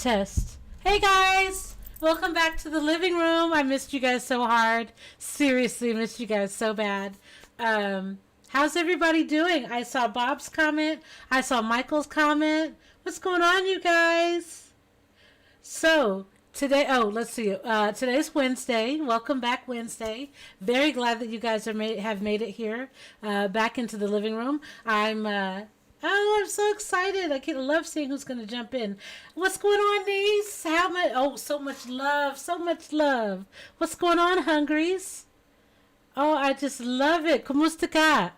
Test. Hey guys! Welcome back to the living room. I missed you guys so hard. Seriously, missed you guys so bad. How's everybody doing? I saw Bob's comment. I saw Michael's comment. What's going on, you guys? So, today, let's see. Today's Wednesday. Welcome back, Wednesday. Very glad that you guys have made it here, back into the living room. I'm so excited. I love seeing who's going to jump in. What's going on, niece? How much? Oh, so much love. So much love. What's going on, Hungries? Oh, I just love it. Kumusta ka?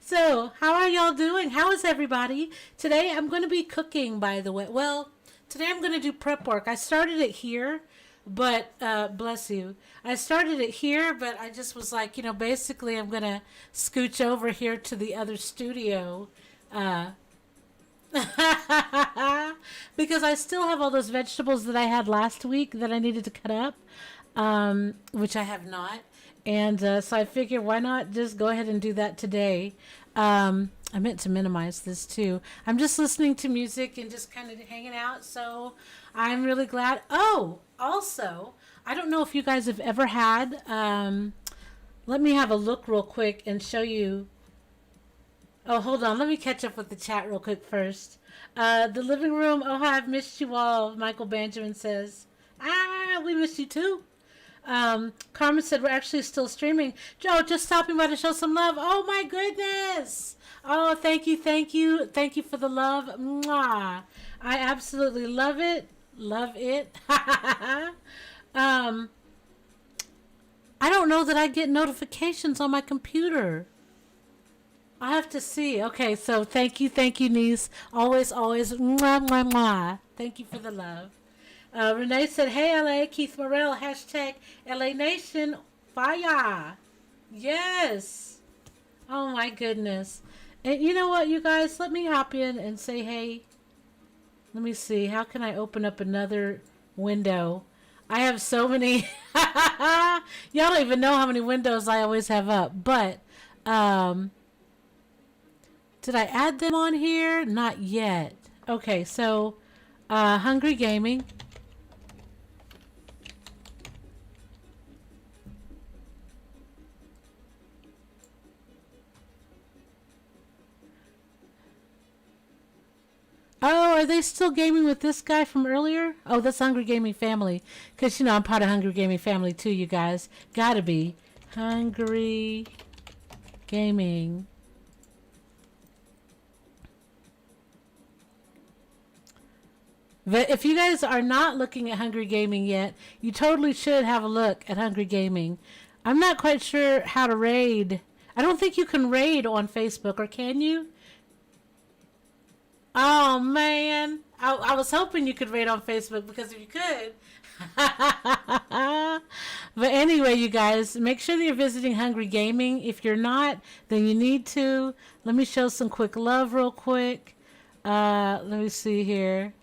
So, how are y'all doing? How is everybody? Today, I'm going to be cooking, by the way. Well, today I'm going to do prep work. I started it here, but, bless you. I started it here, but I just was like, basically I'm going to scooch over here to the other studio, because I still have all those vegetables that I had last week that I needed to cut up, which I have not. And so I figured, why not just go ahead and do that today? I meant to minimize this too. I'm just listening to music and just kind of hanging out. So I'm really glad. Oh, also, I don't know if you guys have ever had, let me have a look real quick and show you. Oh, hold on. Let me catch up with the chat real quick first. The living room. Oh, I've missed you all. Michael Benjamin says, we missed you too. Carmen said we're actually still streaming. Joe, just stopping by to show some love. Oh my goodness. Oh, thank you. Thank you for the love. Mwah. I absolutely love it. Love it. I don't know that I get notifications on my computer. I have to see. Okay, so thank you, niece. Always, mwah, mwah, mwah. Thank you for the love. Renee said, hey, LA, Keith Morrell, hashtag LA Nation, fire. Yes. Oh, my goodness. And you know what, you guys? Let me hop in and say, hey, let me see. How can I open up another window? I have so many. Y'all don't even know how many windows I always have up. But, did I add them on here? Not yet. Okay, so, Hungry Gaming. Oh, are they still gaming with this guy from earlier? Oh, that's Hungry Gaming Family. Because, I'm part of Hungry Gaming Family too, you guys. Gotta be. Hungry Gaming. But if you guys are not looking at Hungry Gaming yet, you totally should have a look at Hungry Gaming. I'm not quite sure how to raid. I don't think you can raid on Facebook, or can you? Oh, man. I was hoping you could raid on Facebook, because if you could. But anyway, you guys, make sure that you're visiting Hungry Gaming. If you're not, then you need to. Let me show some quick love real quick. Let me see here.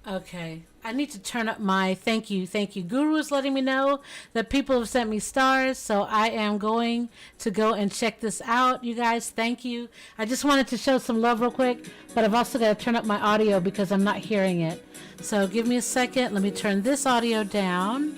Okay, I need to turn up my thank you. Guru is letting me know that people have sent me stars, so I am going to go and check this out. You guys, thank you. I just wanted to show some love real quick, but I've also got to turn up my audio because I'm not hearing it. So give me a second. Let me turn this audio down.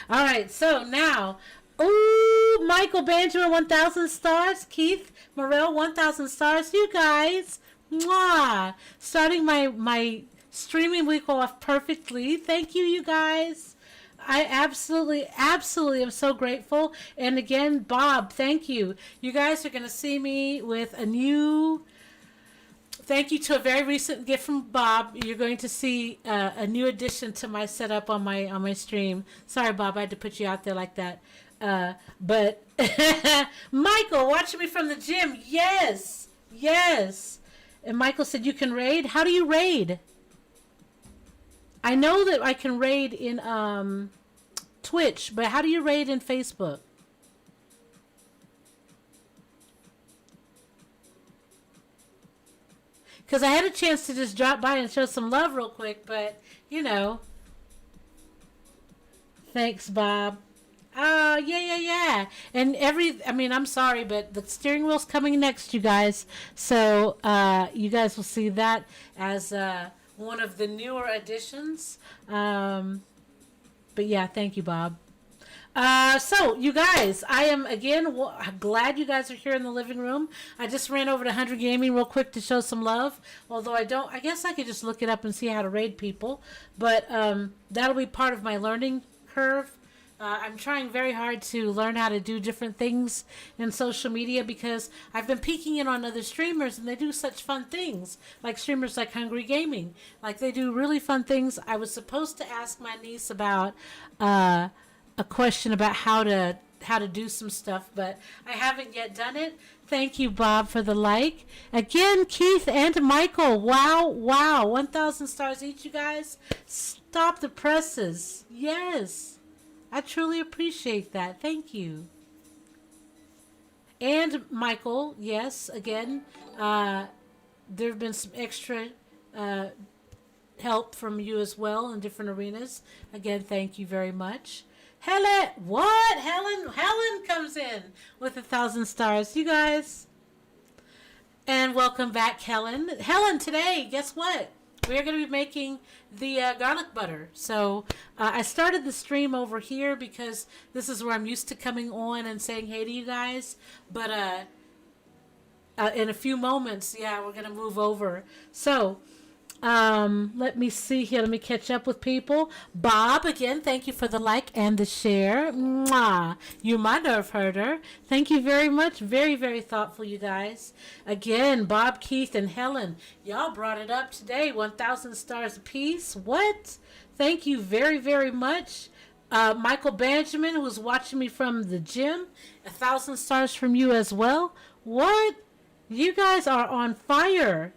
All right, so now, ooh, Michael Benjamin, 1,000 stars. Keith Morrell, 1,000 stars. You guys. Mwah! Starting my streaming week off perfectly. Thank you, you guys. I absolutely am so grateful. And again, Bob, thank you. You guys are going to see me with a new... Thank you to a very recent gift from Bob. You're going to see a new addition to my setup on my stream. Sorry, Bob, I had to put you out there like that. But Michael, watching me from the gym. Yes. And Michael said, you can raid? How do you raid? I know that I can raid in Twitch, but how do you raid in Facebook? Because I had a chance to just drop by and show some love real quick, but you know, thanks, Bob. Yeah. And I mean, I'm sorry, but the steering wheel's coming next, you guys. So, you guys will see that as, one of the newer additions. But yeah, thank you, Bob. So you guys, I am again glad you guys are here in the living room. I just ran over to 100 Gaming real quick to show some love. Although I guess I could just look it up and see how to raid people. But that'll be part of my learning curve. I'm trying very hard to learn how to do different things in social media because I've been peeking in on other streamers and they do such fun things. Like streamers like Hungry Gaming. Like they do really fun things. I was supposed to ask my niece about a question about how to do some stuff, but I haven't yet done it. Thank you, Bob, for the like. Again, Keith and Michael. Wow. 1,000 stars each, you guys. Stop the presses. Yes. I truly appreciate that. Thank you. And Michael, yes, again, there have been some extra help from you as well in different arenas. Again, thank you very much. Helen, what? Helen comes in with 1,000 stars. You guys. And welcome back, Helen. Helen, today, guess what? We're going to be making the garlic butter. So I started the stream over here because this is where I'm used to coming on and saying hey to you guys. But in a few moments, yeah, we're going to move over. So let me see here. Let me catch up with people. Bob, again, thank you for the like and the share. Mwah. You're my nerve herder. Thank you very much. Very, very thoughtful, you guys. Again, Bob, Keith, and Helen, y'all brought it up today. 1,000 stars apiece. What? Thank you very, very much. Michael Benjamin, who's watching me from the gym, 1,000 stars from you as well. What? You guys are on fire.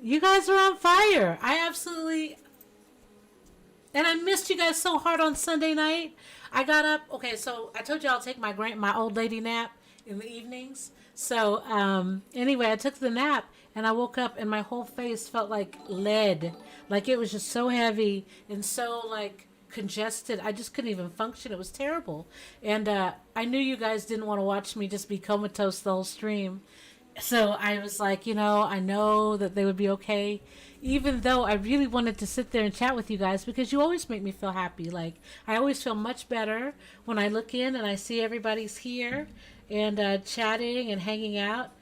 You guys are on fire. I absolutely... And I missed you guys so hard on Sunday night. I got up... Okay, so I told you I'll take my old lady nap in the evenings. So, anyway, I took the nap and I woke up and my whole face felt like lead. Like it was just so heavy and so, like, congested. I just couldn't even function. It was terrible. And I knew you guys didn't want to watch me just be comatose the whole stream. So I was like, I know that they would be okay, even though I really wanted to sit there and chat with you guys because you always make me feel happy. Like, I always feel much better when I look in and I see everybody's here and chatting and hanging out.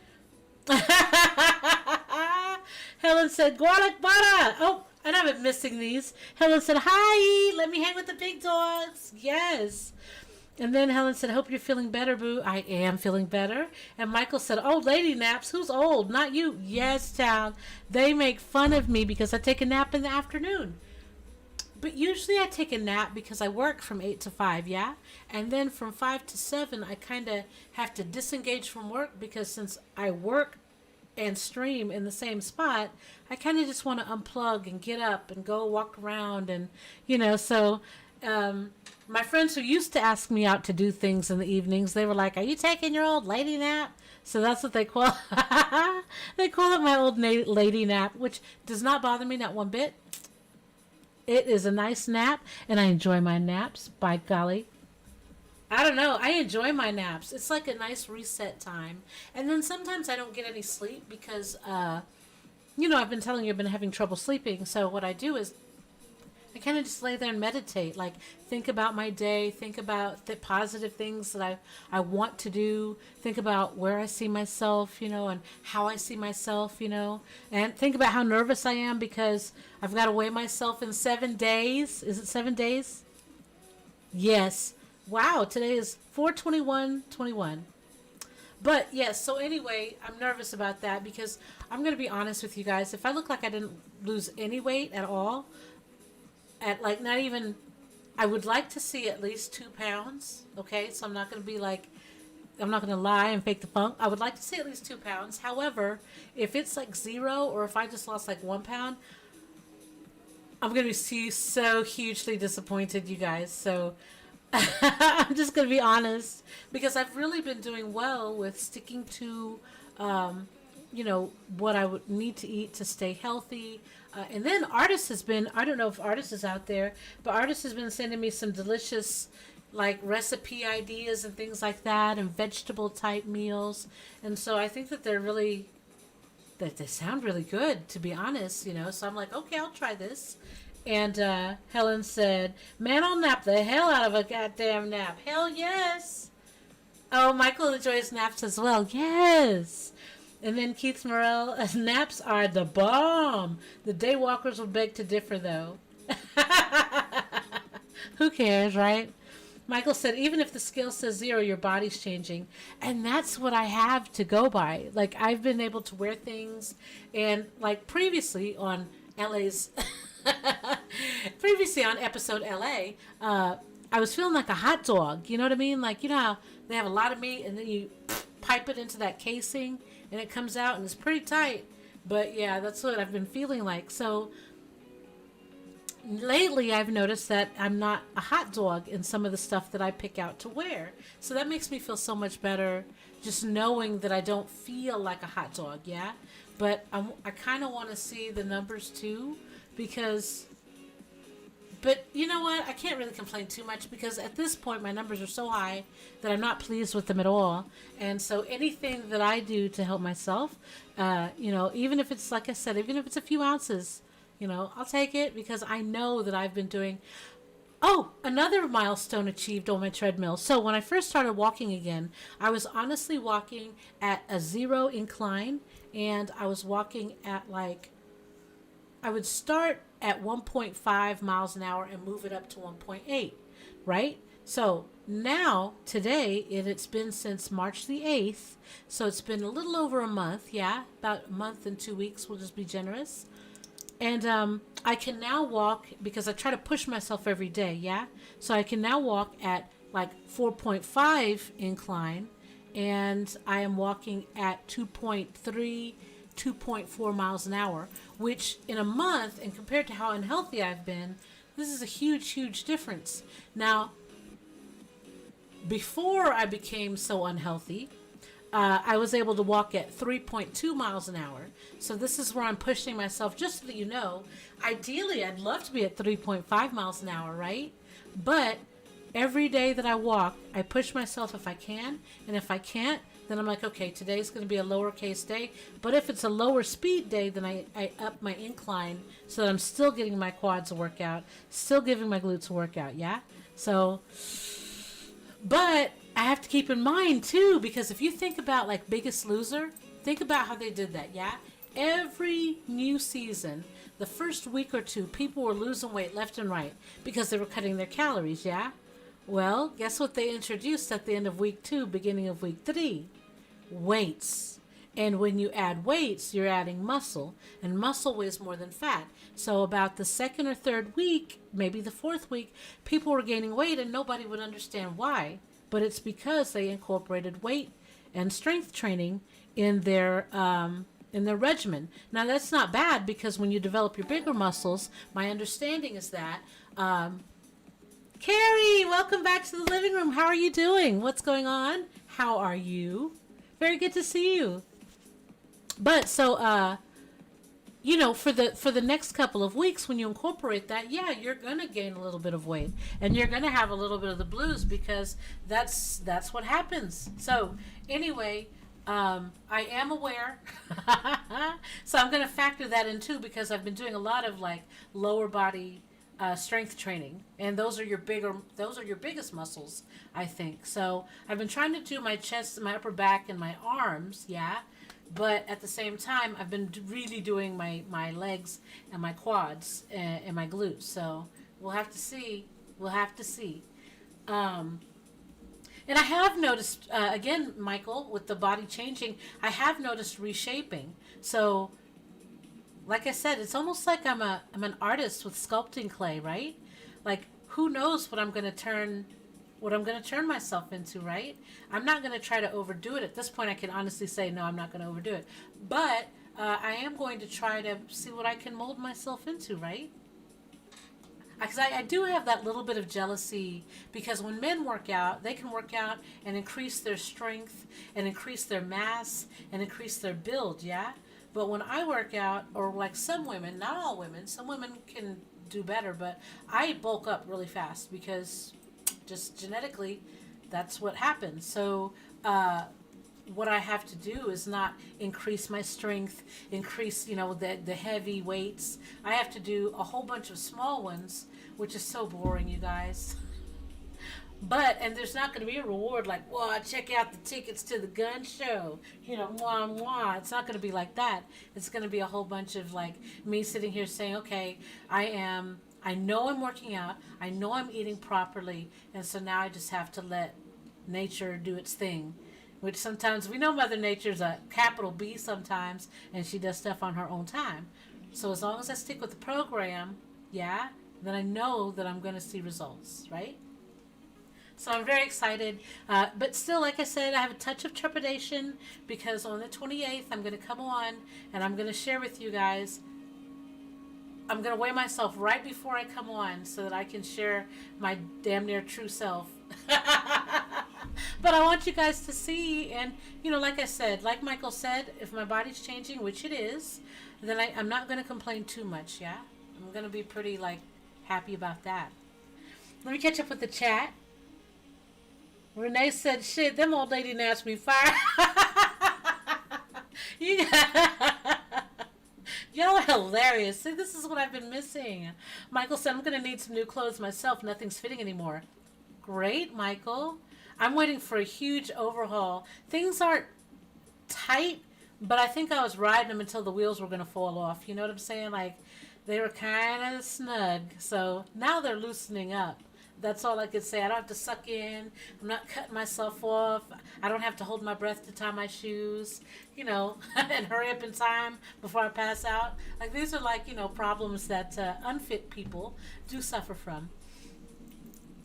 Helen said, garlic butter. Oh, and I've been missing these. Helen said, hi, let me hang with the big dogs. Yes. And then Helen said, hope you're feeling better, boo. I am feeling better. And Michael said, old lady naps. Who's old? Not you. Yes, child. They make fun of me because I take a nap in the afternoon. But usually I take a nap because I work from 8 to 5, yeah? And then from 5 to 7, I kind of have to disengage from work because since I work and stream in the same spot, I kind of just want to unplug and get up and go walk around and, so... my friends who used to ask me out to do things in the evenings, they were like, are you taking your old lady nap? So that's what they call they call it my old lady nap, which does not bother me, not one bit. It is a nice nap, and I enjoy my naps, by golly. I don't know. I enjoy my naps. It's like a nice reset time. And then sometimes I don't get any sleep because, I've been telling you I've been having trouble sleeping. So what I do is I kind of just lay there and meditate, like think about my day, think about the positive things that I want to do, think about where I see myself, and how I see myself, and think about how nervous I am because I've got to weigh myself in 7 days. Is it 7 days? Yes. Wow, today is 4/21/21. But yes, so anyway, I'm nervous about that because I'm going to be honest with you guys. If I look like I didn't lose any weight at all, at like not even, I would like to see at least 2 pounds. Okay, so I'm not going to be like, I'm not going to lie and fake the funk. I would like to see at least 2 pounds. However, if it's like 0 or if I just lost like 1 pound, I'm going to be so hugely disappointed, you guys. So I'm just going to be honest because I've really been doing well with sticking to, what I would need to eat to stay healthy. And then Artist has been, I don't know if Artist is out there, but Artist has been sending me some delicious like recipe ideas and things like that and vegetable type meals. And so I think that that they sound really good, to be honest, So I'm like, okay, I'll try this. And Helen said, man, I'll nap the hell out of a goddamn nap. Hell yes. Oh, Michael enjoys naps as well. Yes. And then Keith Morrell, naps are the bomb. The daywalkers will beg to differ, though. Who cares, right? Michael said, even if the scale says 0, your body's changing. And that's what I have to go by. Like, I've been able to wear things. And, like, previously on LA's... previously on episode LA, I was feeling like a hot dog. You know what I mean? Like, you know how they have a lot of meat and then you pipe it into that casing and it comes out and it's pretty tight. But, yeah, that's what I've been feeling like. So... lately I've noticed that I'm not a hot dog in some of the stuff that I pick out to wear. So that makes me feel so much better just knowing that I don't feel like a hot dog, yeah? But I kind of want to see the numbers too because... but you know what? I can't really complain too much because at this point my numbers are so high that I'm not pleased with them at all. And so anything that I do to help myself, even if it's, like I said, even if it's a few ounces... I'll take it because I know that I've been doing... Oh, another milestone achieved on my treadmill. So when I first started walking again, I was honestly walking at a 0 incline, and I was walking at I would start at 1.5 miles an hour and move it up to 1.8, right? So now, today, it's been since March the 8th, so it's been a little over a month, yeah, about a month and 2 weeks, we'll just be generous. And I can now walk, because I try to push myself every day, yeah? So I can now walk at 4.5 incline, and I am walking at 2.3, 2.4 miles an hour, which in a month, and compared to how unhealthy I've been, this is a huge, huge difference. Now, before I became so unhealthy, I was able to walk at 3.2 miles an hour. So this is where I'm pushing myself, just so that you know. Ideally, I'd love to be at 3.5 miles an hour, right? But every day that I walk, I push myself if I can. And if I can't, then I'm like, okay, today's going to be a lowercase day. But if it's a lower speed day, then I up my incline so that I'm still getting my quads a workout, still giving my glutes a workout, yeah? So, but... I have to keep in mind, too, because if you think about, Biggest Loser, think about how they did that, yeah? Every new season, the first week or two, people were losing weight left and right because they were cutting their calories, yeah? Well, guess what they introduced at the end of week 2, beginning of week 3? Weights. And when you add weights, you're adding muscle, and muscle weighs more than fat. So about the second or third week, maybe the fourth week, people were gaining weight and nobody would understand why. But it's because they incorporated weight and strength training in their regimen. Now that's not bad because when you develop your bigger muscles, my understanding is that. Carrie, welcome back to the living room. How are you doing? What's going on? How are you? Very good to see you. But so for the next couple of weeks, when you incorporate that, yeah, you're gonna gain a little bit of weight, and you're gonna have a little bit of the blues because that's what happens. So anyway, I am aware, so I'm gonna factor that in too because I've been doing a lot of lower body strength training, and those are your biggest muscles, I think. So I've been trying to do my chest, my upper back, and my arms, yeah. But at the same time, I've been really doing my legs and my quads and my glutes. So we'll have to see. And I have noticed, again, Michael, with the body changing, I have noticed reshaping. So, like I said, it's almost like I'm an artist with sculpting clay, right? Who knows what I'm going to turn myself into, right? I'm not going to try to overdo it. At this point, I can honestly say, no, I'm not going to overdo it. But I am going to try to see what I can mold myself into, right? because I do have that little bit of jealousy, because when men work out, they can work out and increase their strength and increase their mass and increase their build, yeah? But when I work out, or like some women, not all women, some women can do better, but I bulk up really fast because just genetically, that's what happens. So, what I have to do is not increase my strength, increase, the heavy weights. I have to do a whole bunch of small ones, which is so boring, you guys. And there's not going to be a reward like, well, check out the tickets to the gun show, mwah, mwah. It's not going to be like that. It's going to be a whole bunch of like me sitting here saying, okay, I know I'm working out. I know I'm eating properly. And so now I just have to let nature do its thing, which sometimes we know Mother Nature's a capital B sometimes, and she does stuff on her own time. So as long as I stick with the program, yeah, then I know that I'm going to see results, right? So I'm very excited, but still, like I said, I have a touch of trepidation because on the 28th I'm going to come on and I'm going to share with you guys. I'm going to weigh myself right before I come on so that I can share my damn near true self. But I want you guys to see, and like I said, like Michael said, if my body's changing, which it is, then I'm not going to complain too much, yeah? I'm going to be pretty, happy about that. Let me catch up with the chat. Renee said, shit, them old lady asked me fire. Y'all are hilarious. See, this is what I've been missing. Michael said, I'm going to need some new clothes myself. Nothing's fitting anymore. Great, Michael. I'm waiting for a huge overhaul. Things aren't tight, but I think I was riding them until the wheels were going to fall off. You know what I'm saying? They were kind of snug. So now they're loosening up. That's all I could say. I don't have to suck in. I'm not cutting myself off. I don't have to hold my breath to tie my shoes, and hurry up in time before I pass out. These are problems that unfit people do suffer from.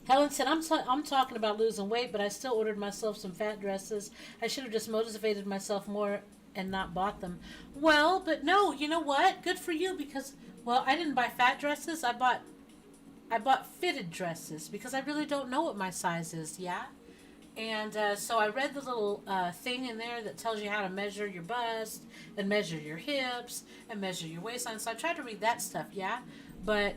Helen said, I'm talking about losing weight, but I still ordered myself some fat dresses. I should have just motivated myself more and not bought them. Well, but no, you know what? Good for you because, I didn't buy fat dresses. I bought fitted dresses because I really don't know what my size is, yeah? And so I read the little thing in there that tells you how to measure your bust and measure your hips and measure your waistline. So I tried to read that stuff, yeah? But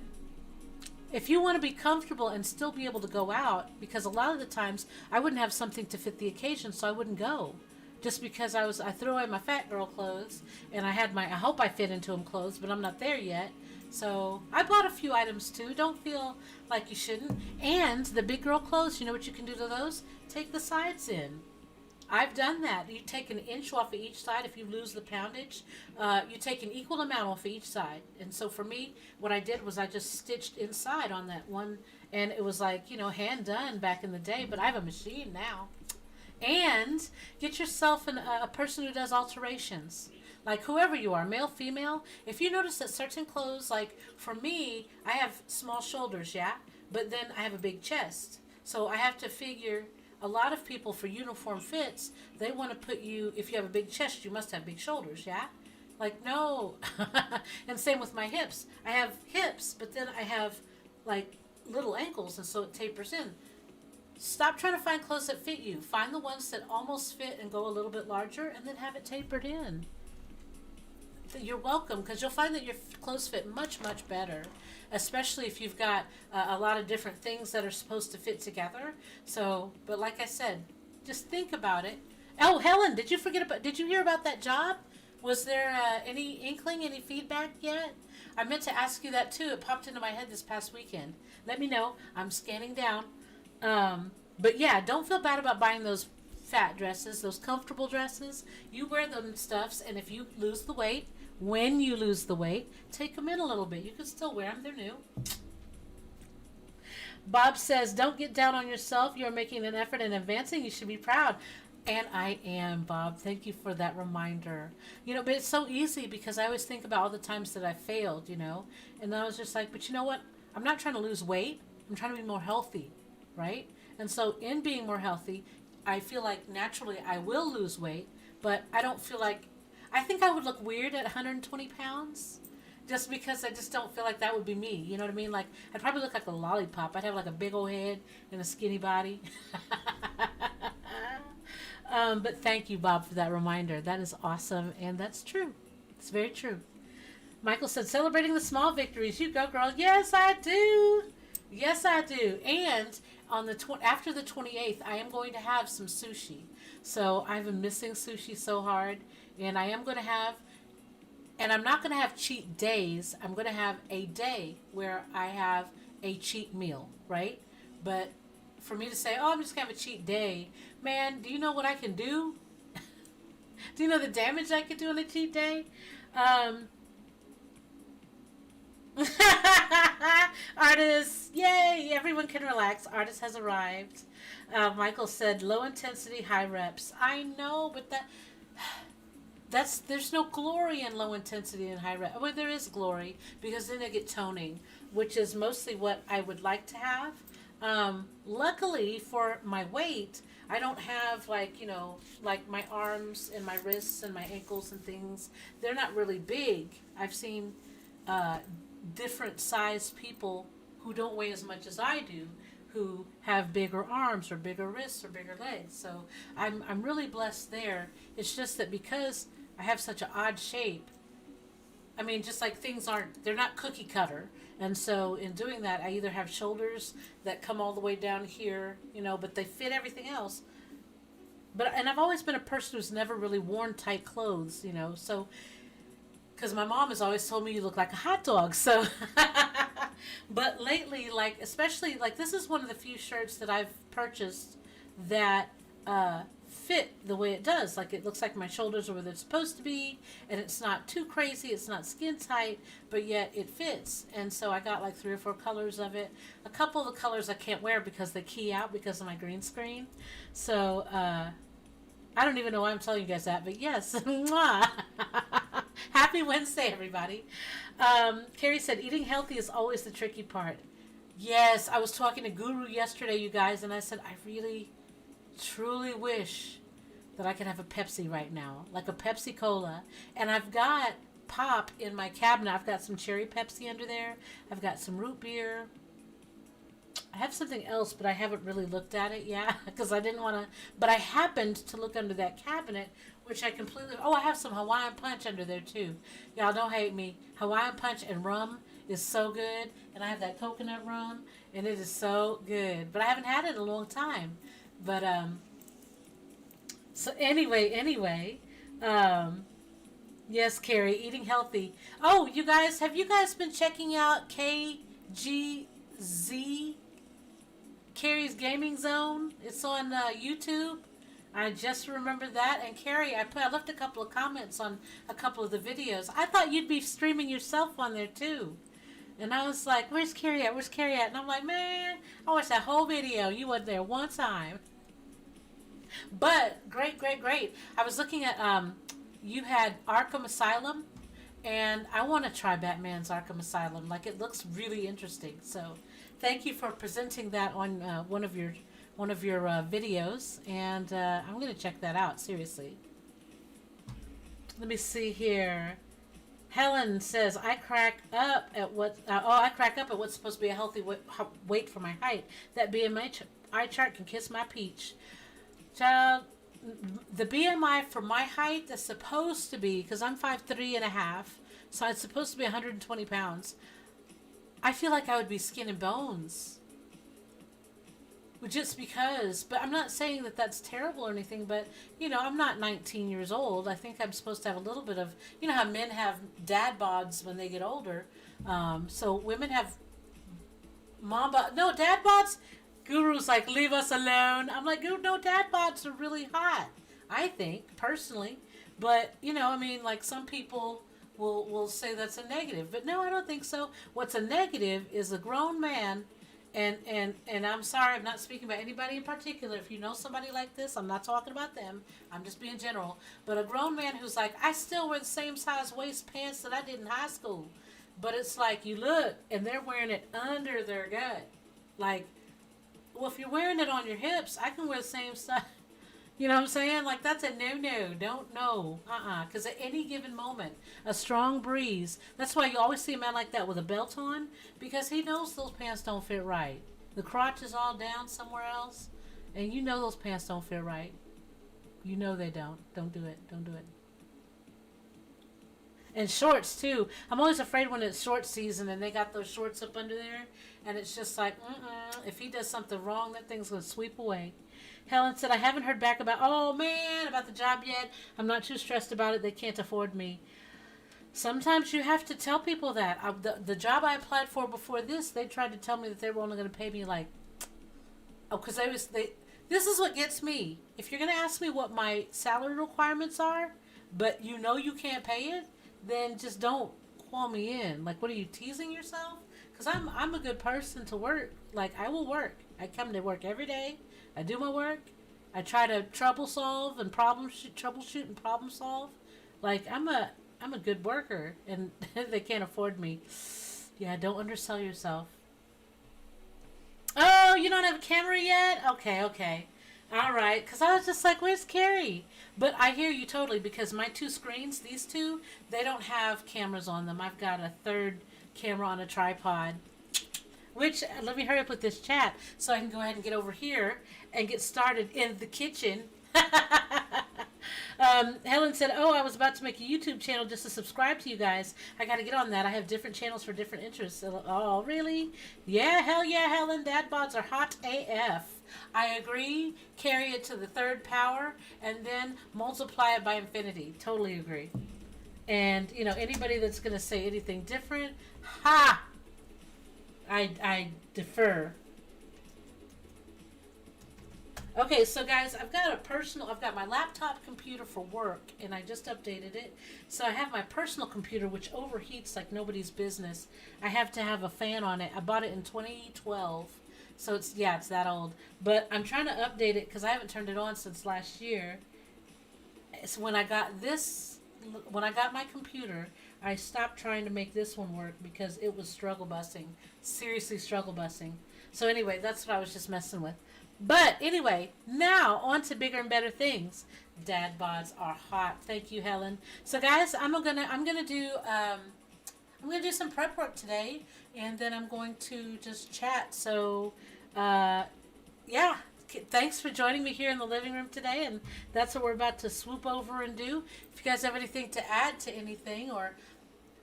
if you want to be comfortable and still be able to go out, because a lot of the times I wouldn't have something to fit the occasion, so I wouldn't go. Just because I threw away my fat girl clothes and I hope I fit into them clothes, but I'm not there yet. So I bought a few items too. Don't feel like you shouldn't. And the big girl clothes, you know what you can do to those? Take the sides in. I've done that. You take an inch off of each side if you lose the poundage. You take an equal amount off of each side. And so for me, what I did was I just stitched inside on that one. And it was hand done back in the day. But I have a machine now. And get yourself a person who does alterations. Whoever you are, male, female, if you notice that certain clothes, for me, I have small shoulders, yeah? But then I have a big chest. So I have to figure, a lot of people for uniform fits, they want to put you, if you have a big chest, you must have big shoulders, yeah? No. And same with my hips. I have hips, but then I have, little ankles, and so it tapers in. Stop trying to find clothes that fit you. Find the ones that almost fit and go a little bit larger, and then have it tapered in. You're welcome, because you'll find that your clothes fit much, much better, especially if you've got a lot of different things that are supposed to fit together. So, but like I said, just think about it. Oh, Helen, did you hear about that job? Was there any inkling, any feedback yet? I meant to ask you that too. It popped into my head this past weekend. Let me know. I'm scanning down. But yeah, don't feel bad about buying those fat dresses, those comfortable dresses. You wear them stuffs, and if you lose the weight, when you lose the weight, take them in a little bit. You can still wear them. They're new. Bob says, don't get down on yourself. You're making an effort and advancing. You should be proud. And I am, Bob. Thank you for that reminder. But it's so easy because I always think about all the times that I failed, And I was just like, but you know what? I'm not trying to lose weight. I'm trying to be more healthy, right? And so in being more healthy, I feel like naturally I will lose weight, but I don't feel like, I think I would look weird at 120 pounds. just because I just don't feel like that would be me. You know what I mean? Like, I'd probably look like a lollipop. I'd have like a big old head and a skinny body. But thank you, Bob, for that reminder. That is awesome, and that's true. It's very true. Michael said, celebrating the small victories. You go, girl. Yes, I do. Yes, I do. And on the after the 28th, I am going to have some sushi. So I've been missing sushi so hard, and I am going to have, and I'm not going to have cheat days. I'm going to have a day where I have a cheat meal, right? But for me to say, oh, I'm just going to have a cheat day, man, do you know what I can do? Do you know the damage I could do on a cheat day? Artist, yay! Everyone can relax. Artist has arrived. Michael said, low intensity, high reps. I know, but there's no glory in low intensity and high reps. Well, there is glory because then I get toning, which is mostly what I would like to have. Luckily for my weight, I don't have like my arms and my wrists and my ankles and things. They're not really big. I've seen different sized people who don't weigh as much as I do, who have bigger arms or bigger wrists or bigger legs. So I'm really blessed there. It's just that because I have such an odd shape, I mean, just like they're not cookie cutter. And so in doing that, I either have shoulders that come all the way down here, but they fit everything else. And I've always been a person who's never really worn tight clothes, so, because my mom has always told me you look like a hot dog, so. But lately, like, especially, like, this is one of the few shirts that I've purchased that fit the way it does. Like, it looks like my shoulders are where they're supposed to be, and it's not too crazy, it's not skin tight, but yet it fits. And so I got like 3 or 4 colors of it. A couple of the colors I can't wear because they key out because of my green screen. So I don't even know why I'm telling you guys that, but yes. Mwah. Happy Wednesday, everybody. Carrie said, eating healthy is always the tricky part. Yes, I was talking to Guru yesterday, you guys, and I said, I really, truly wish that I could have a Pepsi right now, like a Pepsi Cola. And I've got pop in my cabinet. I've got some cherry Pepsi under there. I've got some root beer. I have something else, but I haven't really looked at it yet because I didn't want to. But I happened to look under that cabinet, which I completely. Oh, I have some Hawaiian Punch under there too. Y'all don't hate me. Hawaiian Punch and rum is so good, and I have that coconut rum, and it is so good. But I haven't had it in a long time. But so anyway, yes, Carrie, eating healthy. Oh, you guys, have you guys been checking out KGZ? Carrie's Gaming Zone. It's on YouTube. I just remembered that. And Carrie, I left a couple of comments on a couple of the videos. I thought you'd be streaming yourself on there too. And I was like, where's Carrie at? Where's Carrie at? And I'm like, man, I watched that whole video. You went there one time. But great. I was looking at you had Arkham Asylum, and I want to try Batman's Arkham Asylum. Like, it looks really interesting. So thank you for presenting that on one of your videos, and I'm going to check that out, seriously. Let me see here. Helen says, I crack up at what's supposed to be a healthy weight for my height. That BMI chart can kiss my peach. Child, the BMI for my height is supposed to be, because I'm 5'3" and a half, so it's supposed to be 120 pounds. I feel like I would be skin and bones. Just because, but I'm not saying that that's terrible or anything, but, I'm not 19 years old. I think I'm supposed to have a little bit of, how men have dad bods when they get older. So women have dad bods. Guru's like, leave us alone. I'm like, no, dad bods are really hot, I think, personally. But, like some people will say that's a negative. But no, I don't think so. What's a negative is a grown man. And I'm sorry, I'm not speaking about anybody in particular. If you know somebody like this, I'm not talking about them. I'm just being general. But a grown man who's like, I still wear the same size waist pants that I did in high school. But it's like, you look, and they're wearing it under their gut. Like, well, if you're wearing it on your hips, I can wear the same size. You know what I'm saying? Like, that's a no. Don't know. Because at any given moment, a strong breeze. That's why you always see a man like that with a belt on, because he knows those pants don't fit right. The crotch is all down somewhere else, and you know those pants don't fit right. You know they don't. Don't do it. Don't do it. And shorts too. I'm always afraid when it's short season and they got those shorts up under there, and it's just like, if he does something wrong, that thing's gonna sweep away. Helen said, I haven't heard back about, oh man, about the job yet. I'm not too stressed about it. They can't afford me. Sometimes you have to tell people that. The job I applied for before this, they tried to tell me that they were only going to pay me like, oh, because this is what gets me. If you're going to ask me what my salary requirements are, but you know you can't pay it, then just don't call me in. Like, what are you, teasing yourself? Because I'm a good person to work. Like, I will work. I come to work every day. I do my work. I try to troubleshoot and problem solve. Like, I'm a good worker, and they can't afford me. Yeah, don't undersell yourself. Oh, you don't have a camera yet? Okay. All right, because I was just like, where's Carrie? But I hear you totally, because my two screens, these two, they don't have cameras on them. I've got a third camera on a tripod. Which, let me hurry up with this chat so I can go ahead and get over here and get started in the kitchen. Helen said, oh, I was about to make a YouTube channel just to subscribe to you guys. I got to get on that. I have different channels for different interests. Oh, really? Yeah, hell yeah, Helen. Dad bods are hot AF. I agree. Carry it to the third power and then multiply it by infinity. Totally agree. And, anybody that's going to say anything different, ha! I defer. Okay, so guys, I've got my laptop computer for work, and I just updated it. So I have my personal computer, which overheats like nobody's business. I have to have a fan on it. I bought it in 2012. So it's that old. But I'm trying to update it because I haven't turned it on since last year. So when I got my computer, I stopped trying to make this one work because it was struggle busing. Seriously struggle busing. So anyway, that's what I was just messing with. But anyway, now on to bigger and better things. Dad bods are hot. Thank you, Helen. So guys, I'm gonna do some prep work today, and then I'm going to just chat. So yeah. Thanks for joining me here in the living room today, and that's what we're about to swoop over and do. If you guys have anything to add to anything, or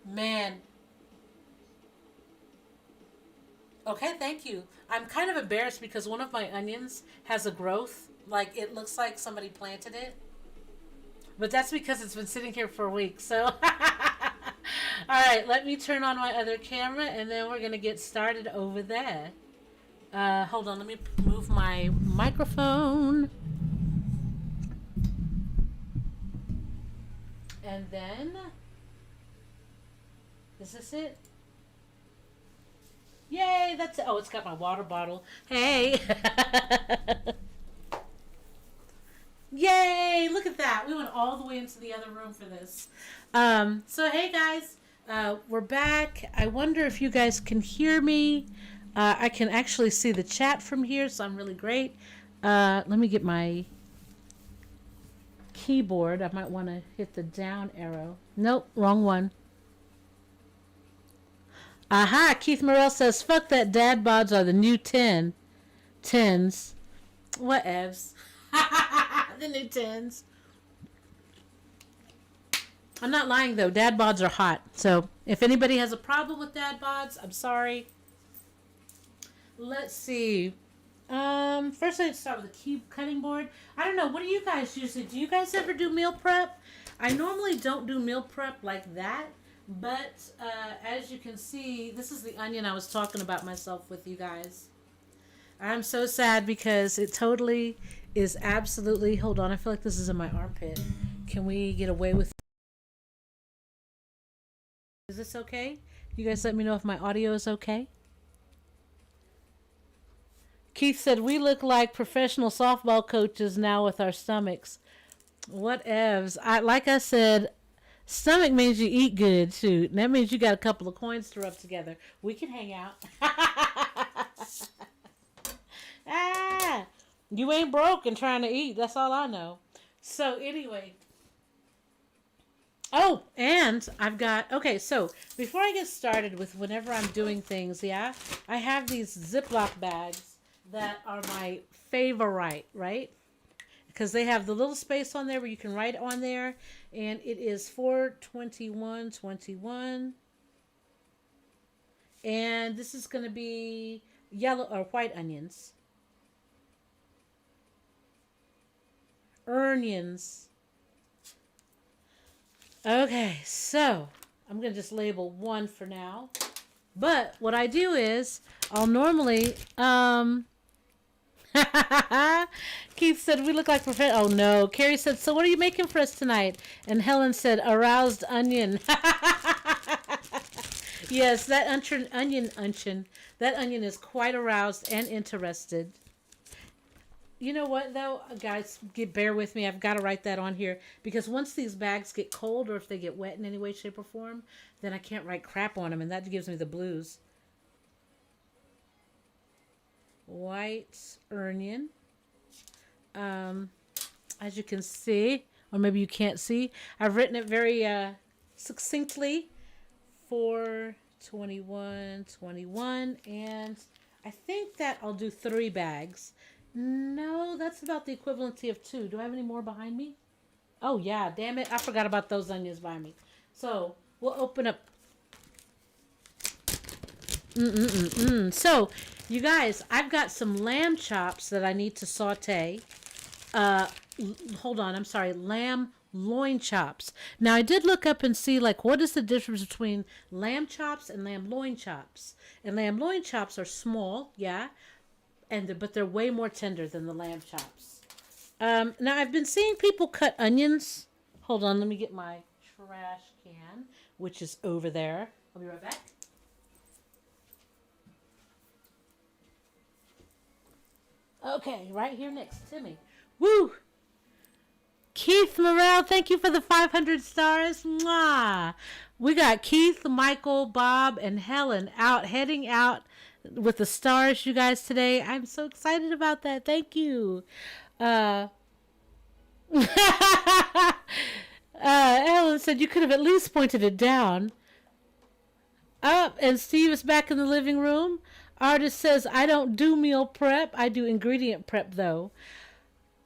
man, okay, thank you. I'm kind of embarrassed because one of my onions has a growth, like it looks like somebody planted it, but that's because it's been sitting here for a week. So, all right, let me turn on my other camera, and then we're gonna get started over there. Hold on, let me move my microphone. And then, is this it? Yay, that's it. Oh, it's got my water bottle. Hey. Yay, look at that. We went all the way into the other room for this. So, hey, guys, we're back. I wonder if you guys can hear me. I can actually see the chat from here, so I'm really great. Let me get my keyboard. I might want to hit the down arrow. Nope, wrong one. Aha, Keith Morrell says, fuck that, dad bods are the new 10s. Whatevs. The new 10s. I'm not lying, though. Dad bods are hot. So if anybody has a problem with dad bods, I'm sorry. Let's see. First I start with a cube cutting board. I don't know. What do you guys usually do? You guys ever do meal prep? I normally don't do meal prep like that, but as you can see, this is the onion I was talking about myself with you guys. I'm so sad because it totally is absolutely. Hold on, I feel like this is in my armpit. Can we get away with? Is this okay? You guys let me know if my audio is okay. Keith said, we look like professional softball coaches now with our stomachs. Whatevs. Like I said, stomach means you eat good, shoot. And that means you got a couple of coins to rub together. We can hang out. You ain't broke and trying to eat. That's all I know. So anyway. Oh, and I've got, okay, so before I get started with whenever I'm doing things, yeah, I have these Ziploc bags that are my favorite, right? Because they have the little space on there where you can write on there, and it is 421.21, and this is going to be yellow or white onions. Onions. Okay, so I'm going to just label one for now. But what I do is I'll normally Keith said we look like oh no. Carrie said, so what are you making for us tonight? And Helen said aroused onion. Yes, that onion. That onion is quite aroused and interested. You know what though, guys, bear with me. I've got to write that on here because once these bags get cold or if they get wet in any way, shape, or form, then I can't write crap on them, and that gives me the blues. White onion. As you can see, or maybe you can't see, I've written it very succinctly. 421.21, and I think that I'll do 3 bags. No, that's about the equivalency of 2. Do I have any more behind me? Oh, yeah. Damn it. I forgot about those onions behind me. So, we'll open up. So, you guys, I've got some lamb chops that I need to saute. Hold on. I'm sorry. Lamb loin chops. Now, I did look up and see, like, what is the difference between lamb chops and lamb loin chops? And lamb loin chops are small, yeah, but they're way more tender than the lamb chops. Now I've been seeing people cut onions. Hold on, let me get my trash can, which is over there. I'll be right back. Okay, right here next to me. Woo! Keith Morrell, thank you for the 500 stars. Mwah! We got Keith, Michael, Bob, and Helen heading out with the stars, you guys, today. I'm so excited about that. Thank you. Helen said you could have at least pointed it down. Up, and Steve is back in the living room. Artist says, I don't do meal prep. I do ingredient prep, though.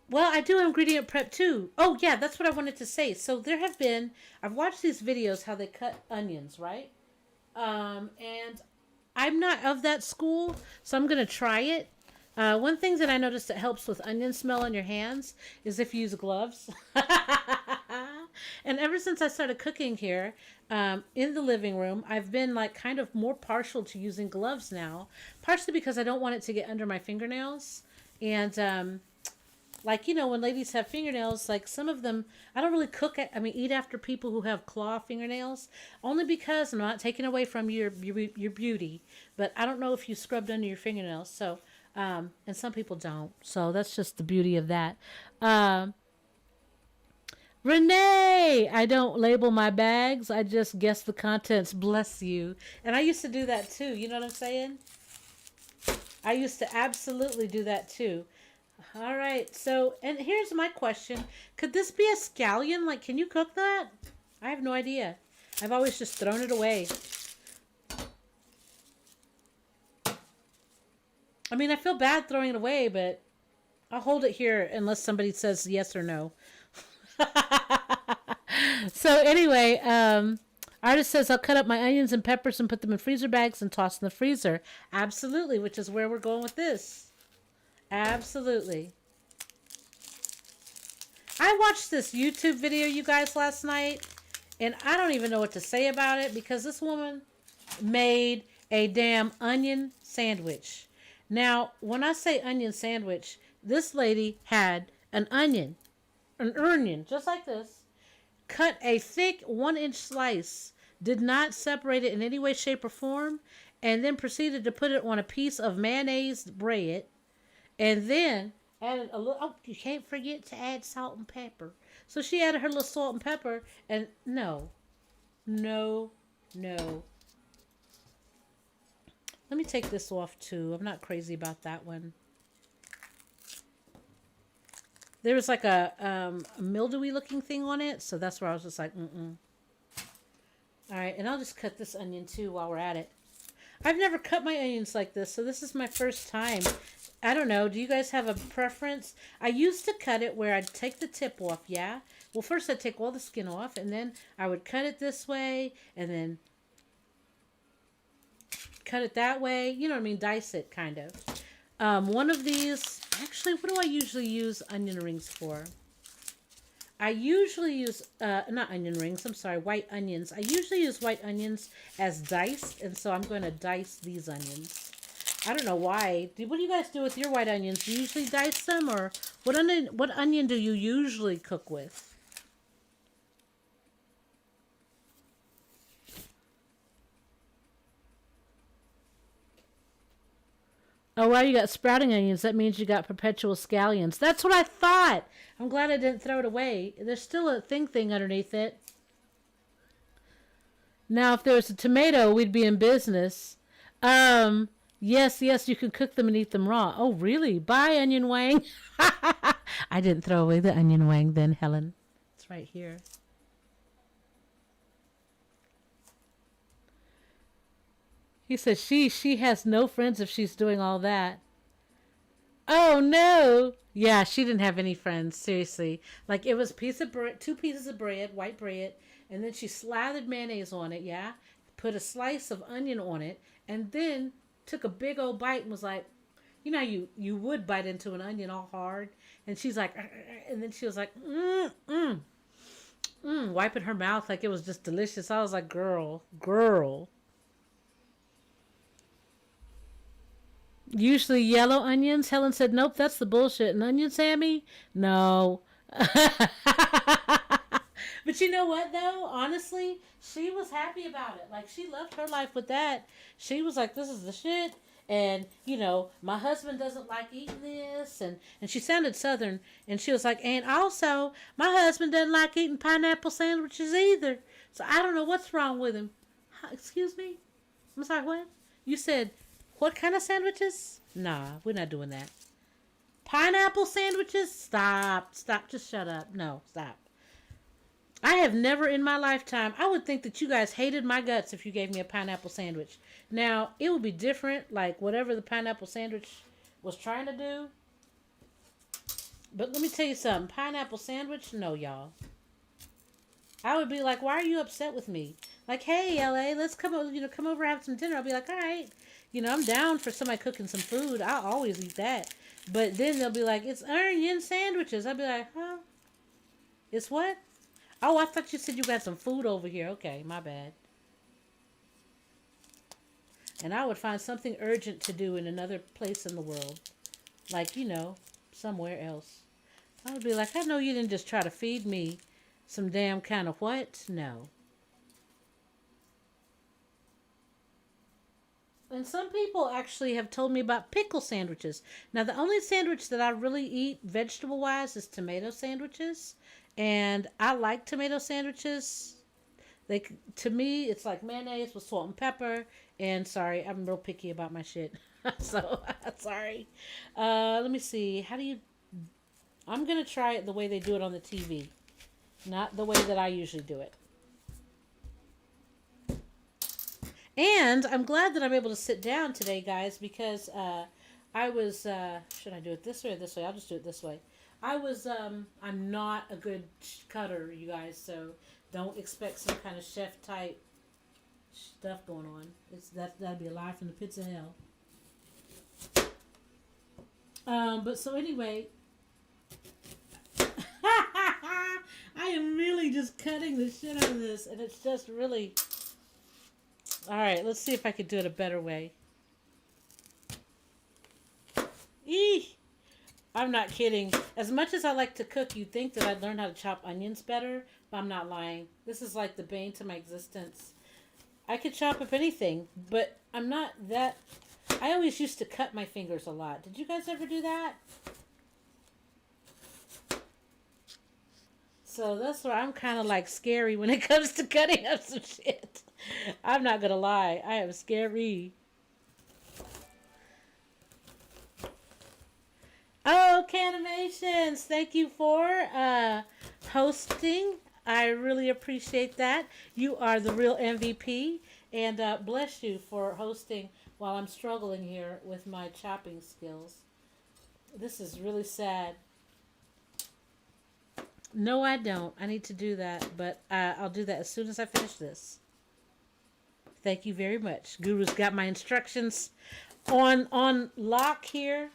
Well, I do ingredient prep, too. Oh, yeah, that's what I wanted to say. So I've watched these videos how they cut onions, right? And I'm not of that school, so I'm going to try it. One thing that I noticed that helps with onion smell on your hands is if you use gloves. And ever since I started cooking here in the living room, I've been like kind of more partial to using gloves now, partially because I don't want it to get under my fingernails. And like, you know, when ladies have fingernails, like some of them, I don't really eat after people who have claw fingernails, only because I'm not taking away from your beauty, but I don't know if you scrubbed under your fingernails. So, and some people don't. So that's just the beauty of that. Renee, I don't label my bags. I just guess the contents. Bless you. And I used to do that too. You know what I'm saying? I used to absolutely do that too. All right. So, and here's my question. Could this be a scallion? Like, can you cook that? I have no idea. I've always just thrown it away. I mean, I feel bad throwing it away, but I'll hold it here unless somebody says yes or no. So anyway, artist says I'll cut up my onions and peppers and put them in freezer bags and toss in the freezer. Absolutely, which is where we're going with this. Absolutely. I watched this YouTube video, you guys, last night, and I don't even know what to say about it because this woman made a damn onion sandwich. Now, when I say onion sandwich, this lady had an onion, just like this, cut a thick 1-inch slice, did not separate it in any way, shape, or form, and then proceeded to put it on a piece of mayonnaise bread, and then added a little, you can't forget to add salt and pepper. So she added her little salt and pepper, and no. Let me take this off too. I'm not crazy about that one. there was like a mildewy looking thing on it, so that's where I was just like, mm-mm. All right, and I'll just cut this onion too while we're at it. I've never cut my onions like this, so this is my first time. I don't know. Do you guys have a preference? I used to cut it where I'd take the tip off, yeah? Well, first I'd take all the skin off, and then I would cut it this way, and then cut it that way. You know what I mean? Dice it, kind of. One of these... Actually, what do I usually use onion rings for? I usually use, not onion rings, I'm sorry, white onions. I usually use white onions as diced, and so I'm going to dice these onions. I don't know why. What do you guys do with your white onions? Do you usually dice them, or what onion do you usually cook with? Oh, wow, you got sprouting onions. That means you got perpetual scallions. That's what I thought. I'm glad I didn't throw it away. There's still a thing underneath it. Now, if there was a tomato, we'd be in business. Yes, you can cook them and eat them raw. Oh, really? Bye, onion wang. I didn't throw away the onion wang then, Helen. It's right here. He says she has no friends if she's doing all that. Oh no! Yeah, she didn't have any friends. Seriously, like it was two pieces of bread, white bread, and then she slathered mayonnaise on it. Yeah, put a slice of onion on it, and then took a big old bite and was like, you know, you would bite into an onion all hard, and she's like, and then she was like, wiping her mouth like it was just delicious. I was like, girl. Usually yellow onions. Helen said, nope, that's the bullshit. An onion, Sammy? No. But you know what, though? Honestly, she was happy about it. Like, she loved her life with that. She was like, this is the shit. And, you know, my husband doesn't like eating this. And she sounded southern. And she was like, and also, my husband doesn't like eating pineapple sandwiches either. So I don't know what's wrong with him. Excuse me? I'm sorry, what? You said... What kind of sandwiches? Nah, we're not doing that. Pineapple sandwiches? Stop. Just shut up. No, stop. I have never in my lifetime, I would think that you guys hated my guts if you gave me a pineapple sandwich. Now, it would be different, like whatever the pineapple sandwich was trying to do. But let me tell you something. Pineapple sandwich? No, y'all. I would be like, why are you upset with me? Like, hey, LA, let's come over, come over and have some dinner. I'll be like, all right. I'm down for somebody cooking some food. I'll always eat that. But then they'll be like, it's onion sandwiches. I'll be like, huh? It's what? Oh, I thought you said you got some food over here. Okay, my bad. And I would find something urgent to do in another place in the world. Like, somewhere else. I would be like, I know you didn't just try to feed me some damn kind of what? No. And some people actually have told me about pickle sandwiches. Now, the only sandwich that I really eat vegetable-wise is tomato sandwiches. And I like tomato sandwiches. To me, it's like mayonnaise with salt and pepper. And sorry, I'm real picky about my shit. So, sorry. Let me see. I'm going to try it the way they do it on the TV. Not the way that I usually do it. And I'm glad that I'm able to sit down today, guys, because I was, should I do it this way or this way? I'll just do it this way. I'm not a good cutter, you guys, so don't expect some kind of chef type stuff going on. That'd be a lie from the pits of hell. But so anyway, I am really just cutting the shit out of this, and it's just really... All right, let's see if I could do it a better way. I'm not kidding. As much as I like to cook, you'd think that I'd learn how to chop onions better, but I'm not lying. This is like the bane to my existence. I could chop up anything, but I'm not that... I always used to cut my fingers a lot. Did you guys ever do that? So that's where I'm kind of like scary when it comes to cutting up some shit. I'm not going to lie. I am scary. Oh, Canimations, thank you for hosting. I really appreciate that. You are the real MVP, and bless you for hosting while I'm struggling here with my chopping skills. This is really sad. No, I don't. I need to do that, but I'll do that as soon as I finish this. Thank you very much. Guru's got my instructions on lock here.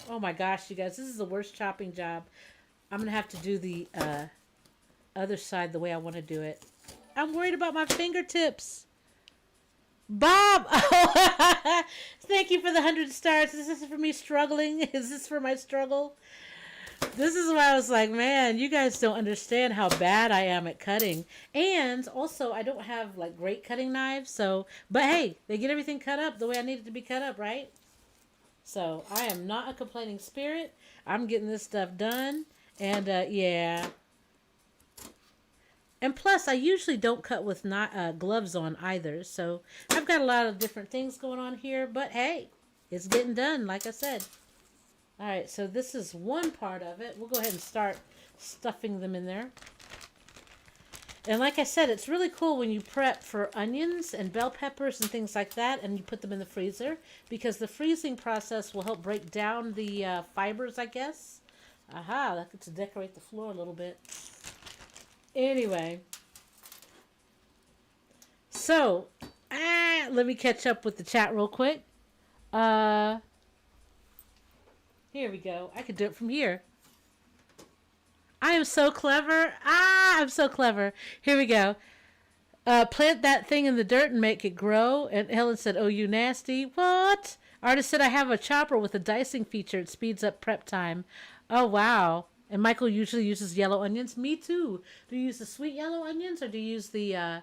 Oh my gosh, you guys, this is the worst chopping job. I'm gonna have to do the other side the way I want to do it. I'm worried about my fingertips. Bob, oh, thank you for the 100 stars. Is this for me struggling? Is this for my struggle? This is why I was like, man, you guys don't understand how bad I am at cutting. And also, I don't have like great cutting knives. So, but hey, they get everything cut up the way I need it to be cut up, right? So I am not a complaining spirit. I'm getting this stuff done. And yeah. And plus, I usually don't cut with not gloves on either. So I've got a lot of different things going on here. But hey, it's getting done, like I said. All right, so this is one part of it. We'll go ahead and start stuffing them in there. And like I said, it's really cool when you prep for onions and bell peppers and things like that, and you put them in the freezer, because the freezing process will help break down the fibers, I guess. Aha, that gets to decorate the floor a little bit. Anyway. So, let me catch up with the chat real quick. Here we go. I could do it from here. I am so clever. I'm so clever. Here we go. Plant that thing in the dirt and make it grow. And Helen said, oh, you nasty. What? Artist said, I have a chopper with a dicing feature. It speeds up prep time. Oh, wow. And Michael usually uses yellow onions. Me too. Do you use the sweet yellow onions or do you use the...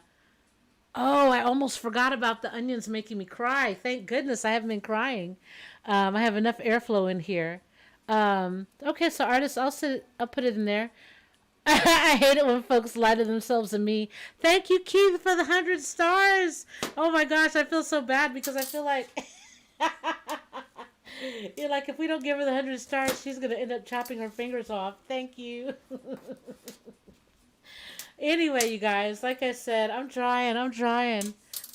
Oh, I almost forgot about the onions making me cry. Thank goodness I haven't been crying. I have enough airflow in here. Okay, so artists, I'll put it in there. I hate it when folks lie to themselves and me. Thank you, Keith, for the 100 stars. Oh my gosh, I feel so bad because I feel like you're like, if we don't give her the 100 stars, she's gonna end up chopping her fingers off. Thank you. Anyway, you guys, like I said, I'm trying.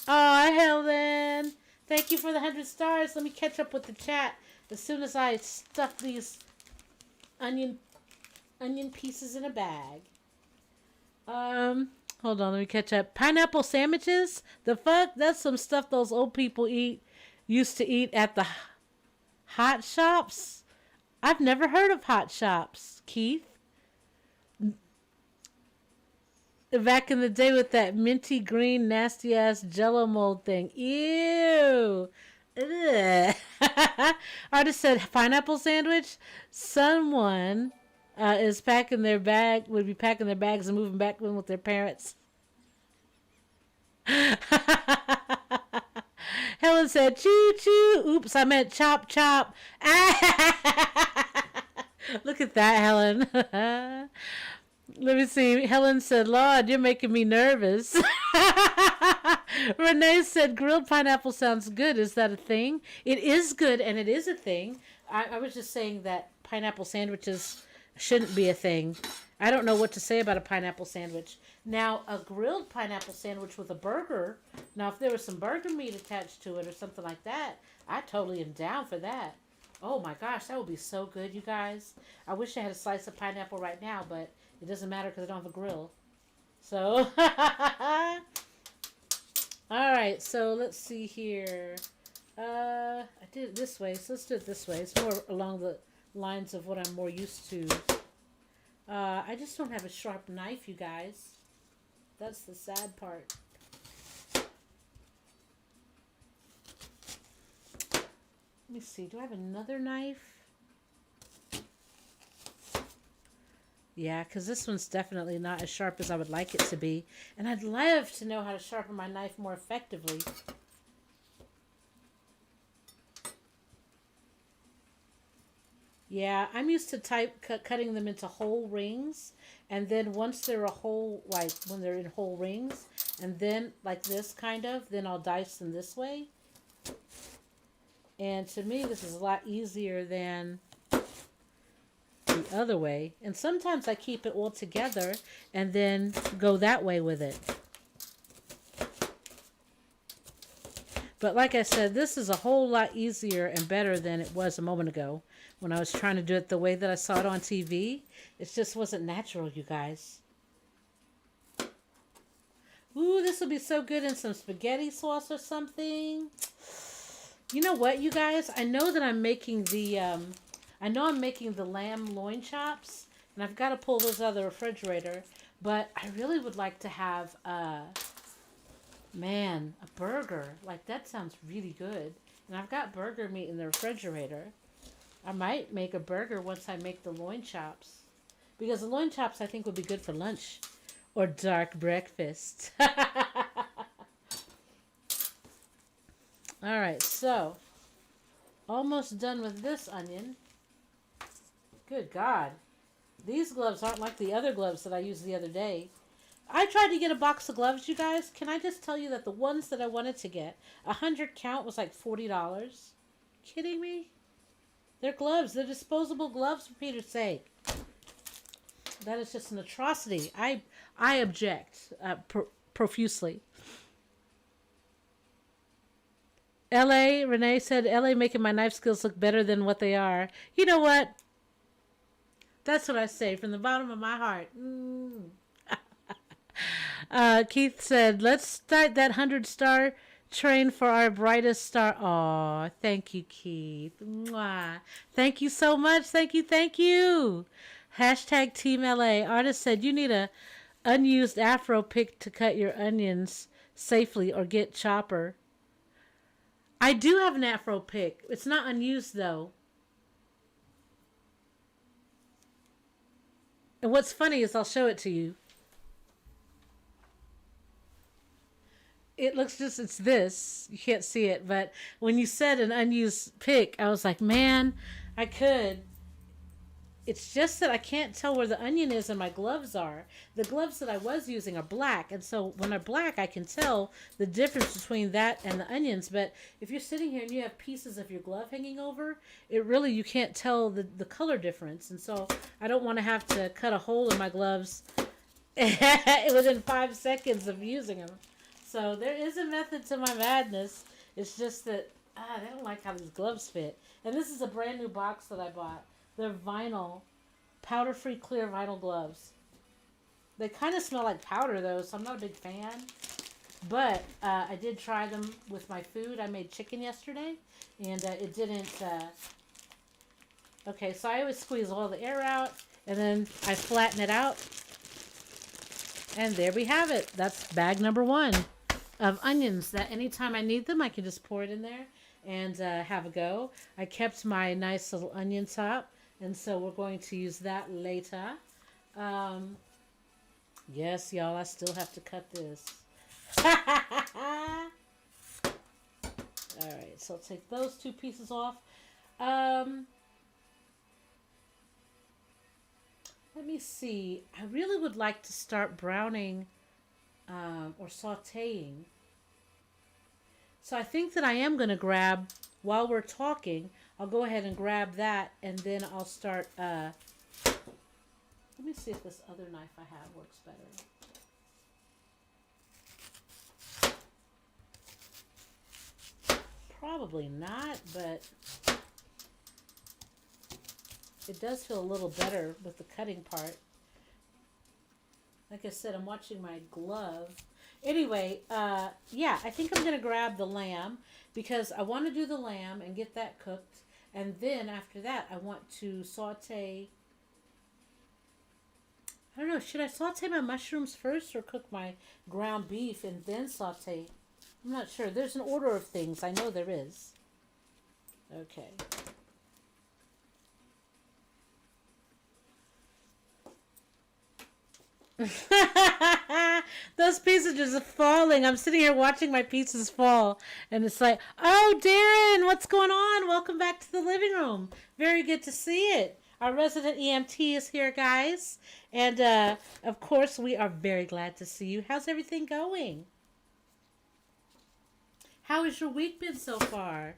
Oh, Helen, thank you for the 100 stars. Let me catch up with the chat as soon as I stuff these onion pieces in a bag. Hold on, let me catch up. Pineapple sandwiches? The fuck? That's some stuff those old people used to eat at the hot shops. I've never heard of hot shops, Keith. Back in the day with that minty green nasty ass jello mold thing. Ew. Ugh. Artist said pineapple sandwich. Someone is packing their bag, would be packing their bags and moving back in with their parents. Helen said choo choo. Oops, I meant chop chop. Look at that, Helen. Let me see. Helen said, Lord, you're making me nervous. Renee said, grilled pineapple sounds good. Is that a thing? It is good, and it is a thing. I was just saying that pineapple sandwiches shouldn't be a thing. I don't know what to say about a pineapple sandwich. Now, a grilled pineapple sandwich with a burger, now if there was some burger meat attached to it or something like that, I totally am down for that. Oh my gosh, that would be so good, you guys. I wish I had a slice of pineapple right now, but it doesn't matter because I don't have a grill. So, alright, so let's see here. I did it this way, so let's do it this way. It's more along the lines of what I'm more used to. I just don't have a sharp knife, you guys. That's the sad part. Let me see, do I have another knife? Yeah, because this one's definitely not as sharp as I would like it to be. And I'd love to know how to sharpen my knife more effectively. Yeah, I'm used to cutting them into whole rings. And then once they're a whole, like when they're in whole rings, and then like this kind of, then I'll dice them this way. And to me, this is a lot easier than the other way. And sometimes I keep it all together and then go that way with it. But like I said, this is a whole lot easier and better than it was a moment ago when I was trying to do it the way that I saw it on TV. It just wasn't natural, you guys. Ooh, this will be so good in some spaghetti sauce or something. You know what, you guys? I know that I'm making the lamb loin chops, and I've got to pull those out of the refrigerator. But I really would like to have a burger. Like, that sounds really good. And I've got burger meat in the refrigerator. I might make a burger once I make the loin chops. Because the loin chops, I think, would be good for lunch or dark breakfast. All right, so almost done with this onion. Good God. These gloves aren't like the other gloves that I used the other day. I tried to get a box of gloves, you guys. Can I just tell you that the ones that I wanted to get, 100 count, was like $40? Kidding me? They're gloves. They're disposable gloves, for Peter's sake. That is just an atrocity. I object profusely. L.A., Renee said, L.A. making my knife skills look better than what they are. You know what? That's what I say from the bottom of my heart. Keith said, let's start that 100-star train for our brightest star. Aw, thank you, Keith. Mwah. Thank you so much. Thank you. Hashtag Team LA. Artist said, you need a unused afro pick to cut your onions safely or get chopper. I do have an afro pick. It's not unused, though. And what's funny is I'll show it to you. It looks just, it's this. You can't see it, but when you said an unused pick, I was like, man, I could. It's just that I can't tell where the onion is and my gloves are. The gloves that I was using are black, and so when they're black, I can tell the difference between that and the onions. But if you're sitting here and you have pieces of your glove hanging over, it really, you can't tell the color difference. And so I don't want to have to cut a hole in my gloves within 5 seconds of using them. So there is a method to my madness. It's just that they don't like how these gloves fit. And this is a brand new box that I bought. They're vinyl, powder-free clear vinyl gloves. They kind of smell like powder, though, so I'm not a big fan. But I did try them with my food. I made chicken yesterday, and it didn't... Okay, so I always squeeze all the air out, and then I flatten it out. And there we have it. That's bag number 1 of onions that anytime I need them, I can just pour it in there and have a go. I kept my nice little onion top, and so we're going to use that later. Yes, y'all, I still have to cut this. All right, so I'll take those 2 pieces off. Let me see. I really would like to start browning or sauteing. So I think that I am going to grab, while we're talking, I'll go ahead and grab that, and then I'll start, let me see if this other knife I have works better. Probably not, but it does feel a little better with the cutting part. Like I said, I'm watching my glove. Anyway, yeah, I think I'm going to grab the lamb because I want to do the lamb and get that cooked. And then after that, I want to saute. I don't know, should I saute my mushrooms first or cook my ground beef and then saute? I'm not sure. There's an order of things. I know there is. Okay. Those pieces are just falling. I'm sitting here watching my pieces fall, and it's like, oh, Darren, what's going on? Welcome back to the living room. Very good to see it. Our resident EMT is here, guys, and of course, we are very glad to see you. How's everything going? How has your week been so far?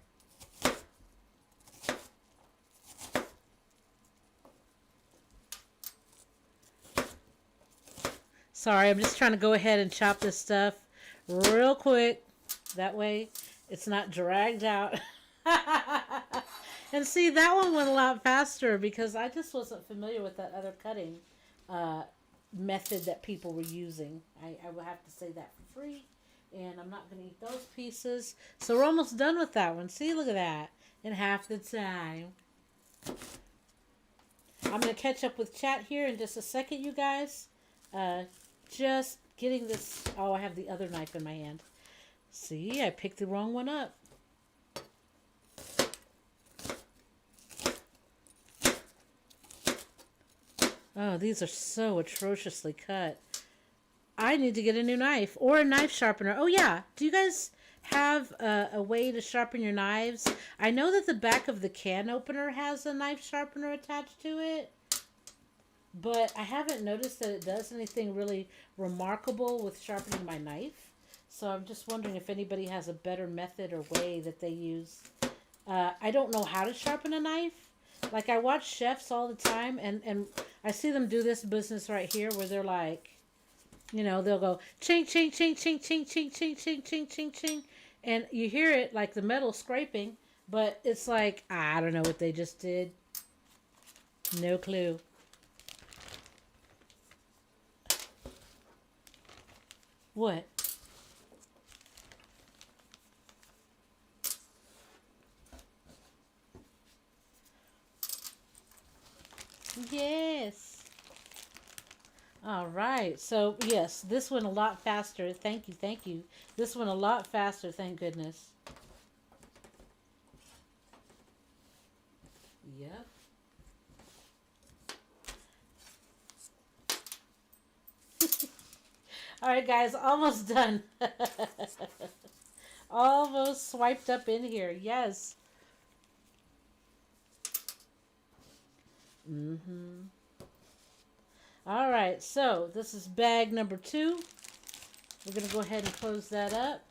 Sorry, I'm just trying to go ahead and chop this stuff real quick. That way it's not dragged out. And see, that one went a lot faster because I just wasn't familiar with that other cutting uh, method that people were using. I will have to say that for free. And I'm not going to eat those pieces. So we're almost done with that one. See, look at that. In half the time. I'm going to catch up with chat here in just a second, you guys. Just getting this. Oh, I have the other knife in my hand. See, I picked the wrong one up. Oh, these are so atrociously cut. I need to get a new knife or a knife sharpener. Oh, yeah. Do you guys have a way to sharpen your knives? I know that the back of the can opener has a knife sharpener attached to it, but I haven't noticed that it does anything really remarkable with sharpening my knife. So I'm just wondering if anybody has a better method or way that they use. I don't know how to sharpen a knife. Like, I watch chefs all the time, and I see them do this business right here where they're like, you know, they'll go ching, ching, ching, ching, ching, ching, ching, ching, ching, ching, ching. And you hear it like the metal scraping, but it's like, I don't know what they just did. No clue. What? Yes. All right. So, yes, this went a lot faster. Thank you. Thank you. This went a lot faster. Thank goodness. Yep. All right, guys. Almost done. Almost swiped up in here. Yes. Mm-hmm. All right, so this is bag number 2. We're going to go ahead and close that up.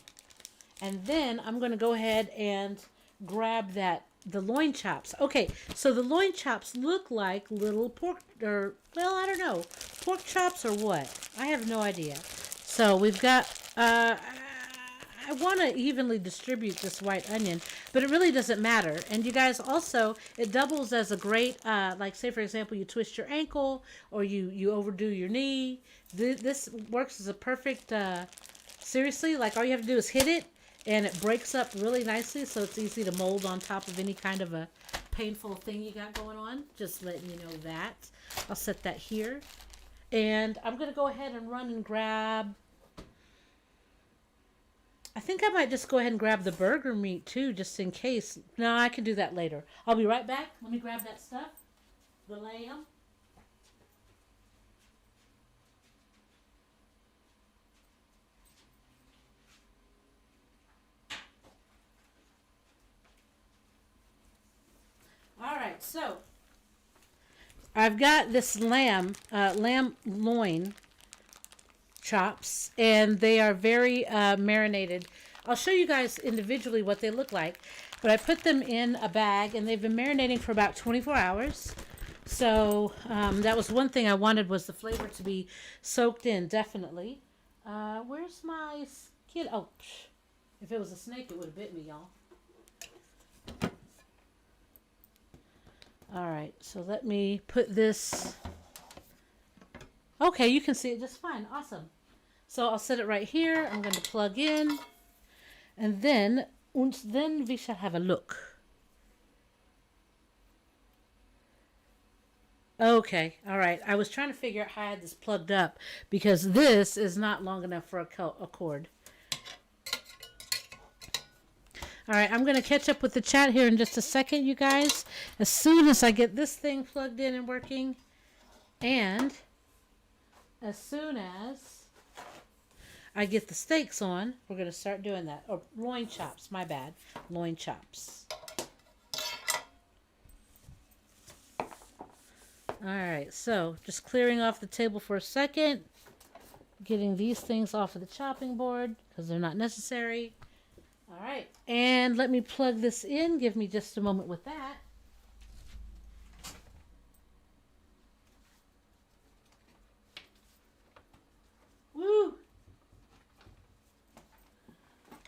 And then I'm going to go ahead and grab the loin chops. Okay, so the loin chops look like little pork, or, well, I don't know, pork chops or what? I have no idea. So we've got, I want to evenly distribute this white onion, but it really doesn't matter. And you guys, also, it doubles as a great, like, say, for example, you twist your ankle or you overdo your knee. This works as a perfect, seriously, like, all you have to do is hit it, and it breaks up really nicely, so it's easy to mold on top of any kind of a painful thing you got going on. Just letting you know that. I'll set that here. And I'm going to go ahead and run and grab, I think I might just go ahead and grab the burger meat too, just in case. No, I can do that later. I'll be right back. Let me grab that stuff. The lamb. All right, so I've got this lamb loin chops, and they are very marinated. I'll show you guys individually what they look like, but I put them in a bag, and they've been marinating for about 24 hours. So that was one thing I wanted, was the flavor to be soaked in, definitely. Where's my skin? Oh, if it was a snake, it would have bit me, y'all. All right, so let me put this. Okay, you can see it just fine. Awesome. So I'll set it right here. I'm going to plug in. And then we shall have a look. Okay, all right. I was trying to figure out how I had this plugged up, because this is not long enough for a cord. All right, I'm going to catch up with the chat here in just a second, you guys. As soon as I get this thing plugged in and working. And as soon as I get the steaks on, we're going to start doing that. Or loin chops, my bad. Loin chops. All right, so just clearing off the table for a second. Getting these things off of the chopping board because they're not necessary. All right, and let me plug this in. Give me just a moment with that.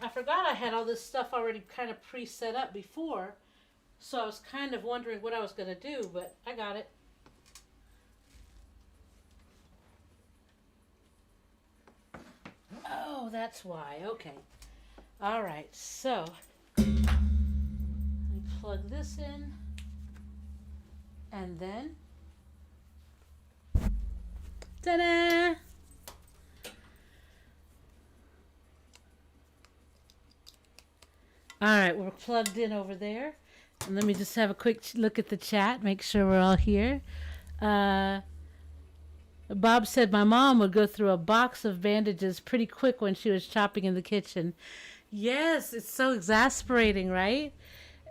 I forgot I had all this stuff already kind of pre-set up before, so I was kind of wondering what I was going to do, but I got it. Oh, that's why. Okay. All right, so let me plug this in, and then ta-da! All right, we're plugged in over there. And let me just have a quick look at the chat, make sure we're all here. Bob said my mom would go through a box of bandages pretty quick when she was chopping in the kitchen. Yes, it's so exasperating, right?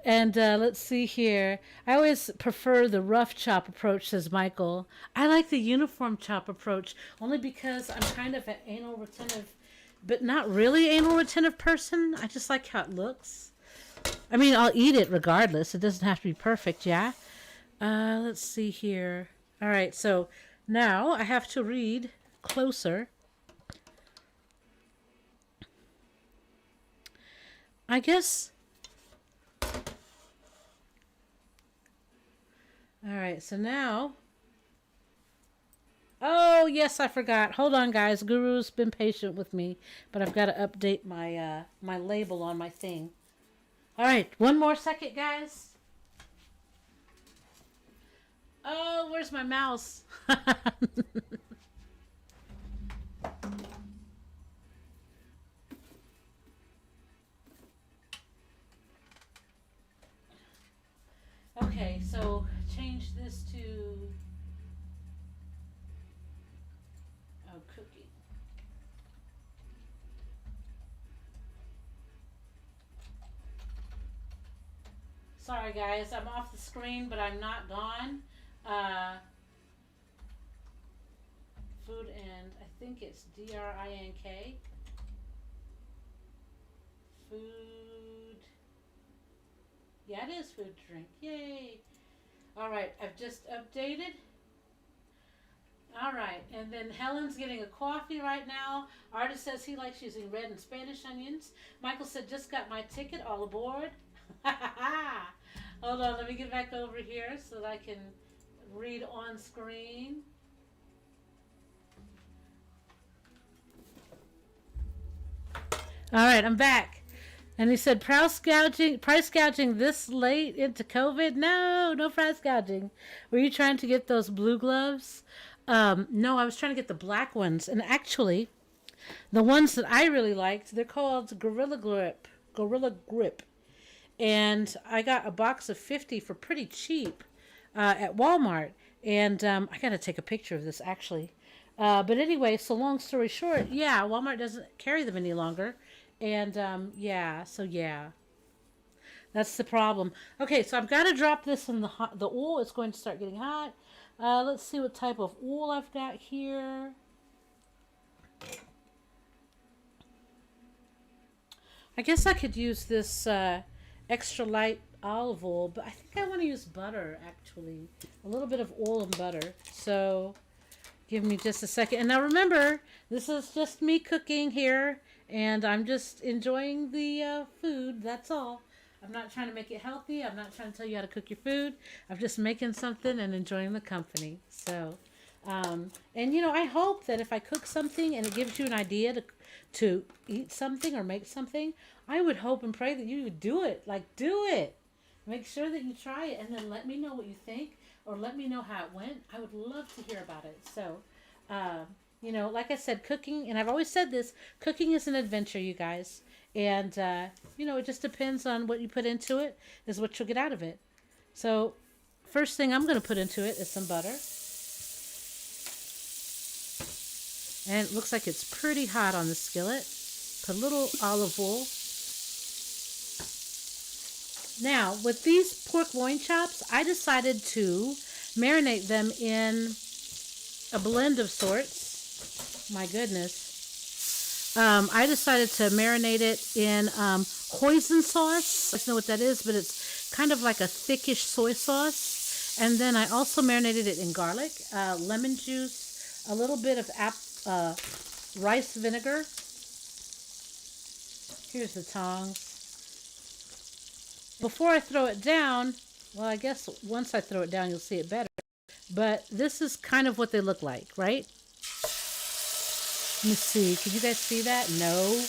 And let's see here. I always prefer the rough chop approach, says Michael. I like the uniform chop approach only because I'm kind of an anal retentive, but not really anal retentive person. I just like how it looks. I mean, I'll eat it regardless. It doesn't have to be perfect, yeah? Let's see here. All right, so now I have to read closer. I guess... All right, so now... Oh, yes, I forgot. Hold on, guys. Guru's been patient with me, but I've got to update my my label on my thing. All right, one more second, guys. Oh, where's my mouse? Okay, so change this to cooking. Sorry guys, I'm off the screen, but I'm not gone. Food and I think it's DRINK. Food. Yeah, it is food drink. Yay. All right, I've just updated. All right, and then Helen's getting a coffee right now. Artist says he likes using red and Spanish onions. Michael said, just got my ticket, all aboard. Hold on, let me get back over here so that I can read on screen. All right, I'm back. And he said, price gouging this late into COVID? No, no price gouging. Were you trying to get those blue gloves? No, I was trying to get the black ones. And actually, the ones that I really liked, they're called Gorilla Grip. Gorilla Grip. And I got a box of 50 for pretty cheap at Walmart. And I got to take a picture of this, actually. But anyway, so long story short, yeah, Walmart doesn't carry them any longer. And, yeah, so yeah. That's the problem. Okay, so I've got to drop this in the oil. It's going to start getting hot. Let's see what type of oil I've got here. I guess I could use this extra light olive oil, but I think I want to use butter, actually. A little bit of oil and butter. So give me just a second. And now remember, this is just me cooking here, and I'm just enjoying the food. That's all. I'm not trying to make it healthy. I'm not trying to tell you how to cook your food. I'm just making something and enjoying the company. So, and you know, I hope that if I cook something and it gives you an idea to eat something or make something, I would hope and pray that you would do it. Like, do it. Make sure that you try it and then let me know what you think or let me know how it went. I would love to hear about it. So, you know, like I said, cooking, and I've always said this, cooking is an adventure, you guys. And, you know, it just depends on what you put into it is what you'll get out of it. So, first thing I'm going to put into it is some butter. And it looks like it's pretty hot on the skillet. Put a little olive oil. Now, with these pork loin chops, I decided to marinate them in a blend of sorts. My goodness. I decided to marinate it in hoisin sauce. I don't know what that is, but it's kind of like a thickish soy sauce. And then I also marinated it in garlic, lemon juice, a little bit of rice vinegar, Here's the tongs. Before I throw it down, well, I guess once I throw it down, you'll see it better. But this is kind of what they look like, right? Let me see. Can you guys see that? No.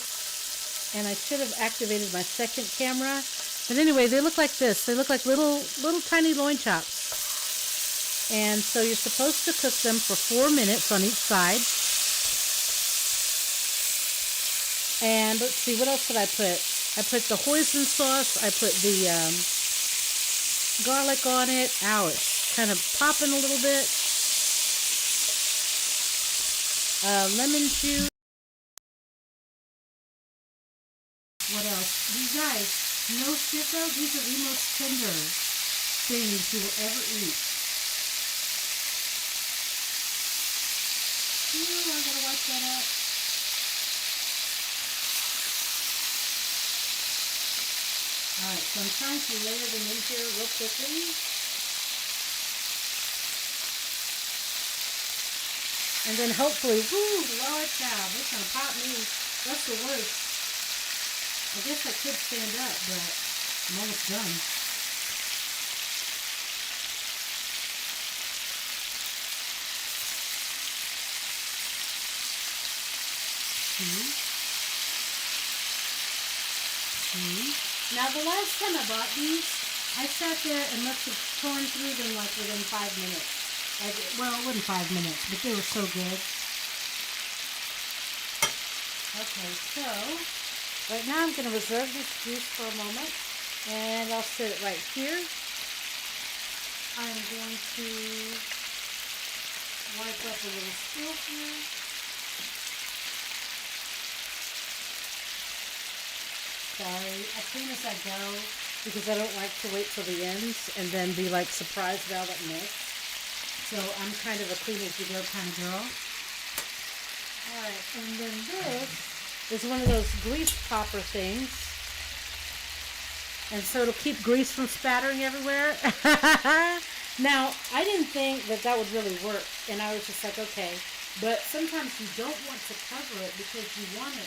And I should have activated my second camera. But anyway, they look like this. They look like little tiny loin chops. And so you're supposed to cook them for 4 minutes on each side. And let's see, what else did I put? I put the hoisin sauce. I put the garlic on it. Ow, it's kind of popping a little bit. Lemon juice. What else? You guys, no shit though, these are the most tender things you will ever eat. Ooh, I gotta wipe that up. Alright, so I'm trying to layer them in here real quickly. And then hopefully, whoo, Lord child, they're gonna pop me. That's the worst. I guess I could stand up, but I'm almost done. Now the last time I bought these, I sat there and must have torn through them like within 5 minutes. Well, it wasn't 5 minutes, but they were so good. Okay, so right now I'm going to reserve this juice for a moment, and I'll set it right here. I'm going to wipe up a little spill here. Sorry, I clean as I go because I don't like to wait till the ends and then be like surprised about it next. So I'm kind of a clean as you go kind of girl. Alright, and then this is one of those grease popper things. And so it'll keep grease from spattering everywhere. Now, I didn't think that that would really work. And I was just like, okay. But sometimes you don't want to cover it because you want it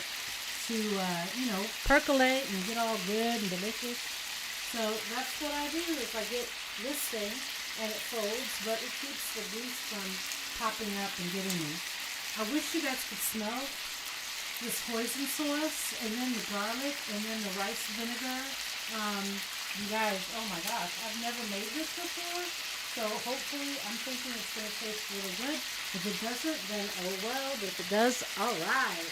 to, percolate and get all good and delicious. So that's what I do is I get this thing and it folds, but it keeps the grease from popping up and getting me. I wish you guys could smell this hoisin sauce and then the garlic and then the rice vinegar. You guys, oh my gosh, I've never made this before. So hopefully I'm thinking it's going to taste really good. If it doesn't, then oh well. But if it does, all right.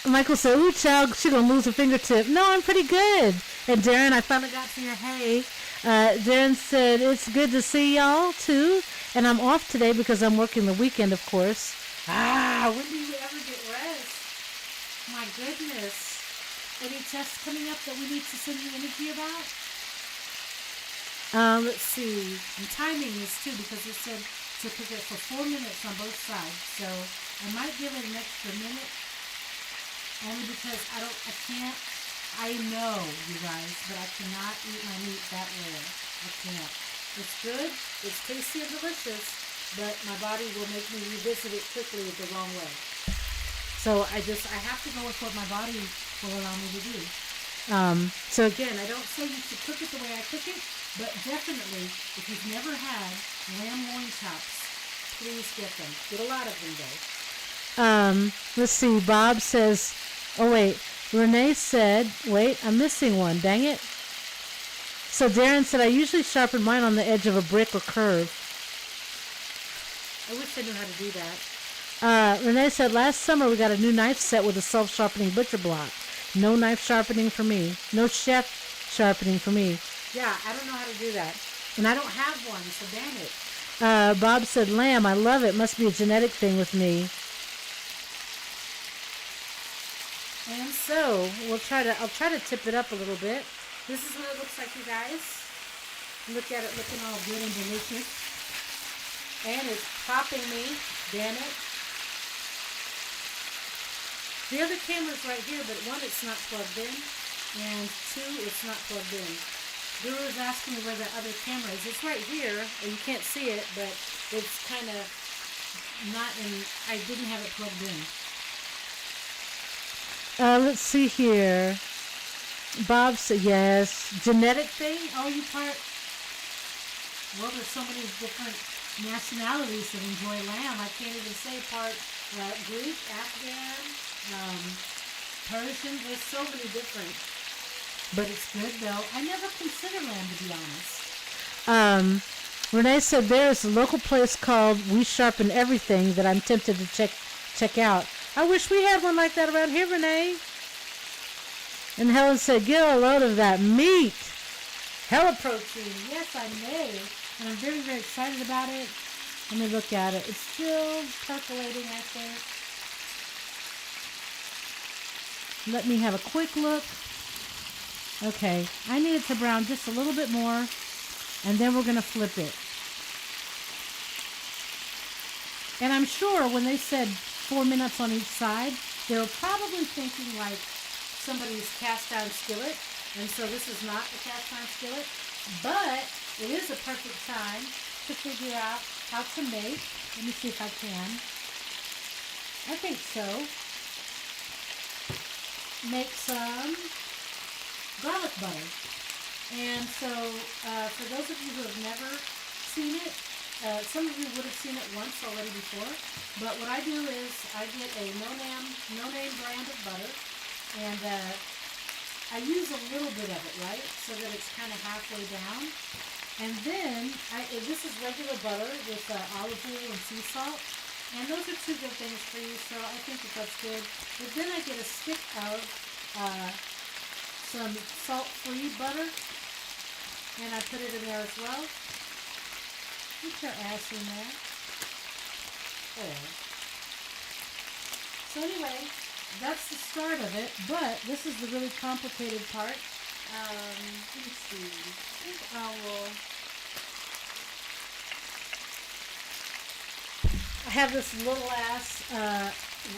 Michael said, ooh, child, she's going to lose her fingertip. No, I'm pretty good. And Darren, I finally got to your hey. Darren said, it's good to see y'all, too. And I'm off today because I'm working the weekend, of course. When do you ever get rest? My goodness. Any tests coming up that we need to send you energy about? Let's see. And timing is, too, because it said to cook it for 4 minutes on both sides. So I might give it an extra minute. Only because I know, you guys, but I cannot eat my meat that rare. I can't. It's good, it's tasty and delicious, but my body will make me revisit it quickly the wrong way. So I have to go with what my body will allow me to do. So again, I don't say you should cook it the way I cook it, but definitely, if you've never had lamb loin chops, please get them. Get a lot of them, though. Let's see, Bob says, oh wait, Renee said, wait, I'm missing one, dang it. So Darren said, I usually sharpen mine on the edge of a brick or curve. I wish I knew how to do that. Renee said, last summer we got a new knife set with a self-sharpening butcher block. No knife sharpening for me. No chef sharpening for me. Yeah, I don't know how to do that. And I don't have one, so damn it. Bob said, lamb, I love it. Must be a genetic thing with me. And so I'll try to tip it up a little bit. This is what it looks like, you guys. Look at it looking all good and delicious. And it's popping me, damn it. The other camera's right here, but one, it's not plugged in, and two, it's not plugged in. Guru's asking me where the other camera is. It's right here, and you can't see it, but it's kind of not in, I didn't have it plugged in. Let's see here. Bob said yes. Genetic thing? Oh, you part. Well, there's so many different nationalities that enjoy lamb. I can't even say part Greek, Afghan, um, Persian. There's so many different. But it's good though. I never consider lamb to be honest. Renee said there's a local place called We Sharpen Everything that I'm tempted to check out. I wish we had one like that around here, Renee. And Helen said, get a load of that meat. Hella protein. Yes, I may. And I'm very, very excited about it. Let me look at it. It's still percolating, I think. Let me have a quick look. Okay, I need it to brown just a little bit more. And then we're going to flip it. And I'm sure when they said 4 minutes on each side, they were probably thinking like somebody's cast iron skillet. And so this is not a cast iron skillet. But it is a perfect time to figure out how to make. Let me see if I can. I think so. Make some garlic butter. And so for those of you who have never seen it, some of you would have seen it once already before. But what I do is I get a no-name brand of butter. And I use a little bit of it, right? So that it's kind of halfway down. And then, this is regular butter with olive oil and sea salt. And those are two good things for you, so I think that's good. But then I get a stick of some salt-free butter. And I put it in there as well. Put your ass in there. There. So anyway, that's the start of it, but this is the really complicated part. Let me see. I think I will. I have this little ass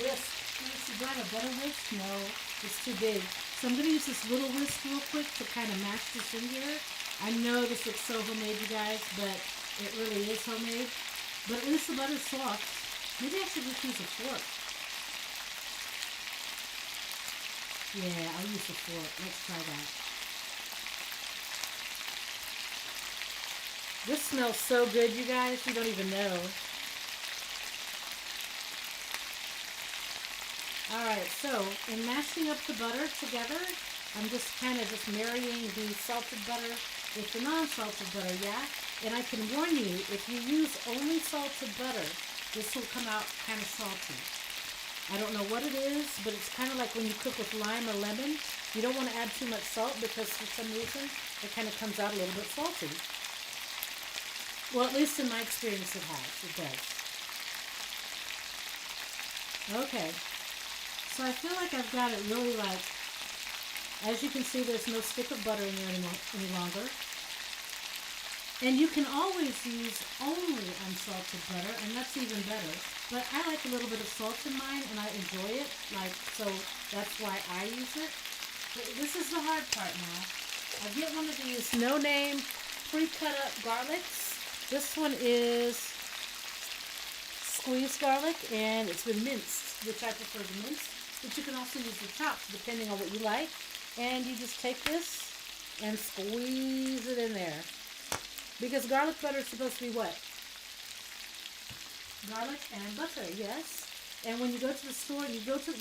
whisk. Let me see, do I have a better whisk? No, it's too big. So I'm going to use this little whisk real quick to kind of mash this in here. I know this looks so homemade, you guys, but it really is homemade. But at least the butter's soft. Maybe I should just use a fork. Yeah, I'll use the fork. Let's try that. This smells so good, you guys. You don't even know. Alright, so in mashing up the butter together, I'm just kind of marrying the salted butter with the non-salted butter, yeah? And I can warn you, if you use only salted butter, this will come out kind of salty. I don't know what it is, but it's kind of like when you cook with lime or lemon. You don't want to add too much salt because for some reason it kind of comes out a little bit salty. Well, at least in my experience it has. It does. Okay. So I feel like I've got it really like, as you can see, there's no stick of butter in there any longer. And you can always use only unsalted butter, and that's even better. But I like a little bit of salt in mine, and I enjoy it. So that's why I use it. But this is the hard part now. I get one of these no-name pre-cut up garlics. This one is squeezed garlic, and it's been minced, which I prefer to mince. But you can also use the chopped, depending on what you like. And you just take this and squeeze it in there. Because garlic butter is supposed to be what? Garlic and butter, yes. And when you go to the store, you go to the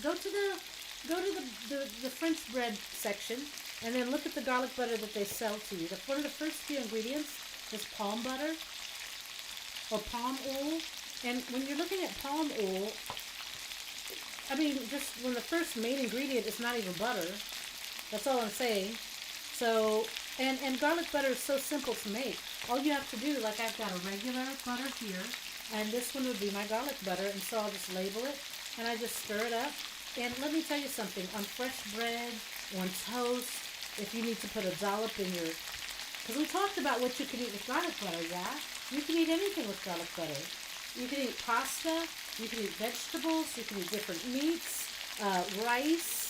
French bread section, and then look at the garlic butter that they sell to you. One of the first few ingredients is palm butter or palm oil. And when you're looking at palm oil, I mean, just when the first main ingredient is not even butter. That's all I'm saying. So, and garlic butter is so simple to make. All you have to do, like I've got a regular butter here, and this one would be my garlic butter, and so I'll just label it, and I just stir it up. And let me tell you something, on fresh bread, on toast, if you need to put a dollop in your, because we talked about what you can eat with garlic butter, yeah? You can eat anything with garlic butter. You can eat pasta, you can eat vegetables, you can eat different meats, rice,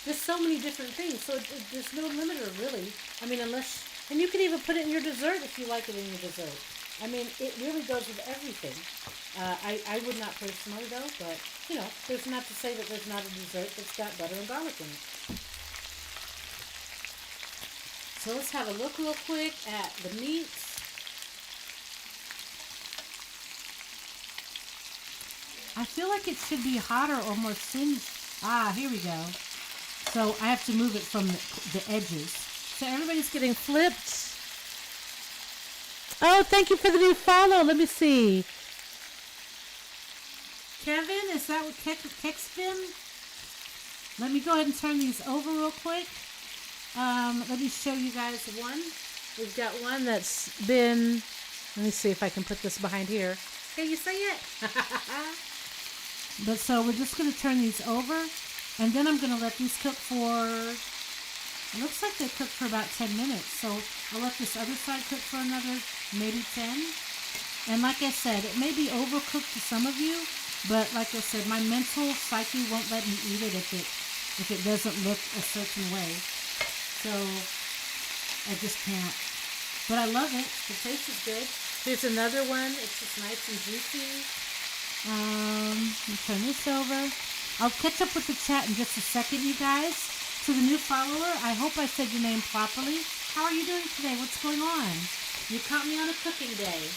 there's so many different things, so there's no limiter really. I mean, and you can even put it in your dessert if you like it in your dessert. I mean, it really goes with everything. I would not personally though, but there's not to say that there's not a dessert that's got butter and garlic in it. So let's have a look real quick at the meats. I feel like it should be hotter or more singed. Here we go. So I have to move it from the edges. So everybody's getting flipped. Oh, thank you for the new follow. Let me see. Kevin, is that what Kexbin? Let me go ahead and turn these over real quick. Let me show you guys one. We've got one that's been... Let me see if I can put this behind here. Can you see it? But so we're just going to turn these over, and then I'm going to let these cook for, it looks like they cook for about 10 minutes. So I'll let this other side cook for another maybe 10. And like I said, it may be overcooked to some of you, but like I said, my mental psyche won't let me eat it if it doesn't look a certain way. So I just can't. But I love it. The taste is good. Here's another one. It's just nice and juicy. Let me turn this over. I'll catch up with the chat in just a second, you guys. To the new follower, I hope I said your name properly. How are you doing today? What's going on? You caught me on a cooking day.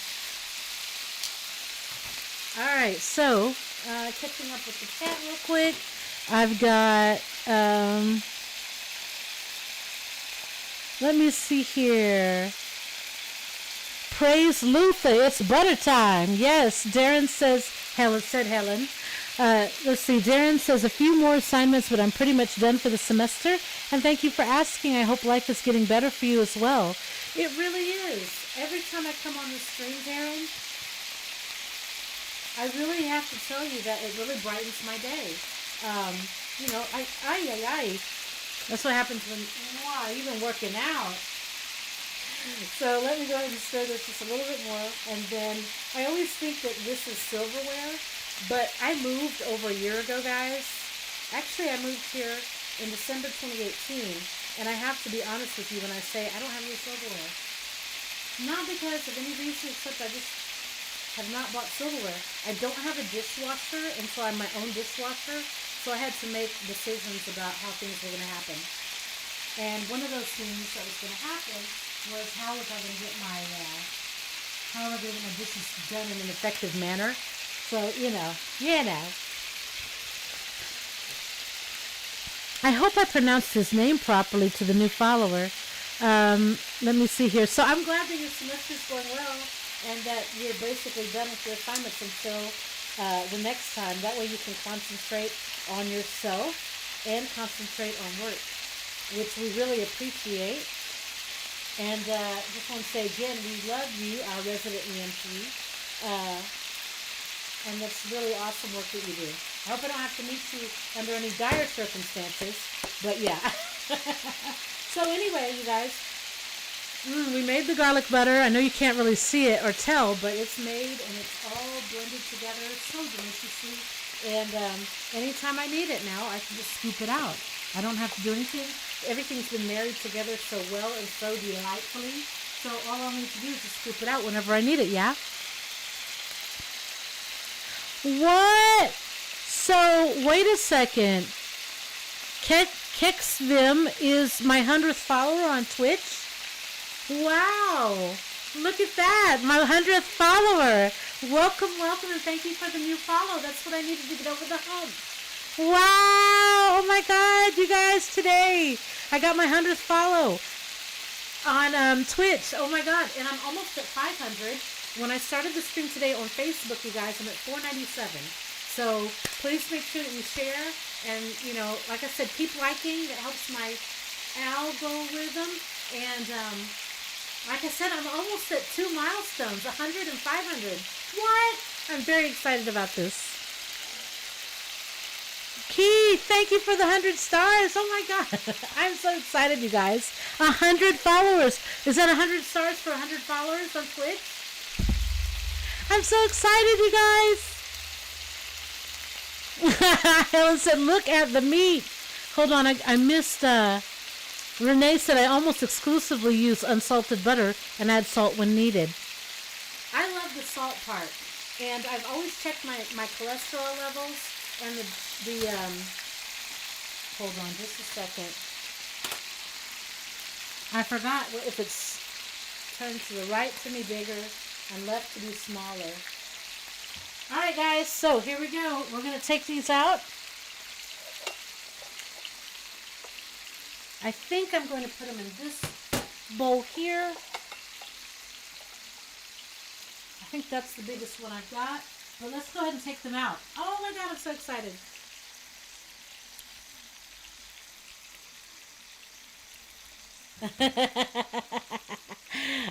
Alright, so, catching up with the chat real quick. I've got, let me see here. Praise Luther, it's butter time. Yes, Darren says, Helen. Let's see, Darren says a few more assignments, but I'm pretty much done for the semester. And thank you for asking. I hope life is getting better for you as well. It really is. Every time I come on the stream, Darren, I really have to tell you that it really brightens my day. That's what happens when, even working out. So let me go ahead and stir this just a little bit more. And then I always think that this is silverware, but I moved over a year ago, guys. Actually, I moved here in December 2018, and I have to be honest with you when I say I don't have any silverware. Not because of any reason, except I just have not bought silverware. I don't have a dishwasher, and so I'm my own dishwasher, so I had to make decisions about how things were going to happen. And one of those things that was going to happen was how was I going to get my dishes done in an effective manner. So, I hope I pronounced his name properly to the new follower. Let me see here. So I'm glad that your semester's going well and that you're basically done with your assignments until the next time. That way you can concentrate on yourself and concentrate on work, which we really appreciate. And just want to say again, we love you, our resident EMT. And that's really awesome work that you do. I hope I don't have to meet you under any dire circumstances, but yeah. So anyway, you guys, we made the garlic butter. I know you can't really see it or tell, but it's made and it's all blended together so deliciously. And anytime I need it now, I can just scoop it out. I don't have to do anything. Everything's been married together so well and so delightfully. So all I need to do is just scoop it out whenever I need it, yeah? What? So, wait a second. Kexvim is my 100th follower on Twitch? Wow. Look at that. My 100th follower. Welcome, and thank you for the new follow. That's what I needed to get over the hump. Wow. Oh my God, you guys, today I got my 100th follow on Twitch. Oh my God. And I'm almost at 500. When I started the stream today on Facebook, you guys, I'm at 497. So please make sure that you share. And, like I said, keep liking. It helps my algorithm. And like I said, I'm almost at 2 milestones, 100 and 500. What? I'm very excited about this. Keith, thank you for the 100 stars. Oh my God. I'm so excited, you guys. 100 followers. Is that 100 stars for 100 followers on Twitch? I'm so excited, you guys. Helen said, look at the meat. Hold on, I missed, Renee said, I almost exclusively use unsalted butter and add salt when needed. I love the salt part. And I've always checked my cholesterol levels and hold on just a second. I forgot if it's turned to the right to be bigger and left to be smaller. All right, guys, so here we go. We're going to take these out. I think I'm going to put them in this bowl here. I think that's the biggest one I've got. But let's go ahead and take them out. Oh my God, I'm so excited.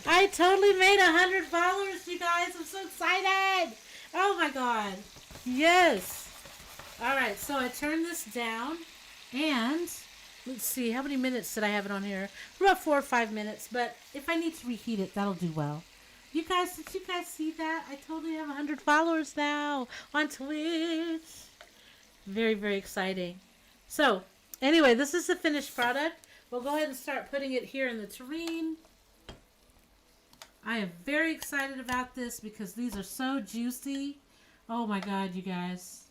I totally made 100 followers, you guys. I'm so excited. Oh my God. Yes. All right, so I turned this down and let's see, how many minutes did I have it on here? For about 4 or 5 minutes, but if I need to reheat it, that'll do well. You guys, did you guys see that? I totally have 100 followers now on Twitch. Very, very exciting. So, anyway, this is the finished product. We'll go ahead and start putting it here in the tureen. I am very excited about this because these are so juicy. Oh my God, you guys.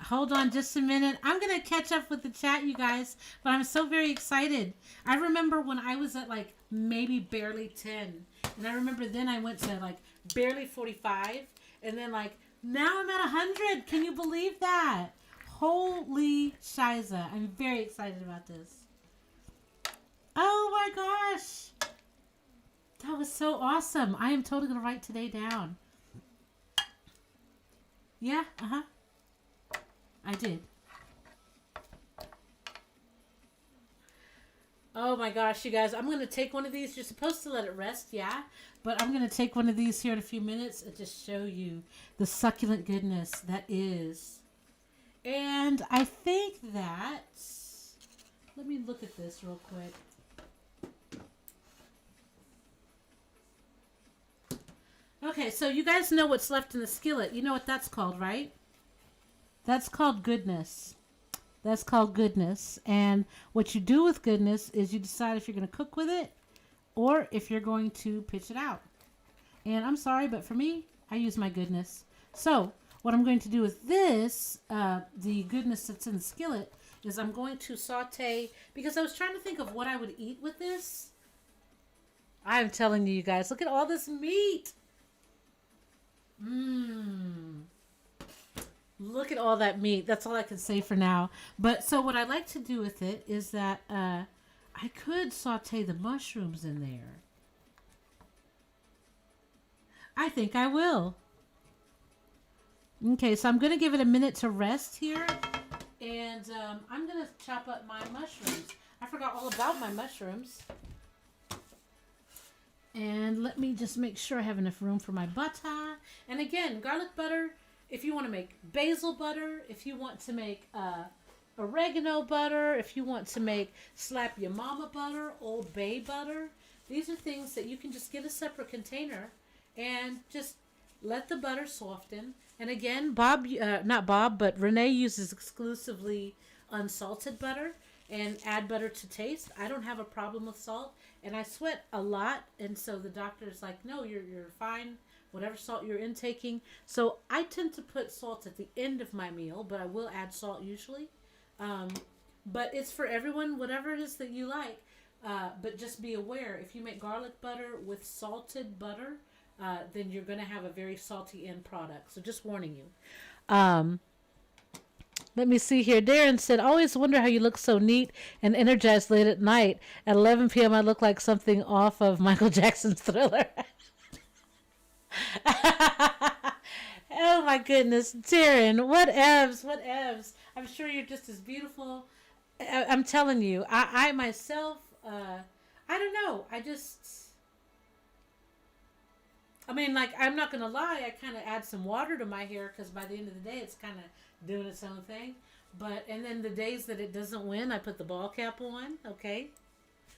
Hold on just a minute. I'm going to catch up with the chat, you guys, but I'm so very excited. I remember when I was at like maybe barely 10, and I remember then I went to like barely 45, and then like now I'm at 100. Can you believe that? Holy shiza. I'm very excited about this. Oh my gosh. That was so awesome. I am totally going to write today down. Yeah, I did. Oh my gosh, you guys. I'm going to take one of these. You're supposed to let it rest, yeah? But I'm going to take one of these here in a few minutes and just show you the succulent goodness that is. And I think that... Let me look at this real quick. Okay, so you guys know what's left in the skillet. You know what that's called, right? That's called goodness. That's called goodness. And what you do with goodness is you decide if you're going to cook with it or if you're going to pitch it out. And I'm sorry, but for me, I use my goodness. So what I'm going to do with this, the goodness that's in the skillet, is I'm going to saute, because I was trying to think of what I would eat with this. I'm telling you guys, look at all this meat. Look at all that meat. That's all I can say for now. But so what I like to do with it is that I could saute the mushrooms in there. I think I will. Okay, so I'm going to give it a minute to rest here. And I'm going to chop up my mushrooms. I forgot all about my mushrooms. And let me just make sure I have enough room for my butter. And again, garlic butter, if you want to make basil butter, if you want to make oregano butter, if you want to make slap your mama butter, Old Bay butter, these are things that you can just get a separate container and just let the butter soften. And again, not Bob, but Renee uses exclusively unsalted butter and add butter to taste. I don't have a problem with salt, and I sweat a lot, and so the doctor's like, no, you're fine, whatever salt you're intaking. So I tend to put salt at the end of my meal, but I will add salt usually. But it's for everyone, whatever it is that you like. But just be aware, if you make garlic butter with salted butter, then you're going to have a very salty end product. So just warning you. Let me see here. Darren said, always wonder how you look so neat and energized late at night. At 11 p.m., I look like something off of Michael Jackson's Thriller. Oh, my goodness. Darren, what evs, what evs. I'm sure you're just as beautiful. I'm telling you, I myself, I don't know. I mean, like, I'm not going to lie. I kind of add some water to my hair because by the end of the day, it's kind of doing its own thing. And then the days that it doesn't win, I put the ball cap on. Okay.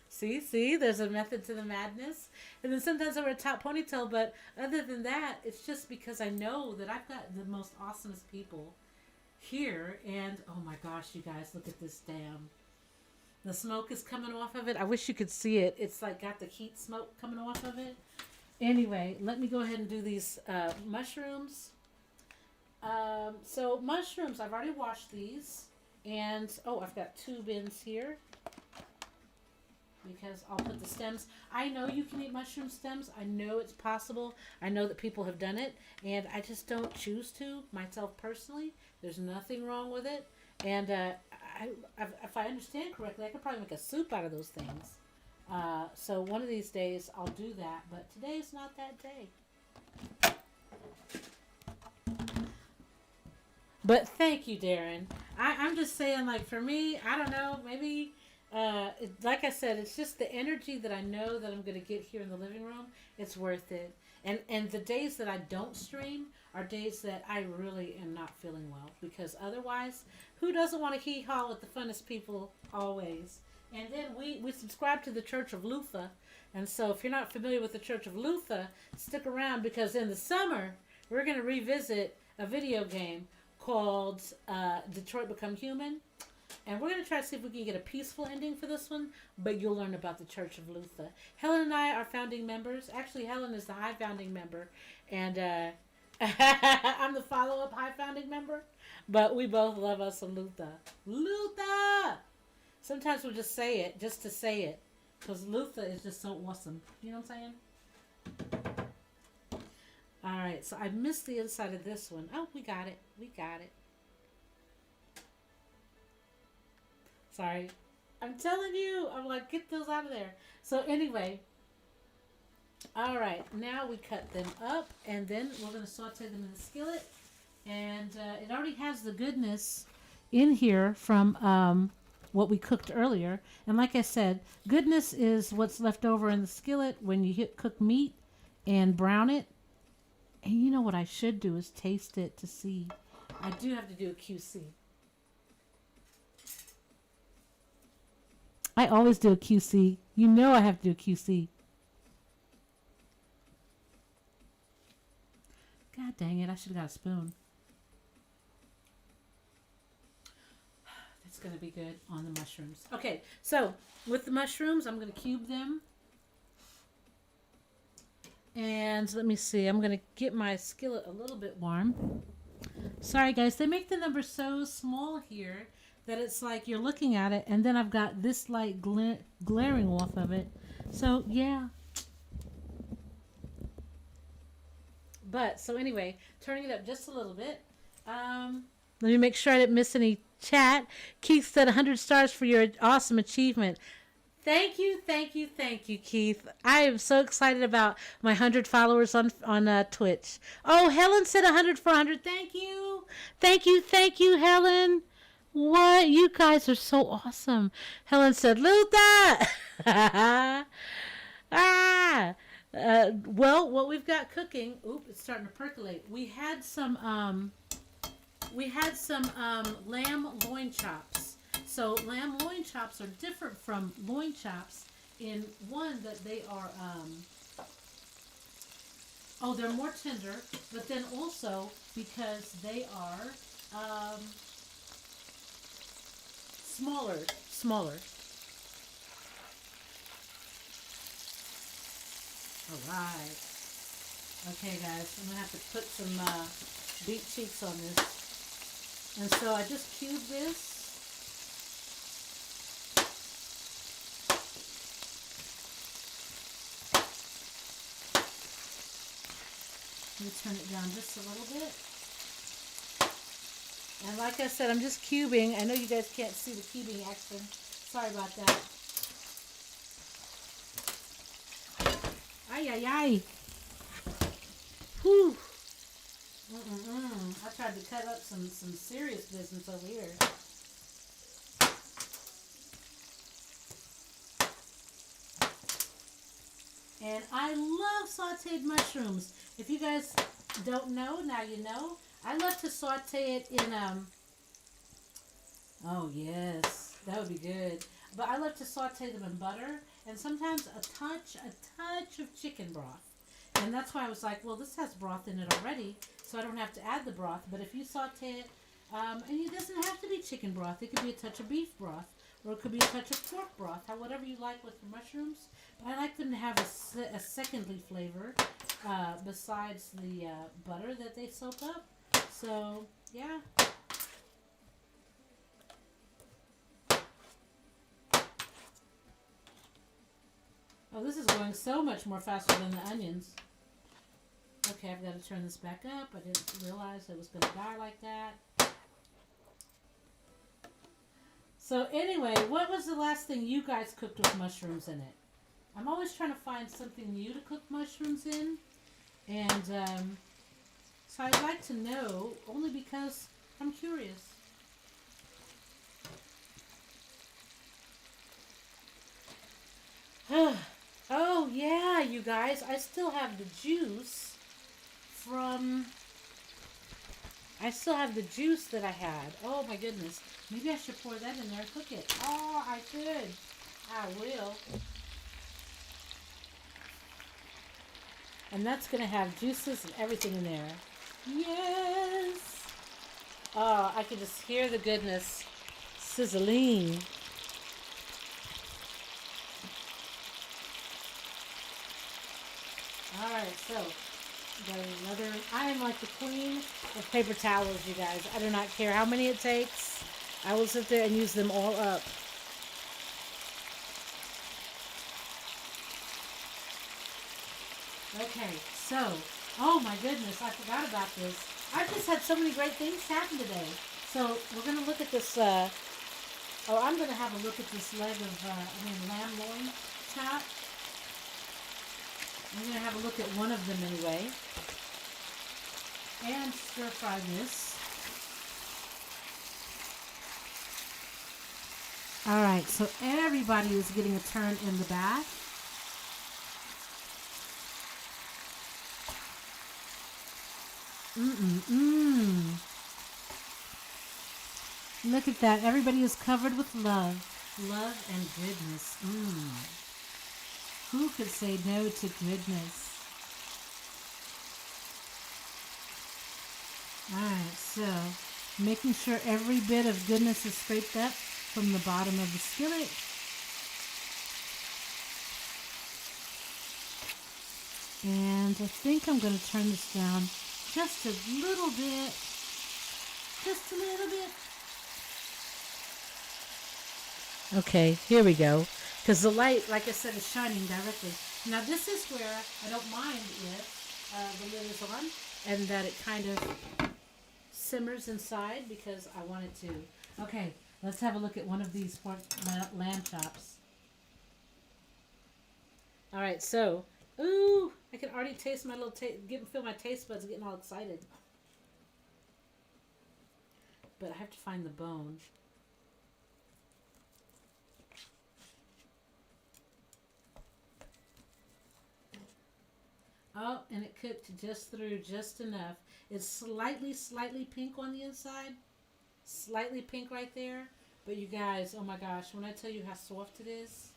See, there's a method to the madness. And then sometimes I wear a top ponytail, but other than that, it's just because I know that I've got the most awesomest people here. And oh my gosh, you guys, look at this dam. The smoke is coming off of it. I wish you could see it. It's like got the heat smoke coming off of it. Anyway, let me go ahead and do these mushrooms. So mushrooms, I've already washed these. And, oh, I've got 2 bins here. Because I'll put the stems. I know you can eat mushroom stems. I know it's possible. I know that people have done it. And I just choose to, myself personally. There's nothing wrong with it. And if I understand correctly, I could probably make a soup out of those things. So one of these days I'll do that. But today's not that day. But thank you, Darren. I'm just saying, like, for me, I don't know, maybe, like I said, it's just the energy that I know that I'm going to get here in the living room. It's worth it. And the days that I don't stream are days that I really am not feeling well. Because otherwise, who doesn't want to hee-haw with the funnest people always? And then we subscribe to the Church of Luther. And so if you're not familiar with the Church of Luther, stick around because in the summer, we're going to revisit a video game called Detroit Become Human. And we're going to try to see if we can get a peaceful ending for this one, but you'll learn about the Church of Luther. Helen and I are founding members. Actually, Helen is the high founding member, and I'm the follow-up high founding member, but we both love us some Luther. Luther! Sometimes we'll just say it, just to say it, because Luther is just so awesome. You know what I'm saying? All right, so I missed the inside of this one. Oh, we got it. We got it. Sorry. I'm telling you. I'm like, get those out of there. So anyway. All right. Now we cut them up. And then we're going to saute them in the skillet. And it already has the goodness in here from what we cooked earlier. And like I said, goodness is what's left over in the skillet when you cook meat and brown it. And you know what I should do is taste it to see. I do have to do a QC. I always do a QC. You know I have to do a QC. God dang it, I should have got a spoon. That's going to be good on the mushrooms. Okay, so with the mushrooms, I'm going to cube them. And let me see. I'm going to get my skillet a little bit warm. Sorry, guys. They make the number so small here that it's like you're looking at it, and then I've got this light glaring off of it. So, yeah. But, so anyway, turning it up just a little bit. Let me make sure I didn't miss any chat. Keith said 100 stars for your awesome achievement. Thank you, Keith. I am so excited about my 100 followers on Twitch. Oh, Helen said 100 for 100. Thank you, Helen. What? You guys are so awesome. Helen said, Luther! Well, what we've got cooking. Oop, it's starting to percolate. We had some lamb loin chops. So lamb loin chops are different from loin chops in one that they are, they're more tender, but then also because they are smaller. All right. Okay, guys, I'm going to have to put some beet cheeks on this. And so I just cubed this. Let me turn it down just a little bit. And like I said, I'm just cubing. I know you guys can't see the cubing action. Sorry about that. Ay, ay, ay. Whew. I tried to cut up some serious business over here. And I love sauteed mushrooms. If you guys don't know, now you know. I love to saute it in, oh yes, that would be good. But I love to saute them in butter and sometimes a touch of chicken broth. And that's why I was like, well, this has broth in it already, so I don't have to add the broth. But if you saute it, and it doesn't have to be chicken broth. It could be a touch of beef broth or it could be a touch of pork broth, whatever you like with your mushrooms. But I like them to have a secondly flavor besides the butter that they soak up. So, yeah. Oh, this is going so much more faster than the onions. Okay, I've got to turn this back up. I didn't realize it was going to die like that. So anyway, what was the last thing you guys cooked with mushrooms in it? I'm always trying to find something new to cook mushrooms in. And so I'd like to know, only because I'm curious. Oh, yeah, you guys. I still have the juice from... I still have the juice that I had. Oh, my goodness. Maybe I should pour that in there and cook it. Oh, I should. I will. And that's going to have juices and everything in there. Yes! Oh, I can just hear the goodness sizzling. Alright, so got another. I am like the queen of paper towels, you guys. I do not care how many it takes. I will sit there and use them all up. Okay, so, oh my goodness, I forgot about this. I've just had so many great things happen today. So we're going to look at this, I'm going to have a look at this leg of, lamb loin chop. I'm going to have a look at one of them anyway. And stir fry this. Alright, so everybody is getting a turn in the back. Look at that. Everybody is covered with love. Love and goodness. Who could say no to goodness? Alright, so making sure every bit of goodness is scraped up from the bottom of the skillet. And I think I'm going to turn this down just a little bit. Just a little bit. Okay, here we go. Because the light, like I said, is shining directly. Now this is where I don't mind if the lid is on and that it kind of simmers inside because I want it to. Okay, let's have a look at one of these pork lamb chops. All right, so, ooh, I can already taste my little feel my taste buds getting all excited. But I have to find the bone. Oh, and it cooked just through just enough. It's slightly pink on the inside. Slightly pink right there. But you guys, oh my gosh, when I tell you how soft it is.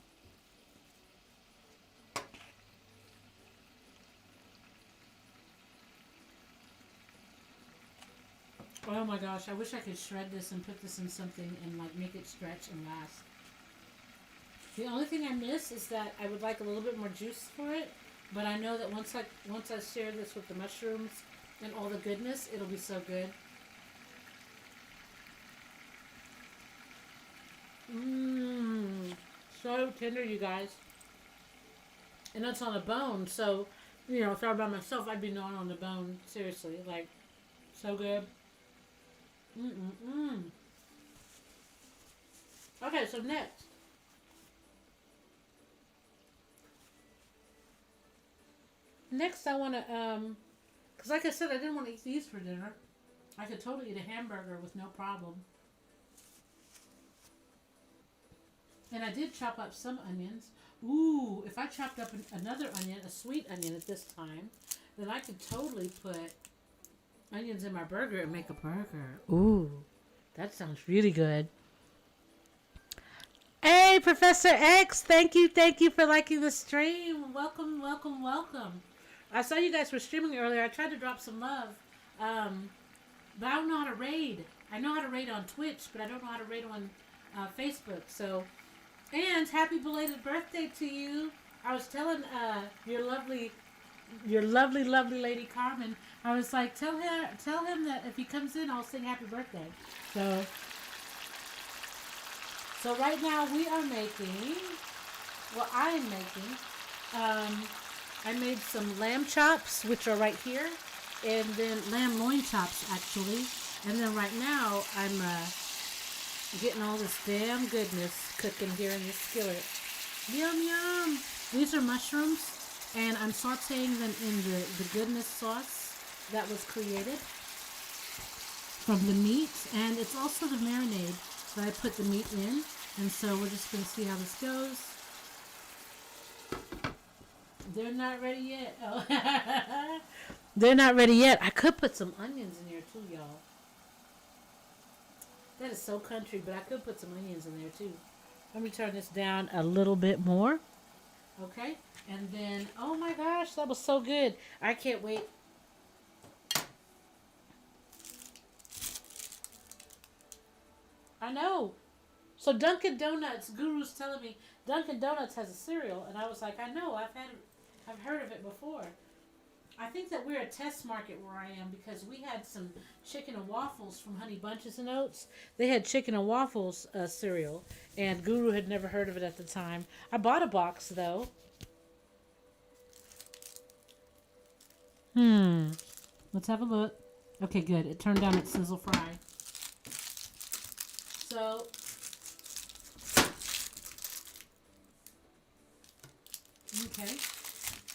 Oh my gosh, I wish I could shred this and put this in something and like make it stretch and last. The only thing I miss is that I would like a little bit more juice for it. But I know that once I share this with the mushrooms and all the goodness, it'll be so good. So tender, you guys. And that's on a bone, so, if I were by myself, I'd be gnawing on the bone. Seriously, like, so good. Okay, so next. Next, I want to, because like I said, I didn't want to eat these for dinner. I could totally eat a hamburger with no problem. And I did chop up some onions. Ooh, if I chopped up another onion, a sweet onion at this time, then I could totally put onions in my burger and make a burger. Ooh, that sounds really good. Hey, Professor X, thank you for liking the stream. Welcome. I saw you guys were streaming earlier. I tried to drop some love, but I don't know how to raid. I know how to raid on Twitch, but I don't know how to raid on Facebook. So, and happy belated birthday to you. I was telling your lovely lady Carmen. I was like, tell him that if he comes in, I'll sing happy birthday. So, so right now we are making. Well, I am making. I made some lamb chops, which are right here, and then lamb loin chops actually. And then right now I'm getting all this damn goodness cooking here in this skillet. Yum yum. These are mushrooms, and I'm sauteing them in the goodness sauce that was created from the meat, and it's also the marinade that I put the meat in. And so we're just going to see how this goes. They're not ready yet. Oh. They're not ready yet. I could put some onions in here too, y'all. That is so country, but I could put some onions in there too. Let me turn this down a little bit more. Okay. And then, oh my gosh, that was so good. I can't wait. I know. So Dunkin' Donuts, Guru's telling me Dunkin' Donuts has a cereal, and I was like, I know, I've heard of it before. I think that we're a test market where I am because we had some chicken and waffles from Honey Bunches and Oats. They had chicken and waffles cereal, and Guru had never heard of it at the time. I bought a box though. Let's have a look. Okay, good. It turned down its sizzle fry. So, okay.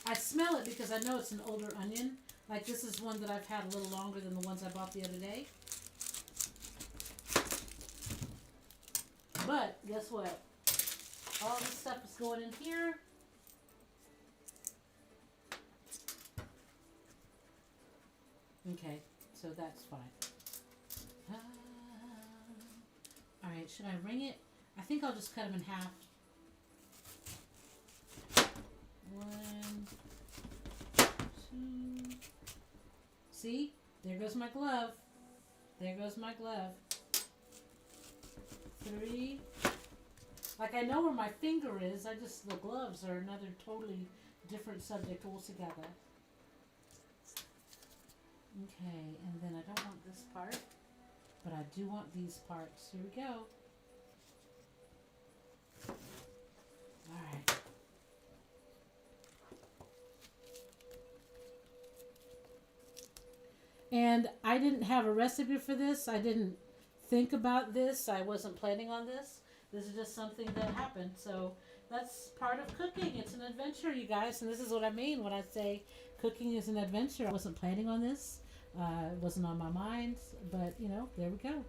I smell it because I know it's an older onion. Like this is one that I've had a little longer than the ones I bought the other day. But guess what? All this stuff is going in here. Okay, so that's fine. Alright, should I ring it? I think I'll just cut them in half. 1, 2. See? There goes my glove. There goes my glove. 3. Like I know where my finger is. The gloves are another totally different subject altogether. Okay, and then I don't want this part, but I do want these parts. Here we go. Alright. And I didn't have a recipe for this. I didn't think about this. I wasn't planning on this. This is just something that happened. So that's part of cooking. It's an adventure, you guys. And this is what I mean when I say cooking is an adventure. I wasn't planning on this. It wasn't on my mind. But, you know, there we go.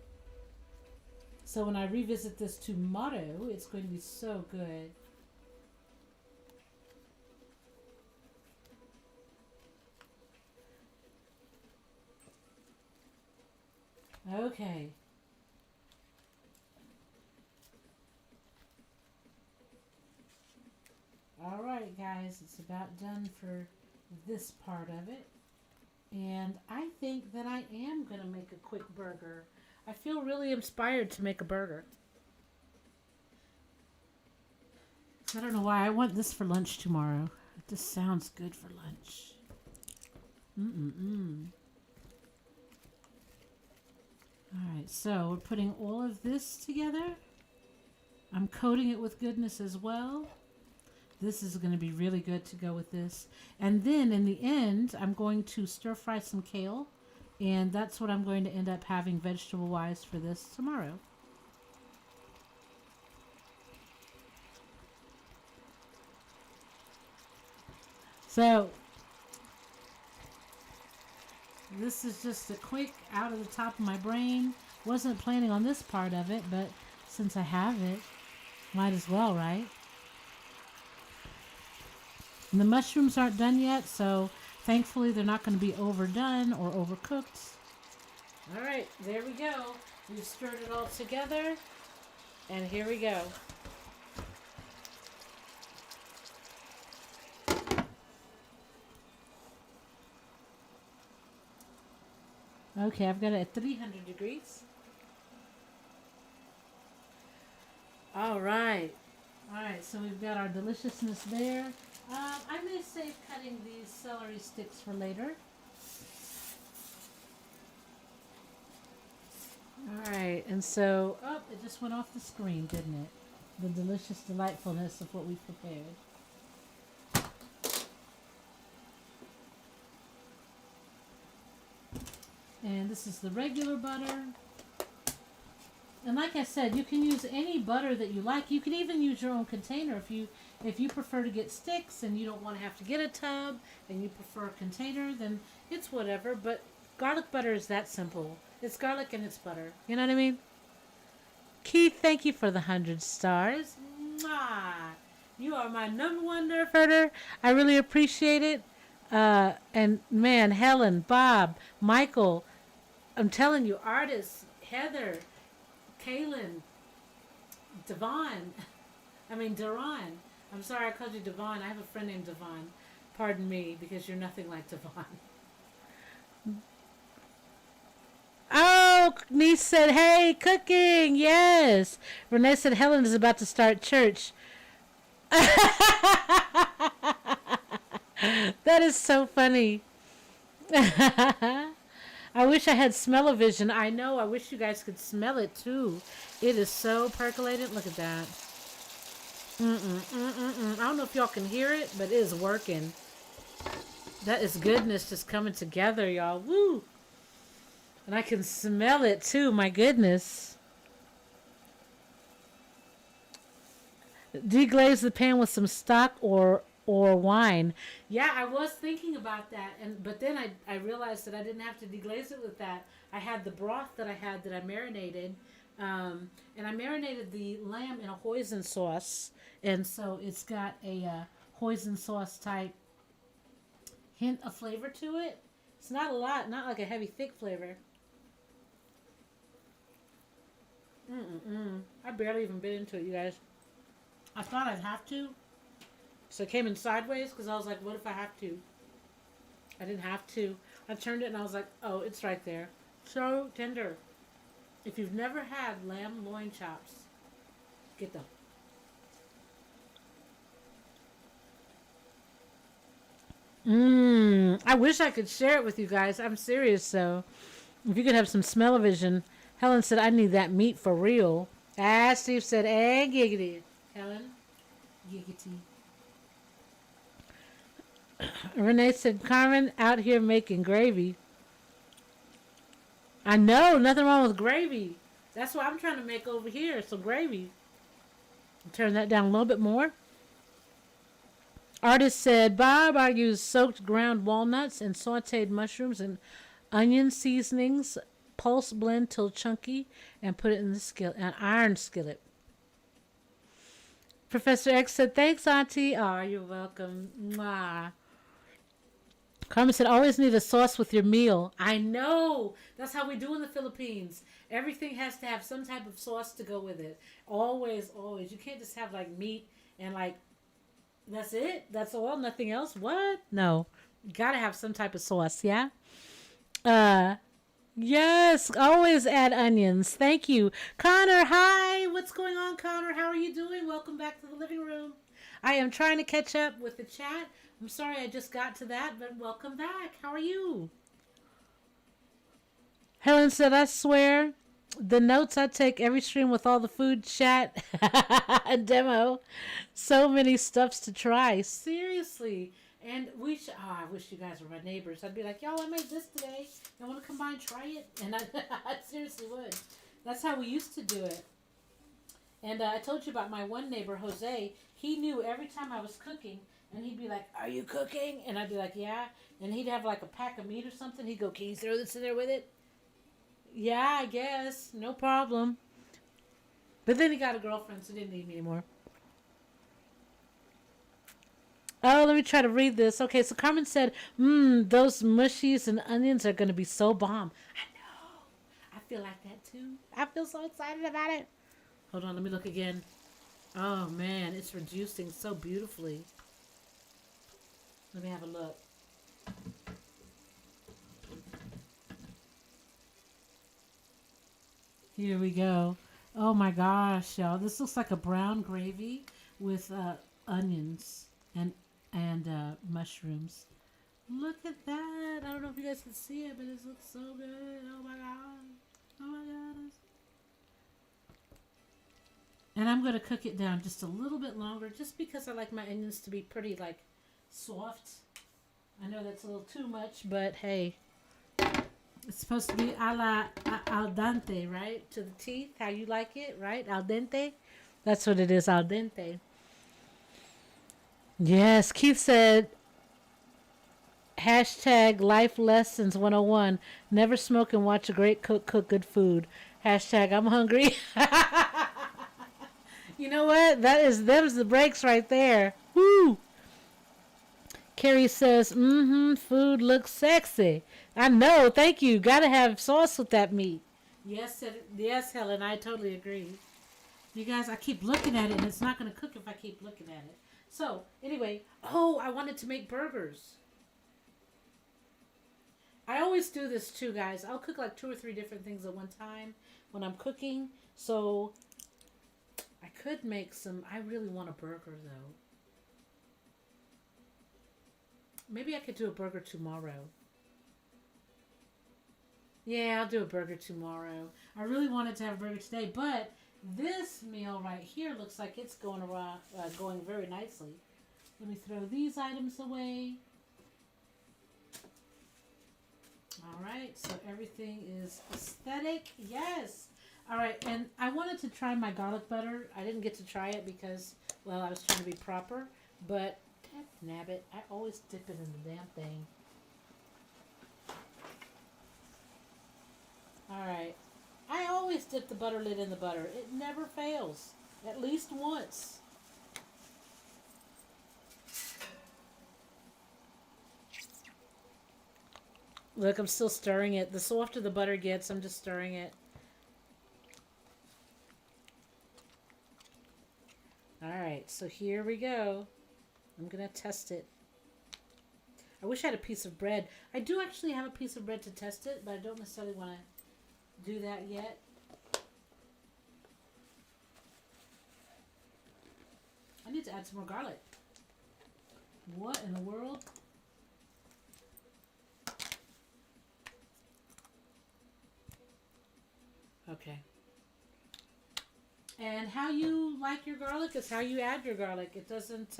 So when I revisit this tomorrow, it's going to be so good. Okay. Alright guys, it's about done for this part of it. And I think that I am going to make a quick burger. I feel really inspired to make a burger. I don't know why. I want this for lunch tomorrow. It just sounds good for lunch. Alright, so we're putting all of this together. I'm coating it with goodness as well. This is going to be really good to go with this. And then in the end, I'm going to stir fry some kale. And that's what I'm going to end up having vegetable-wise for this tomorrow. So, this is just a quick out of the top of my brain. Wasn't planning on this part of it, but since I have it, might as well, right? And the mushrooms aren't done yet, so thankfully they're not going to be overdone or overcooked. All right, there we go. We've stirred it all together, and here we go. Okay, I've got it at 300 degrees. All right. All right, so we've got our deliciousness there. I may save cutting these celery sticks for later. All right, and so, oh, it just went off the screen, didn't it? The delicious delightfulness of what we've prepared. And this is the regular butter. And like I said, you can use any butter that you like. You can even use your own container if you prefer to get sticks and you don't want to have to get a tub and you prefer a container, then it's whatever. But garlic butter is that simple. It's garlic and it's butter. You know what I mean? Keith, thank you for the 100 stars. Mwah! You are my number one nerf herder. I really appreciate it. And man, Helen, Bob, Michael, I'm telling you, artists, Heather, Kaylin, Devon. Duran. I'm sorry I called you Devon. I have a friend named Devon. Pardon me, because you're nothing like Devon. Oh, niece said, hey, cooking. Yes. Renee said, Helen is about to start church. That is so funny. I wish I had smell-o-vision. I know. I wish you guys could smell it too. It is so percolated. Look at that. I don't know if y'all can hear it, but it is working. That is goodness just coming together, y'all. Woo! And I can smell it too. My goodness. Deglaze the pan with some stock or wine. Yeah, I was thinking about that, but then I realized that I didn't have to deglaze it with that. I had the broth that I marinated, and I marinated the lamb in a hoisin sauce, and so it's got a hoisin sauce type hint of flavor to it. It's not a lot, not like a heavy thick flavor. I barely even bit into it, you guys. I thought I'd have to. So it came in sideways because I was like, what if I have to? I didn't have to. I turned it and I was like, oh, it's right there. So tender. If you've never had lamb loin chops, get them. I wish I could share it with you guys. I'm serious, though. If you could have some smell-o-vision. Helen said, I need that meat for real. Steve said, giggity. Helen, giggity. Renee said, Carmen out here making gravy. I know, nothing wrong with gravy. That's what I'm trying to make over here, some gravy. Turn that down a little bit more. Artist said, Bob, I used soaked ground walnuts and sauteed mushrooms and onion seasonings, pulse blend till chunky, and put it in the skillet, an iron skillet. Professor X said, thanks, Auntie. Oh, you're welcome. Mwah. Carmen said, always need a sauce with your meal. I know. That's how we do in the Philippines. Everything has to have some type of sauce to go with it. Always, always. You can't just have like meat and like, that's it? That's all? Nothing else? What? No. You gotta have some type of sauce, yeah? Yes. Always add onions. Thank you. Connor, hi. What's going on, Connor? How are you doing? Welcome back to the living room. I am trying to catch up with the chat. I'm sorry I just got to that, but welcome back. How are you? Helen said, I swear, the notes I take every stream with all the food chat demo. So many stuffs to try. Seriously. And I wish you guys were my neighbors. I'd be like, y'all, I made this today. You want to come by and try it? And I seriously would. That's how we used to do it. And I told you about my one neighbor, Jose. He knew every time I was cooking. And he'd be like, are you cooking? And I'd be like, yeah. And he'd have like a pack of meat or something. He'd go, can you throw this in there with it? Yeah, I guess. No problem. But then he got a girlfriend, so he didn't need me anymore. Oh, let me try to read this. Okay, so Carmen said, those mushies and onions are going to be so bomb. I know. I feel like that too. I feel so excited about it. Hold on, let me look again. Oh, man, it's reducing so beautifully. Let me have a look. Here we go. Oh my gosh, y'all! This looks like a brown gravy with onions and mushrooms. Look at that! I don't know if you guys can see it, but it looks so good. Oh my god! Oh my god! And I'm gonna cook it down just a little bit longer, just because I like my onions to be pretty like soft. I know that's a little too much, but hey, it's supposed to be al dente, right? To the teeth, how you like it, right? Al dente. That's what it is, al dente. Yes, Keith said hashtag life lessons 101. Never smoke and watch a great cook cook good food. Hashtag I'm hungry. You know what? Them's the breaks right there. Woo! Carrie says, food looks sexy. I know, thank you. Gotta have sauce with that meat. Yes, Helen, I totally agree. You guys, I keep looking at it and it's not gonna cook if I keep looking at it. So, anyway, I wanted to make burgers. I always do this too, guys. I'll cook like 2 or 3 different things at one time when I'm cooking. So, I could make some. I really want a burger though. Maybe I could do a burger tomorrow. Yeah, I'll do a burger tomorrow. I really wanted to have a burger today, but this meal right here looks like it's going around, going very nicely. Let me throw these items away. All right, so everything is aesthetic. Yes. All right, and I wanted to try my garlic butter. I didn't get to try it because, well, I was trying to be proper. But, nabbit, I always dip it in the damn thing. All right. I always dip the butter lid in the butter. It never fails. At least once. Look, I'm still stirring it. The softer the butter gets, I'm just stirring it. All right, so here we go. I'm going to test it. I wish I had a piece of bread. I do actually have a piece of bread to test it, but I don't necessarily want to do that yet. I need to add some more garlic. What in the world? Okay. And how you like your garlic is how you add your garlic. It doesn't,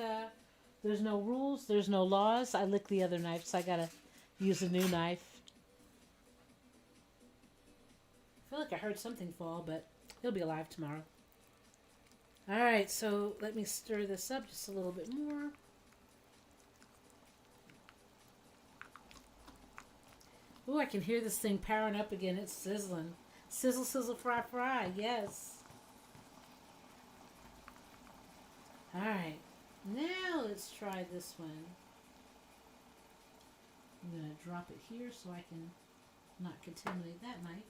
there's no rules, there's no laws. I licked the other knife, so I gotta use a new knife. I feel like I heard something fall, but he'll be alive tomorrow. Alright, so let me stir this up just a little bit more. Ooh, I can hear this thing powering up again. It's sizzling. Sizzle, sizzle, fry, fry. Yes. Alright, now let's try this one. I'm going to drop it here so I can not contaminate that knife.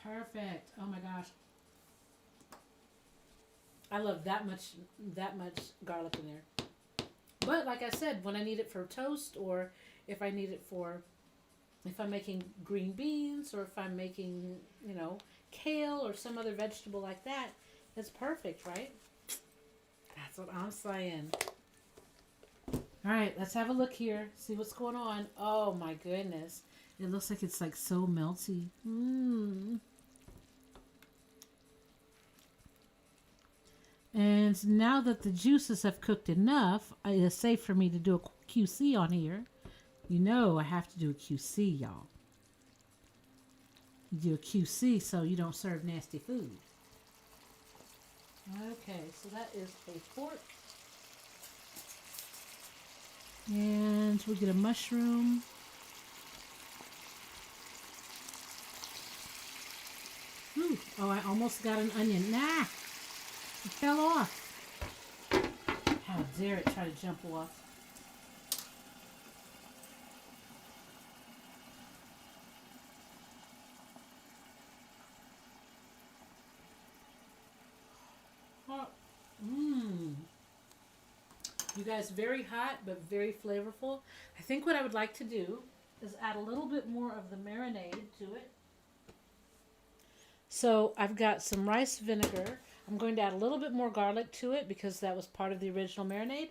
Perfect. Oh my gosh. I love that much garlic in there. But like I said, when I need it for toast, or if I need it for, if I'm making green beans, or if I'm making, kale or some other vegetable like that, it's perfect, right? That's what I'm saying. All right, let's have a look here. See what's going on. Oh my goodness. It looks like it's like so melty. And now that the juices have cooked enough, it is safe for me to do a QC on here. You know I have to do a QC, y'all. You do a QC so you don't serve nasty food. Okay, so that is a pork. And we get a mushroom. Ooh, oh, I almost got an onion. Nah, it fell off. How dare it try to jump off. You guys, very hot but very flavorful. I think what I would like to do is add a little bit more of the marinade to it. So I've got some rice vinegar. I'm going to add a little bit more garlic to it because that was part of the original marinade.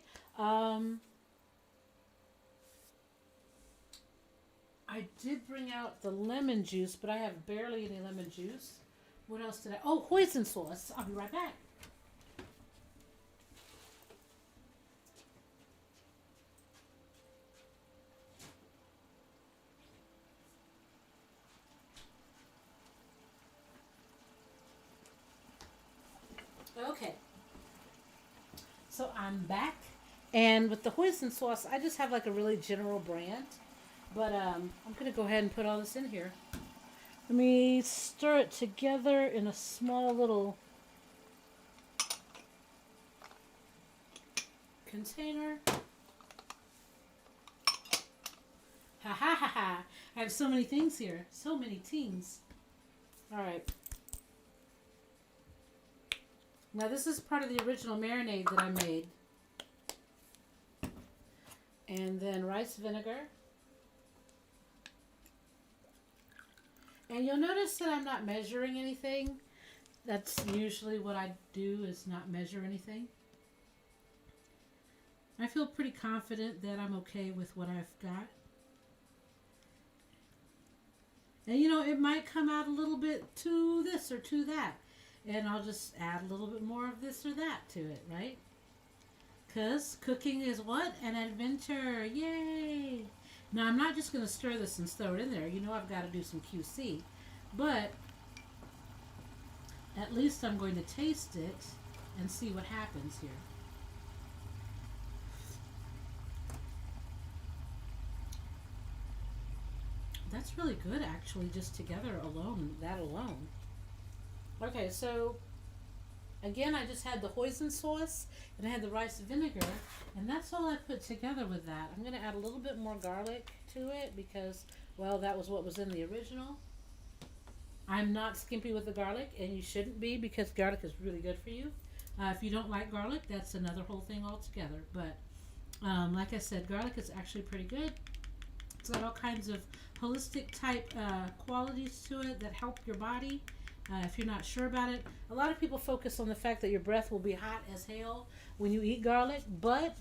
I did bring out the lemon juice, but I have barely any lemon juice. What else did I? Oh, hoisin sauce. I'll be right back. Okay. So I'm back. And with the hoisin sauce, I just have like a really general brand. But I'm going to go ahead and put all this in here. Let me stir it together in a small little container. Ha ha ha ha. I have so many things here. So many teams. All right. Now this is part of the original marinade that I made. And then rice vinegar. And you'll notice that I'm not measuring anything. That's usually what I do, is not measure anything. I feel pretty confident that I'm okay with what I've got. And you know, it might come out a little bit to this or to that. And I'll just add a little bit more of this or that to it, right? Because cooking is what? An adventure. Yay! Now, I'm not just going to stir this and throw it in there. You know I've got to do some QC. But at least I'm going to taste it and see what happens here. That's really good, actually, just together alone, that alone. Okay, so again, I just had the hoisin sauce and I had the rice vinegar, and that's all I put together with that. I'm going to add a little bit more garlic to it because, well, that was what was in the original. I'm not skimpy with the garlic, and you shouldn't be because garlic is really good for you. If you don't like garlic, that's another whole thing altogether. But like I said, garlic is actually pretty good. It's got all kinds of holistic type qualities to it that help your body. If you're not sure about it, a lot of people focus on the fact that your breath will be hot as hell when you eat garlic, but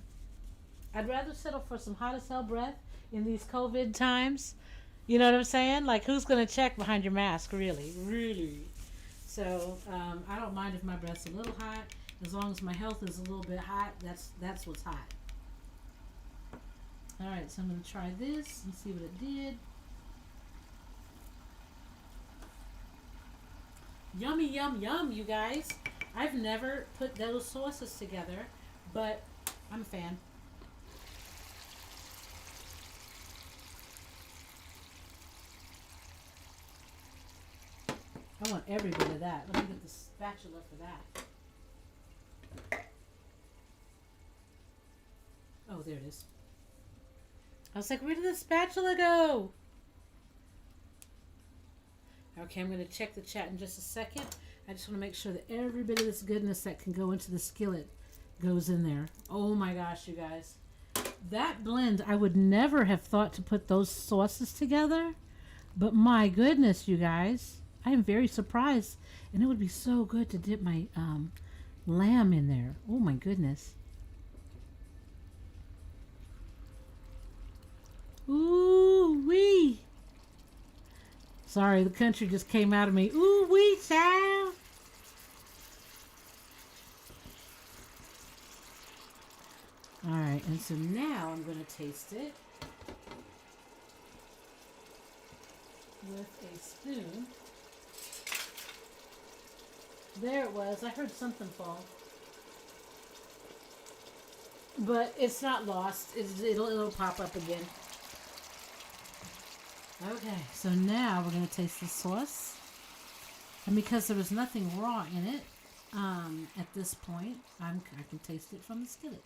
I'd rather settle for some hot as hell breath in these COVID times. You know what I'm saying? Like, who's going to check behind your mask, really? Really? So, I don't mind if my breath's a little hot. As long as my health is a little bit hot, that's what's hot. Alright, so I'm going to try this and see what it did. Yummy, yum, yum, you guys. I've never put those sauces together, but I'm a fan. I want every bit of that. Let me get the spatula for that. Oh, there it is. I was like, where did the spatula go? Okay, I'm going to check the chat in just a second. I just want to make sure that every bit of this goodness that can go into the skillet goes in there. Oh my gosh, you guys. That blend, I would never have thought to put those sauces together. But my goodness, you guys. I am very surprised. And it would be so good to dip my lamb in there. Oh my goodness. Ooh wee. Sorry, the country just came out of me. Ooh wee, child. All right, and so now I'm going to taste it with a spoon. There it was. I heard something fall. But it's not lost. It'll pop up again. Okay, so now we're going to taste the sauce. And because there was nothing raw in it at this point, I can taste it from the skillet.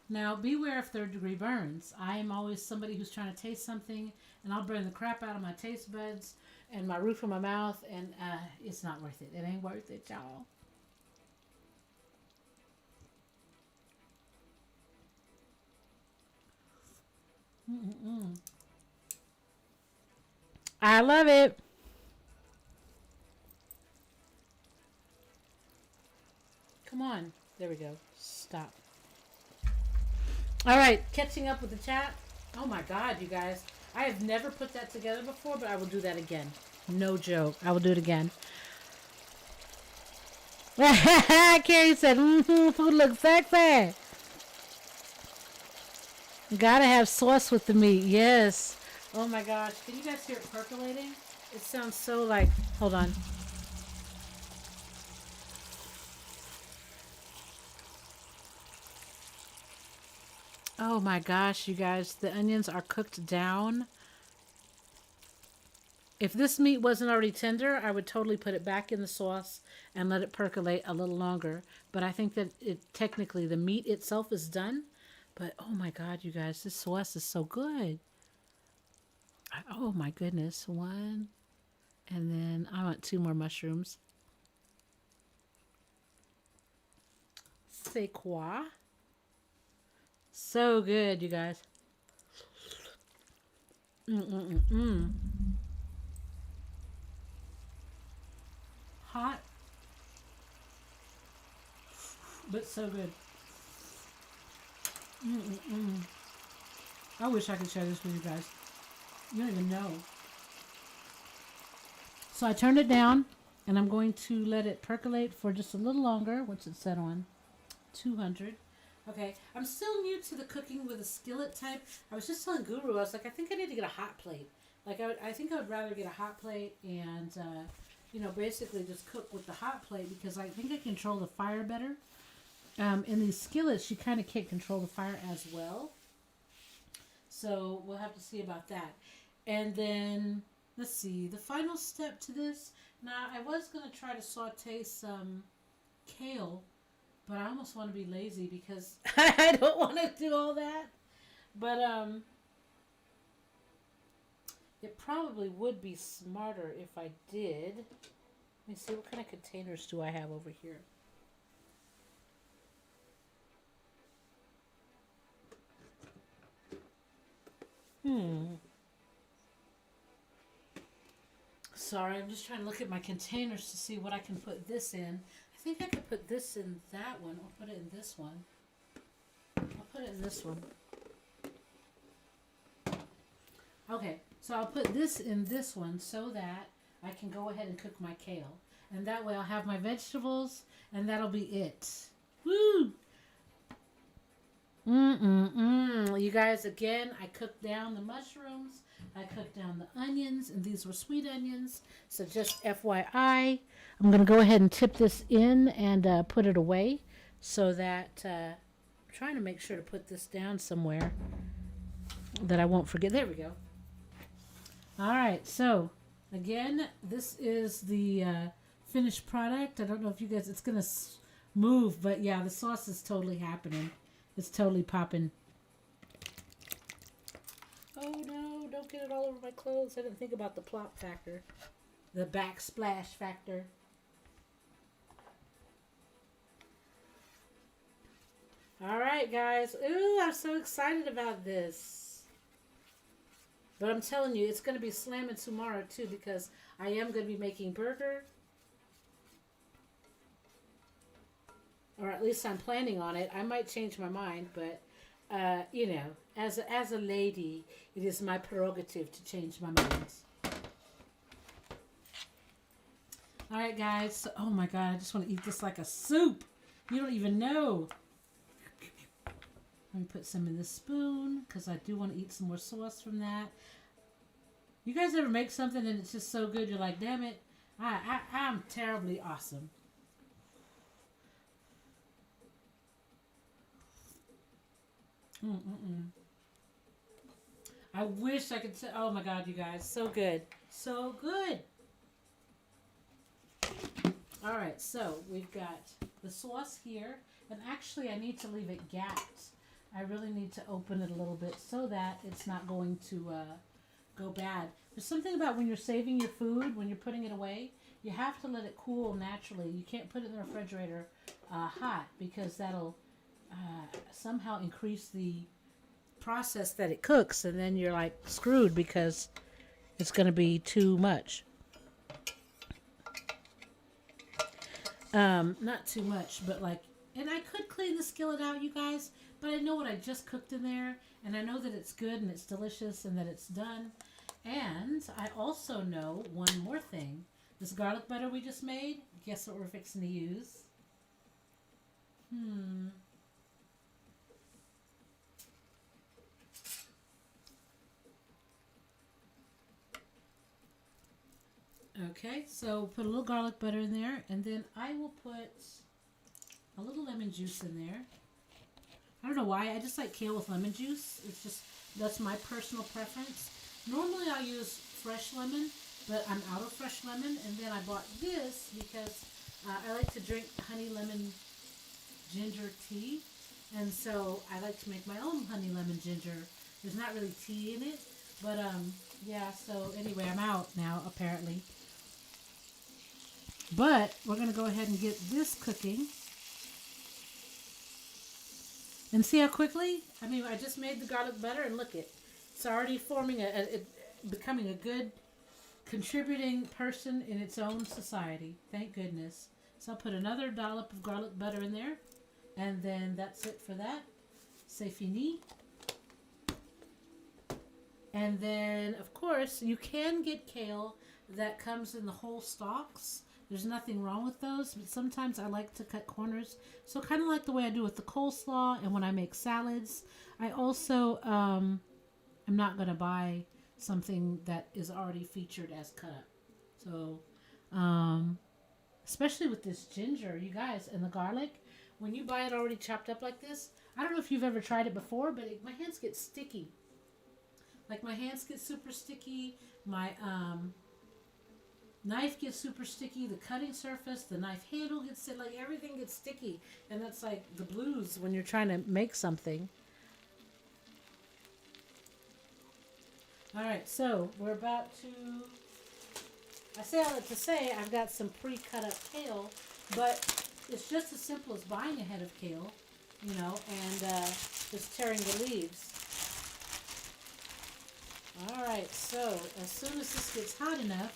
Now, beware of third-degree burns. I am always somebody who's trying to taste something, and I'll burn the crap out of my taste buds and my roof of my mouth, and it's not worth it. It ain't worth it, y'all. I love it. Come on. There we go. Stop. All right, catching up with the chat. Oh my God, you guys. I have never put that together before, but I will do that again. No joke. I will do it again. Carrie said, food looks sexy. Gotta have sauce with the meat. Yes. Oh my gosh. Can you guys hear it percolating? It sounds so like, hold on. Oh my gosh, you guys. The onions are cooked down. If this meat wasn't already tender, I would totally put it back in the sauce and let it percolate a little longer. But I think that technically the meat itself is done. But oh my God, you guys, this sauce is so good. Oh my goodness. One. And then I want 2 more mushrooms. C'est quoi? So good, you guys. Hot, but so good. I wish I could share this with you guys. You don't even know. So I turned it down, and I'm going to let it percolate for just a little longer. What's it set on? 200. Okay, I'm still new to the cooking with a skillet type. I was just telling Guru, I was like, I think I need to get a hot plate. Like, I think I would rather get a hot plate and, basically just cook with the hot plate because I think I control the fire better. In these skillets, you kind of can't control the fire as well. So we'll have to see about that. And then, let's see, the final step to this. Now, I was going to try to saute some kale, but I almost want to be lazy because I don't want to do all that. But it probably would be smarter if I did. Let me see, what kind of containers do I have over here? Sorry, I'm just trying to look at my containers to see what I can put this in. I think I could put this in that one. I'll put it in this one. I'll put it in this one. Okay, so I'll put this in this one so that I can go ahead and cook my kale. And that way I'll have my vegetables and that'll be it. Woo! You guys, again, I cooked down the mushrooms. I cooked down the onions, and these were sweet onions. So just FYI, I'm going to go ahead and tip this in and put it away so that I'm trying to make sure to put this down somewhere that I won't forget. There we go. All right, so again, this is the finished product. I don't know if you guys, it's going to move, but yeah, the sauce is totally happening. It's totally popping. Oh no, don't get it all over my clothes. I didn't think about the plop factor. The backsplash factor. Alright guys. Ooh, I'm so excited about this. But I'm telling you, it's going to be slamming tomorrow too because I am going to be making burger. Or at least I'm planning on it. I might change my mind, but as a lady, it is my prerogative to change my mind. All right, guys. So, oh my God, I just want to eat this like a soup. You don't even know. Let me put some in this spoon because I do want to eat some more sauce from that. You guys ever make something and it's just so good you're like, damn it, I'm terribly awesome. I wish I could. Oh my God, you guys, so good, so good. All right, so we've got the sauce here, and actually, I need to leave it gapped. I really need to open it a little bit so that it's not going to go bad. There's something about when you're saving your food, when you're putting it away, you have to let it cool naturally. You can't put it in the refrigerator hot because that'll somehow increase the process that it cooks, and then you're like screwed because it's going to be too much. Not too much, but like, and I could clean the skillet out, you guys, but I know what I just cooked in there, and I know that it's good and it's delicious and that it's done. And I also know one more thing. This garlic butter we just made, guess what we're fixing to use? Okay, so put a little garlic butter in there, and then I will put a little lemon juice in there. I don't know why, I just like kale with lemon juice. It's just, that's my personal preference. Normally I use fresh lemon, but I'm out of fresh lemon, and then I bought this because I like to drink honey lemon ginger tea, and so I like to make my own honey lemon ginger. There's not really tea in it, but yeah, so anyway, I'm out now apparently. But we're going to go ahead and get this cooking. And see how quickly? I mean, I just made the garlic butter, and look, it's already forming becoming a good contributing person in its own society. Thank goodness. So I'll put another dollop of garlic butter in there, and then that's it for that. C'est fini. And then, of course, you can get kale that comes in the whole stalks. There's nothing wrong with those, but sometimes I like to cut corners. So kind of like the way I do with the coleslaw and when I make salads. I also am not going to buy something that is already featured as cut up. So especially with this ginger, you guys, and the garlic, when you buy it already chopped up like this, I don't know if you've ever tried it before, but my hands get sticky. Like my hands get super sticky. My knife gets super sticky. The cutting surface, the knife handle gets sticky. Like everything gets sticky, and that's like the blues when you're trying to make something. All right, so we're about to. I say all that to say I've got some pre-cut up kale, but it's just as simple as buying a head of kale, you know, and just tearing the leaves. All right, so as soon as this gets hot enough,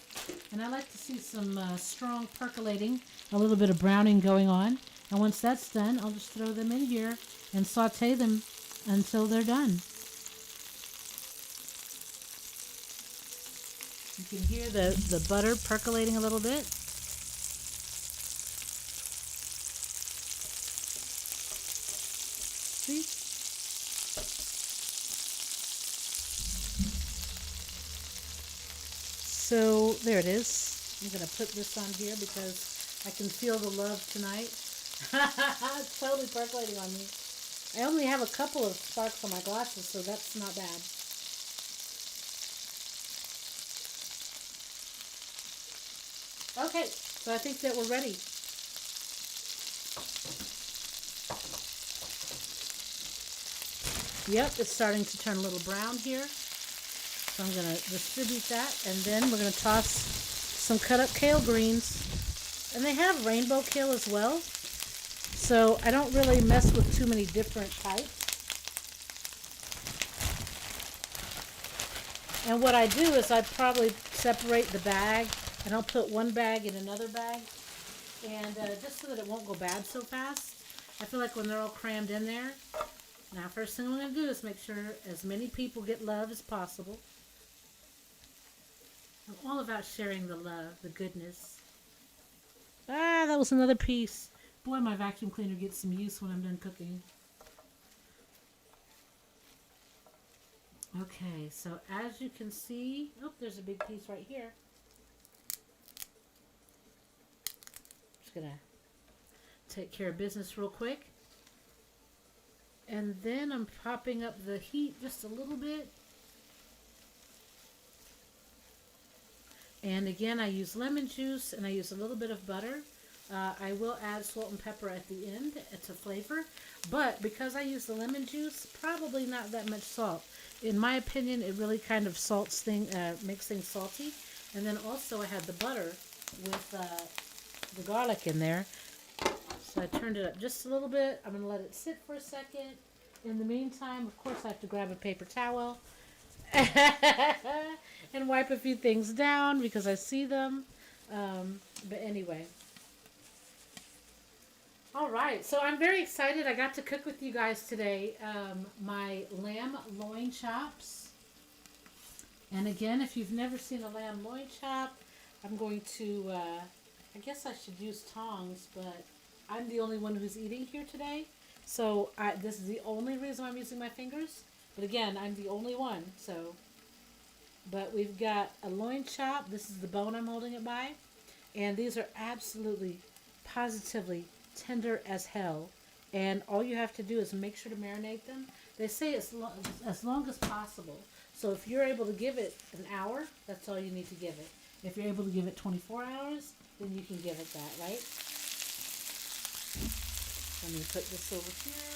and I like to see some strong percolating, a little bit of browning going on, and once that's done, I'll just throw them in here and saute them until they're done. You can hear the butter percolating a little bit. See? So there it is. I'm going to put this on here because I can feel the love tonight. It's totally percolating on me. I only have a couple of sparks on my glasses, so that's not bad. Okay, so I think that we're ready. Yep, it's starting to turn a little brown here. So I'm going to distribute that, and then we're going to toss some cut up kale greens. And they have rainbow kale as well, so I don't really mess with too many different types. And what I do is I probably separate the bag, and I'll put one bag in another bag, and just so that it won't go bad so fast. I feel like when they're all crammed in there. Now, first thing I'm going to do is make sure as many people get love as possible. I'm all about sharing the love, the goodness. Ah, that was another piece. Boy, my vacuum cleaner gets some use when I'm done cooking. Okay, so as you can see, oh, there's a big piece right here. Just gonna take care of business real quick. And then I'm popping up the heat just a little bit. And again, I use lemon juice and I use a little bit of butter. I will add salt and pepper at the end to flavor. But because I use the lemon juice, probably not that much salt. In my opinion, it really kind of makes things salty. And then also I had the butter with the garlic in there. So I turned it up just a little bit. I'm going to let it sit for a second. In the meantime, of course, I have to grab a paper towel and wipe a few things down because I see them. But anyway. All right, so I'm very excited. I got to cook with you guys today my lamb loin chops. And again, if you've never seen a lamb loin chop, I'm going to, I guess I should use tongs, but I'm the only one who's eating here today. So this is the only reason I'm using my fingers. But again, I'm the only one. So, but we've got a loin chop. This is the bone I'm holding it by. And these are absolutely, positively tender as hell. And all you have to do is make sure to marinate them. They say as long as possible. So if you're able to give it an hour, that's all you need to give it. If you're able to give it 24 hours, then you can give it that, right? Let me put this over here.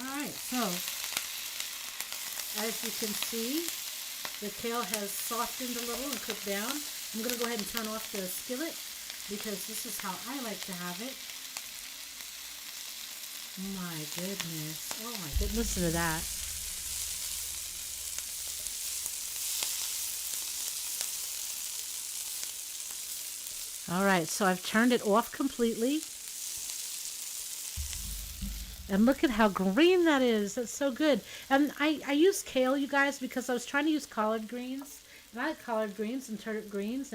Alright, so as you can see, the kale has softened a little and cooked down. I'm going to go ahead and turn off the skillet because this is how I like to have it. My goodness. Oh my goodness. Listen to that. Alright, so I've turned it off completely. And look at how green that is. That's so good. And I use kale, you guys, because I was trying to use collard greens. And I like collard greens and turnip greens.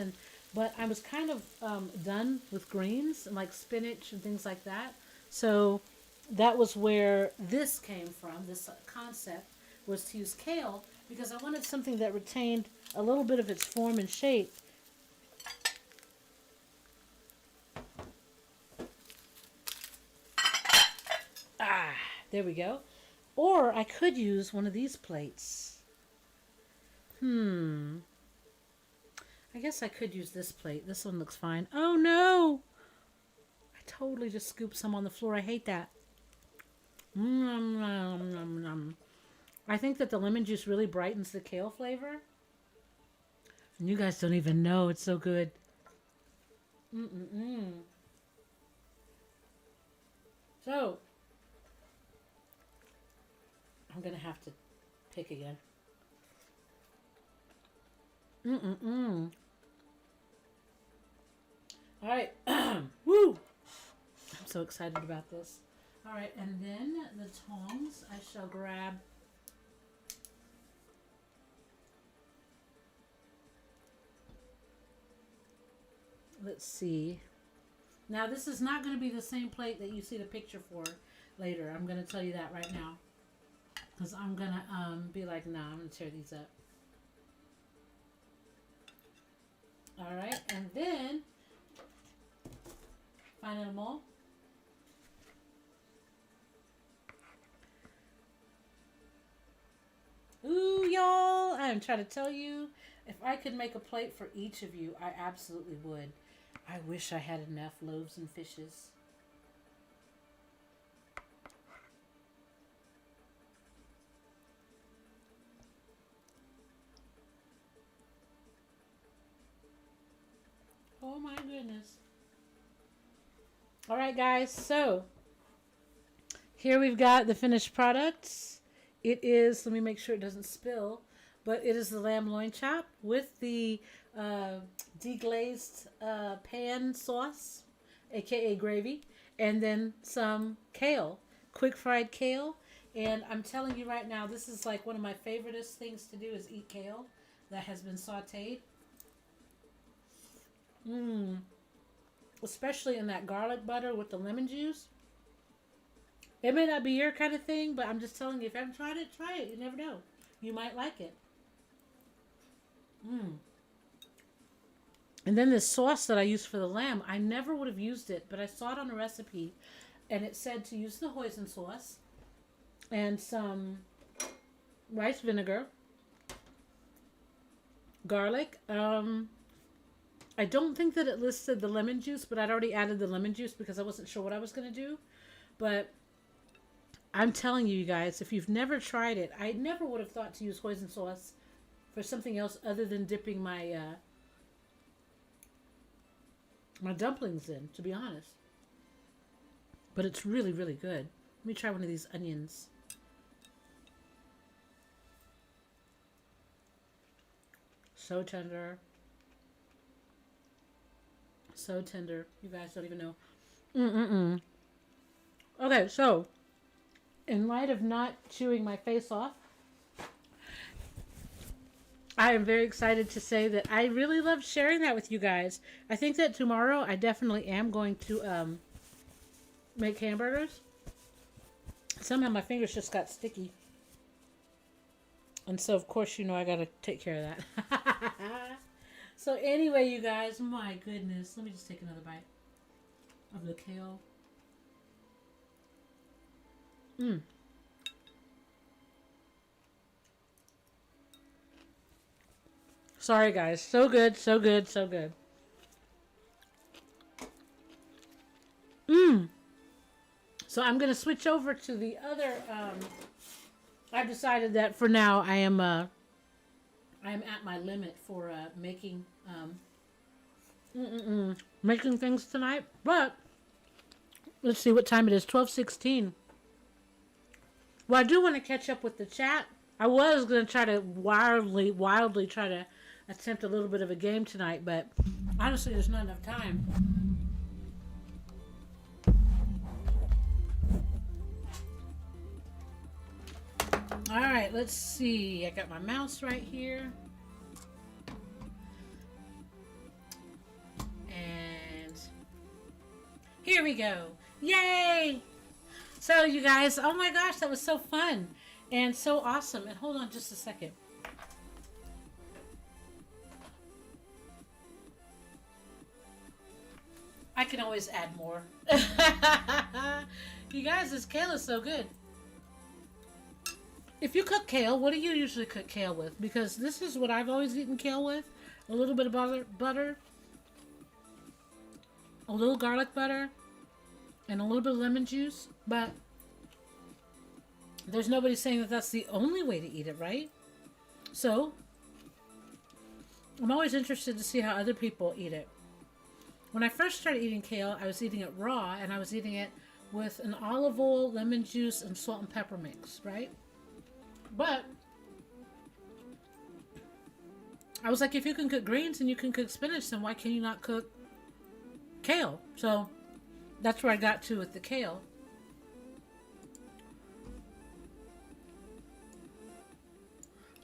But I was kind of done with greens and like spinach and things like that. So that was where this came from. This concept was to use kale because I wanted something that retained a little bit of its form and shape. There we go. Or I could use one of these plates. I guess I could use this plate. This one looks fine. Oh no! I totally just scooped some on the floor. I hate that. I think that the lemon juice really brightens the kale flavor. And you guys don't even know. It's so good. So, I'm going to have to pick again. All right. Woo! I'm so excited about this. All right, and then the tongs I shall grab. Let's see. Now, this is not going to be the same plate that you see the picture for later. I'm going to tell you that right now. Because I'm going to be like, nah, I'm going to tear these up. All right, and then, final mold. Ooh, y'all, I'm trying to tell you, if I could make a plate for each of you, I absolutely would. I wish I had enough loaves and fishes. Oh my goodness. All right, guys, so here we've got the finished products. It is, let me make sure it doesn't spill, but it is the lamb loin chop with the deglazed pan sauce, aka gravy, and then some kale, quick fried kale. And I'm telling you right now, this is like one of my favoriteest things to do is eat kale that has been sauteed. Especially in that garlic butter with the lemon juice. It may not be your kind of thing, but I'm just telling you, if you haven't tried it, try it. You never know. You might like it. And then this sauce that I used for the lamb, I never would have used it, but I saw it on a recipe, and it said to use the hoisin sauce and some rice vinegar, garlic. I don't think that it listed the lemon juice, but I'd already added the lemon juice because I wasn't sure what I was going to do. But I'm telling you guys, if you've never tried it, I never would have thought to use hoisin sauce for something else other than dipping my my dumplings in, to be honest. But it's really, really good. Let me try one of these onions. So tender. So tender. You guys don't even know. Mm-mm-mm. Okay, so in light of not chewing my face off, I am very excited to say that I really love sharing that with you guys. I think that tomorrow I definitely am going to make hamburgers. Somehow my fingers just got sticky. And so, of course, you know I got to take care of that. So anyway, you guys, my goodness. Let me just take another bite of the kale. Mmm. Sorry, guys. So good, so good, so good. Mmm. So I'm going to switch over to the other. I've decided that for now I am at my limit for making making things tonight. But let's see what time it is. 12:16. Well, I do want to catch up with the chat. I was going to try to wildly try to attempt a little bit of a game tonight, but honestly, there's not enough time. All right, let's see. I got my mouse right here. And here we go. Yay! So, you guys, oh my gosh, that was so fun and so awesome. And hold on just a second. I can always add more. You guys, this kale is so good. If you cook kale, what do you usually cook kale with? Because this is what I've always eaten kale with. A little bit of butter, a little garlic butter, and a little bit of lemon juice. But there's nobody saying that that's the only way to eat it, right? So I'm always interested to see how other people eat it. When I first started eating kale, I was eating it raw, and I was eating it with an olive oil, lemon juice, and salt and pepper mix, right? But I was like, if you can cook greens and you can cook spinach, then why can you not cook kale? So that's where I got to with the kale.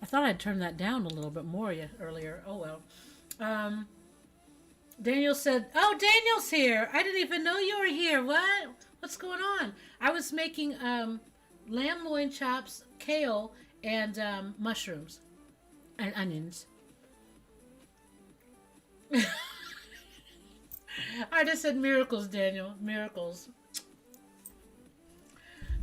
I thought I'd turn that down a little bit more earlier. Oh well. Daniel said, oh, Daniel's here. I didn't even know you were here. What? What's going on? I was making lamb loin chops, kale, and mushrooms and onions. I just said miracles, Daniel. Miracles.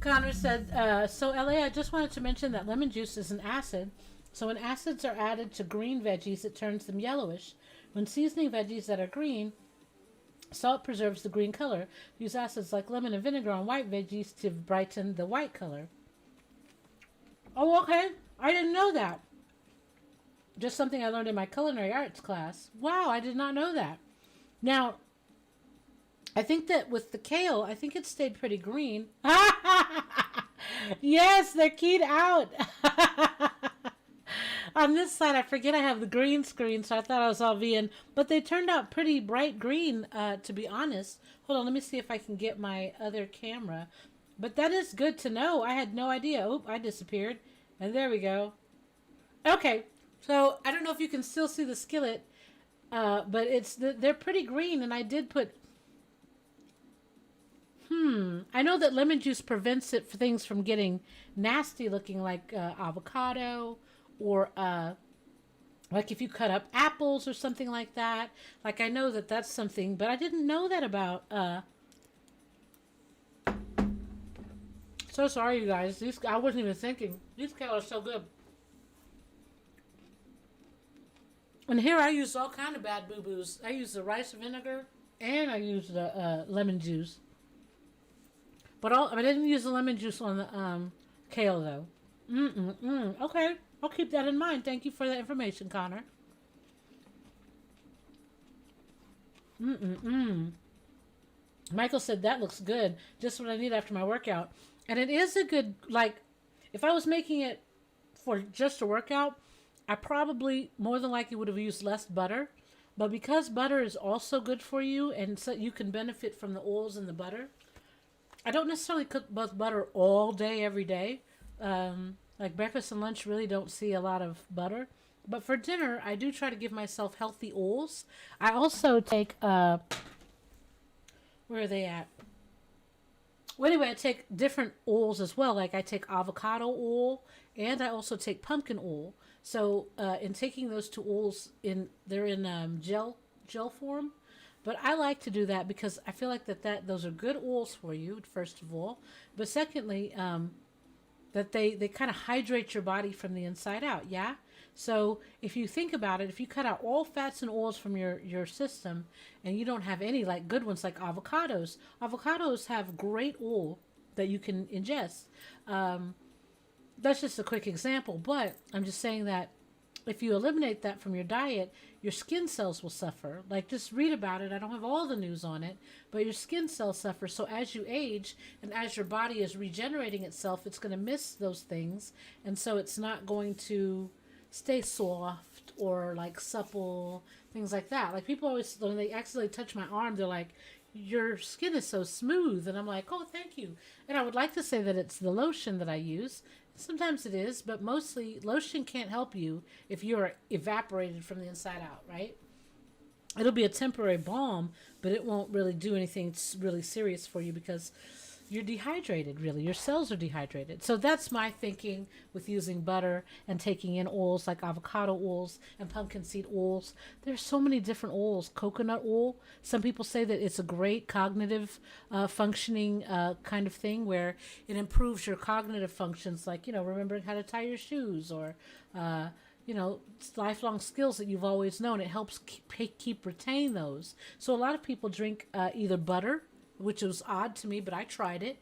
Connor said, so LA, I just wanted to mention that lemon juice is an acid. So when acids are added to green veggies, it turns them yellowish. When seasoning veggies that are green, salt preserves the green color. Use acids like lemon and vinegar on white veggies to brighten the white color. Oh, okay. I didn't know that. Just something I learned in my culinary arts class. Wow, I did not know that. Now, I think that with the kale, I think it stayed pretty green. Yes, they're keyed out. On this side, I forget I have the green screen, so I thought I was all vegan. But they turned out pretty bright green, to be honest. Hold on, let me see if I can get my other camera. But that is good to know. I had no idea. Oop, I disappeared. And there we go. Okay, so I don't know if you can still see the skillet. But they're pretty green, and I did put... I know that lemon juice prevents things from getting nasty looking, like avocado, or like if you cut up apples or something like that. Like, I know that that's something, but I didn't know that about... So sorry, you guys. I wasn't even thinking. These kale are so good. And here I use all kind of bad boo-boos. I use the rice vinegar, and I use the lemon juice. But I didn't use the lemon juice on the kale, though. Okay. I'll keep that in mind. Thank you for the information, Connor. Michael said, that looks good. Just what I need after my workout. And it is a good, like, if I was making it for just a workout, I probably more than likely would have used less butter. But because butter is also good for you and so you can benefit from the oils in the butter, I don't necessarily cook both butter all day, every day. Like breakfast and lunch really don't see a lot of butter. But for dinner, I do try to give myself healthy oils. I also take, where are they at? Well, anyway, I take different oils as well. Like I take avocado oil and I also take pumpkin oil. So in taking those two oils, they're in gel form. But I like to do that because I feel like that those are good oils for you. First of all, but secondly, that they kind of hydrate your body from the inside out. Yeah. So if you think about it, if you cut out all fats and oils from your system, and you don't have any like good ones like avocados have great oil that you can ingest. Um, that's just a quick example, but I'm just saying that if you eliminate that from your diet, your skin cells will suffer. Like, just read about it. I don't have all the news on it, but your skin cells suffer. So as you age and as your body is regenerating itself, it's going to miss those things. And so it's not going to stay soft or like supple, things like that. Like, people always, when they accidentally touch my arm, they're like, your skin is so smooth. And I'm like, oh, thank you. And I would like to say that it's the lotion that I use. Sometimes it is, but mostly lotion can't help you if you're evaporated from the inside out, right? It'll be a temporary balm, but it won't really do anything really serious for you because you're dehydrated, really. Your cells are dehydrated. So that's my thinking with using butter and taking in oils like avocado oils and pumpkin seed oils. There's so many different oils. Coconut oil. Some people say that it's a great cognitive functioning kind of thing where it improves your cognitive functions, like, remembering how to tie your shoes or, lifelong skills that you've always known. It helps keep retain those. So a lot of people drink either butter, which was odd to me, but I tried it.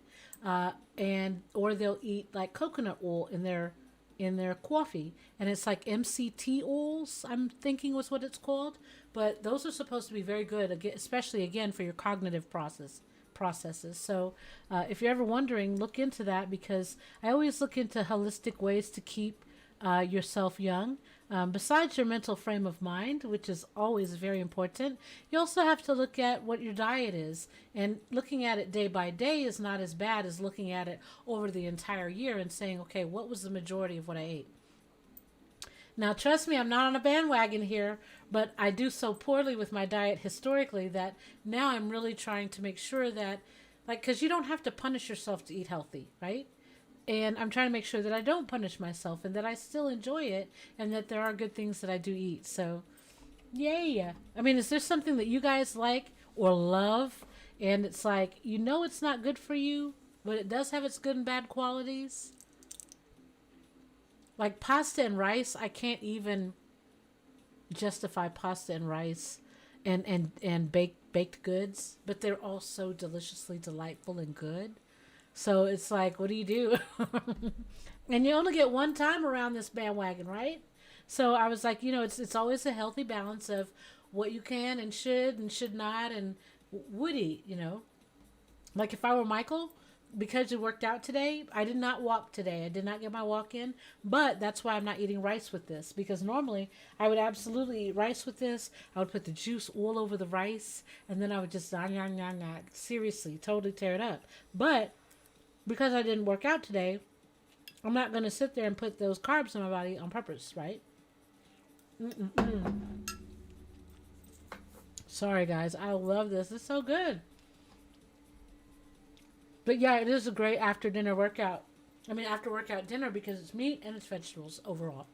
And or they'll eat like coconut oil in their coffee, and it's like MCT oils. I'm thinking was what it's called, but those are supposed to be very good, especially again for your cognitive processes. So if you're ever wondering, look into that because I always look into holistic ways to keep yourself young. Besides your mental frame of mind, which is always very important, you also have to look at what your diet is. And looking at it day by day is not as bad as looking at it over the entire year and saying, okay, what was the majority of what I ate? Now, trust me, I'm not on a bandwagon here, but I do so poorly with my diet historically that now I'm really trying to make sure that, like, because you don't have to punish yourself to eat healthy, right? And I'm trying to make sure that I don't punish myself and that I still enjoy it and that there are good things that I do eat. So, yay. I mean, is there something that you guys like or love and it's like, it's not good for you, but it does have its good and bad qualities? Like pasta and rice, I can't even justify pasta and rice and baked goods, but they're all so deliciously delightful and good. So it's like, what do you do? And you only get one time around this bandwagon, right? So I was like, it's always a healthy balance of what you can and should not and would eat. Like if I were Michael, because you worked out today, I did not walk today. I did not get my walk in, but that's why I'm not eating rice with this because normally I would absolutely eat rice with this. I would put the juice all over the rice and then I would just seriously totally tear it up. But because I didn't work out today, I'm not going to sit there and put those carbs in my body on purpose, right? Sorry, guys. I love this. It's so good. But yeah, it is a great after dinner workout. I mean, after workout dinner because it's meat and it's vegetables overall.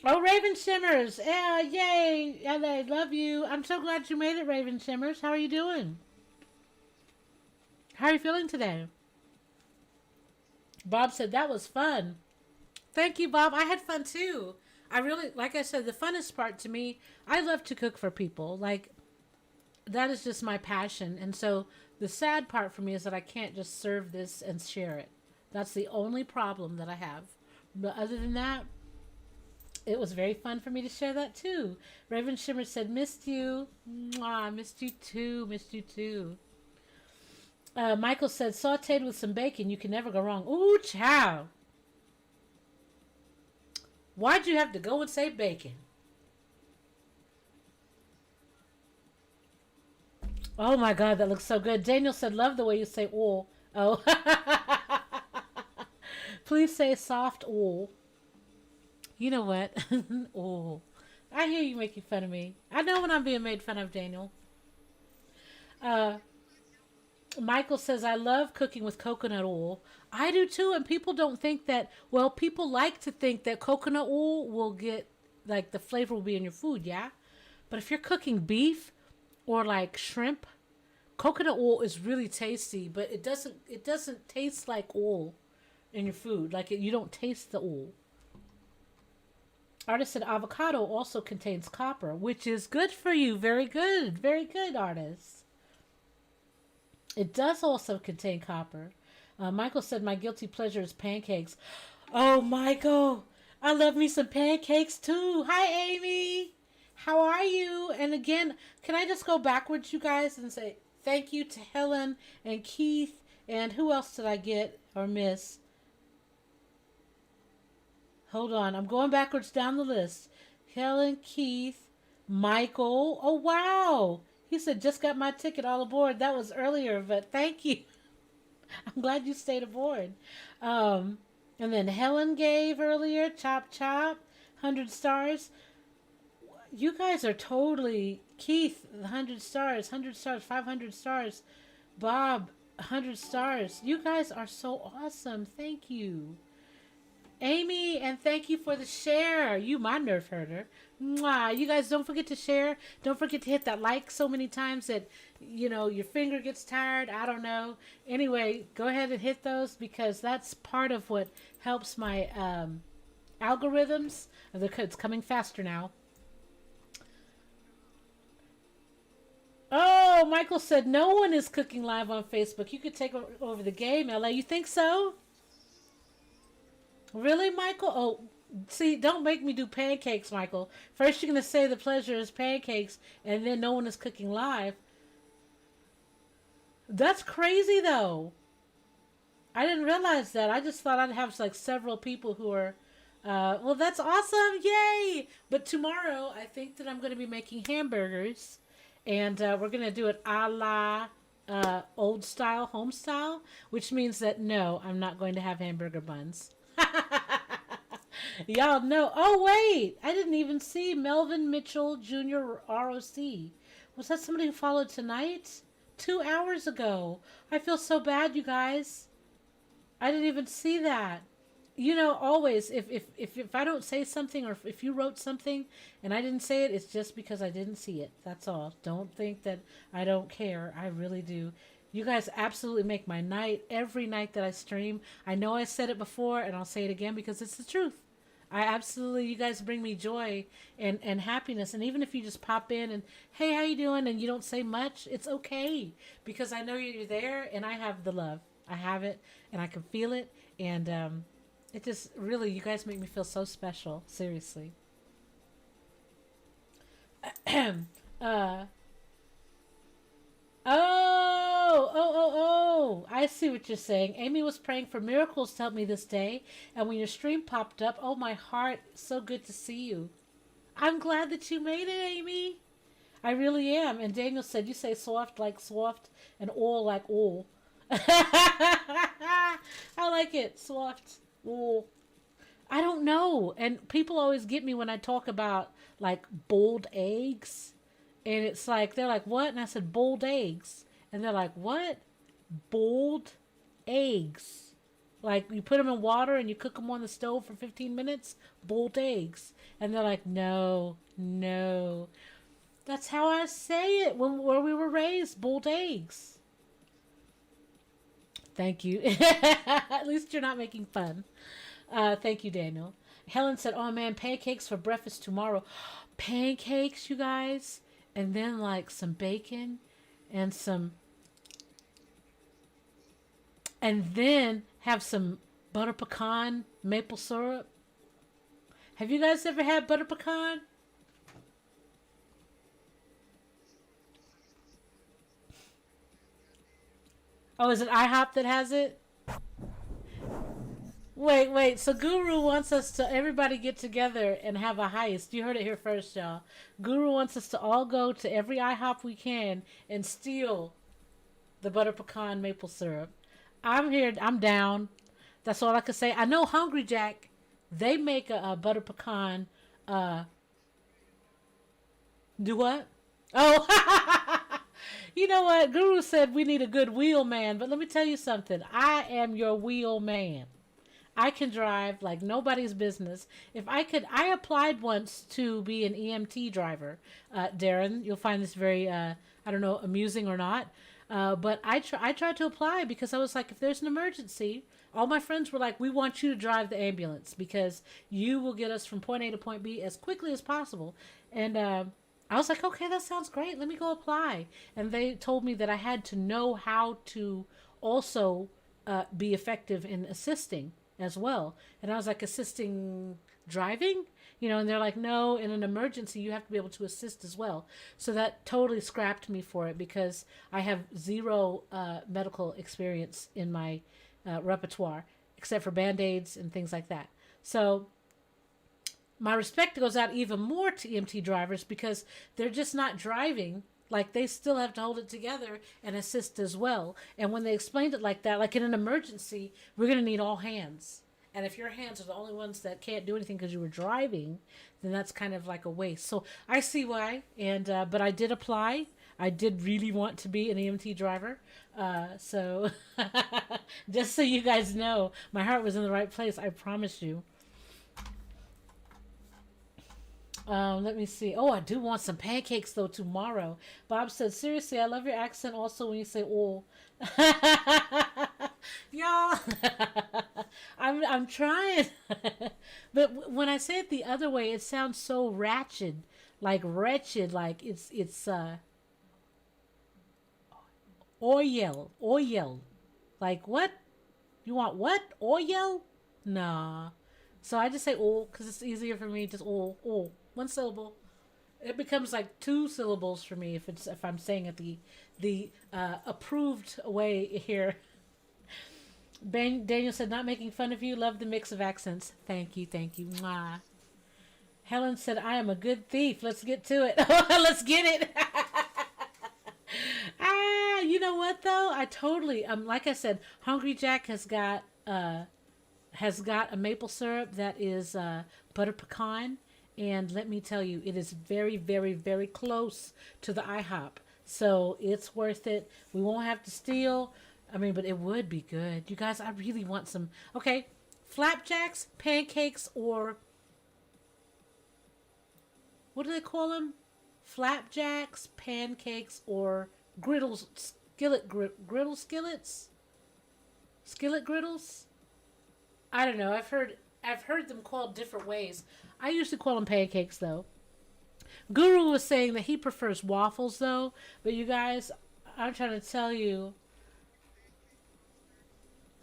Oh, Raven Shimmers. Yeah, yay. LA, love you. I'm so glad you made it, Raven Shimmers. How are you doing? How are you feeling today? Bob said that was fun. Thank you, Bob. I had fun too. I really, like I said, the funnest part to me, I love to cook for people. Like, that is just my passion. And so the sad part for me is that I can't just serve this and share it. That's the only problem that I have. But other than that, it was very fun for me to share that too. Raven Shimmer said, missed you. Mwah, missed you too. Missed you too. Michael said sauteed with some bacon. You can never go wrong. Ooh, chow. Why'd you have to go and say bacon? Oh my God, that looks so good. Daniel said, love the way you say oil. Oh. Please say soft oil. You know what? Oil. I hear you making fun of me. I know when I'm being made fun of, Daniel. Uh, Michael says, I love cooking with coconut oil. I do too, and people don't think that, well, people like to think that coconut oil will get, like, the flavor will be in your food, yeah? But if you're cooking beef or, like, shrimp, coconut oil is really tasty, but it doesn't taste like oil in your food. Like, you don't taste the oil. Artist said avocado also contains copper, which is good for you. Very good. Very good, artist. It does also contain copper. Michael said, my guilty pleasure is pancakes. Oh, Michael, I love me some pancakes too. Hi, Amy. How are you? And again, can I just go backwards, you guys, and say thank you to Helen and Keith and who else did I get or miss? Hold on, I'm going backwards down the list. Helen, Keith, Michael. Oh, wow. He said, just got my ticket all aboard. That was earlier, but thank you. I'm glad you stayed aboard. Um, and then Helen gave earlier, chop chop, 100 stars. You guys are totally, Keith, 100 stars, 100 stars, 500 stars. Bob, 100 stars. You guys are so awesome. Thank you. Amy, and thank you for the share. You my nerve herder. Mwah. You guys don't forget to share. Don't forget to hit that like so many times that your finger gets tired. I don't know. Anyway, go ahead and hit those because that's part of what helps my algorithms. It's coming faster now. Oh, Michael said no one is cooking live on Facebook. You could take over the game, LA. You think so? Really, Michael? Oh, see, don't make me do pancakes, Michael. First, you're going to say the pleasure is pancakes, and then no one is cooking live. That's crazy, though. I didn't realize that. I just thought I'd have like several people who are. Well, that's awesome! Yay! But tomorrow, I think that I'm going to be making hamburgers, and we're going to do it a la old style, home style, which means that no, I'm not going to have hamburger buns. Y'all know. Oh, wait. I didn't even see Melvin Mitchell Jr. ROC. Was that somebody who followed tonight? 2 hours ago. I feel so bad, you guys. I didn't even see that. Always, if I don't say something or if you wrote something and I didn't say it, it's just because I didn't see it. That's all. Don't think that I don't care. I really do. You guys absolutely make my night every night that I stream. I know I said it before and I'll say it again because it's the truth. I absolutely, you guys bring me joy and happiness. And even if you just pop in and, hey, how you doing? And you don't say much, it's okay. Because I know you're there and I have the love. I have it and I can feel it. And it just really, you guys make me feel so special. Seriously. uh, oh, I see what you're saying. Amy was praying for miracles to help me this day. And when your stream popped up, oh, my heart, so good to see you. I'm glad that you made it, Amy. I really am. And Daniel said, you say soft like soft and all like all. I like it. Soft, all. I don't know. And people always get me when I talk about like boiled eggs. And it's like, they're like, what? And I said, boiled eggs. And they're like, what? Boiled eggs. Like, you put them in water and you cook them on the stove for 15 minutes? Boiled eggs. And they're like, no, no. That's how I say it where we were raised. Boiled eggs. Thank you. At least you're not making fun. Thank you, Daniel. Helen said, oh man, pancakes for breakfast tomorrow. Pancakes, you guys? And then like some bacon and then have some butter pecan maple syrup. Have you guys ever had butter pecan? Oh, is it IHOP that has it? Wait. So Guru wants us to everybody get together and have a heist. You heard it here first, y'all. Guru wants us to all go to every IHOP we can and steal the butter pecan maple syrup. I'm here. I'm down. That's all I can say. I know Hungry Jack. They make a butter pecan. Uh, do what? Oh, you know what? Guru said we need a good wheel man, but let me tell you something. I am your wheel man. I can drive like nobody's business. If I could, I applied once to be an EMT driver. Darren, you'll find this very, I don't know, amusing or not. But I tried to apply because I was like, if there's an emergency, all my friends were like, we want you to drive the ambulance because you will get us from point A to point B as quickly as possible. And I was like, okay, that sounds great. Let me go apply. And they told me that I had to know how to also be effective in assisting as well. And I was like, assisting driving? And they're like, no, in an emergency, you have to be able to assist as well. So that totally scrapped me for it because I have zero medical experience in my repertoire, except for Band-Aids and things like that. So my respect goes out even more to EMT drivers because they're just not driving. Like they still have to hold it together and assist as well. And when they explained it like that, like in an emergency, we're going to need all hands. And if your hands are the only ones that can't do anything because you were driving, then that's kind of like a waste. So I see why. And but I did apply. I did really want to be an EMT driver. So just so you guys know, my heart was in the right place. I promise you. Let me see. Oh, I do want some pancakes though tomorrow. Bob said, seriously, I love your accent also when you say "oh." Y'all, I'm trying, but when I say it the other way, it sounds so ratchet, like wretched, like it's oil, like what? You want what? Oil? Nah. So I just say "oh" because it's easier for me. Just "oh." One syllable. It becomes like two syllables for me if I'm saying it the approved way here. Daniel said, "Not making fun of you. Love the mix of accents. Thank you. Mwah." Helen said, "I am a good thief. Let's get to it. Let's get it." You know what though? I totally like I said, Hungry Jack has got a maple syrup that is butter pecan. And let me tell you, it is very, very, very close to the IHOP. So it's worth it. We won't have to steal. I mean, but it would be good. You guys, I really want some. Okay, flapjacks, pancakes, or what do they call them? Flapjacks, pancakes, or griddles, griddle skillets? Skillet griddles? I don't know. I've heard them called different ways. I usually call them pancakes, though. Guru was saying that he prefers waffles, though. But you guys, I'm trying to tell you,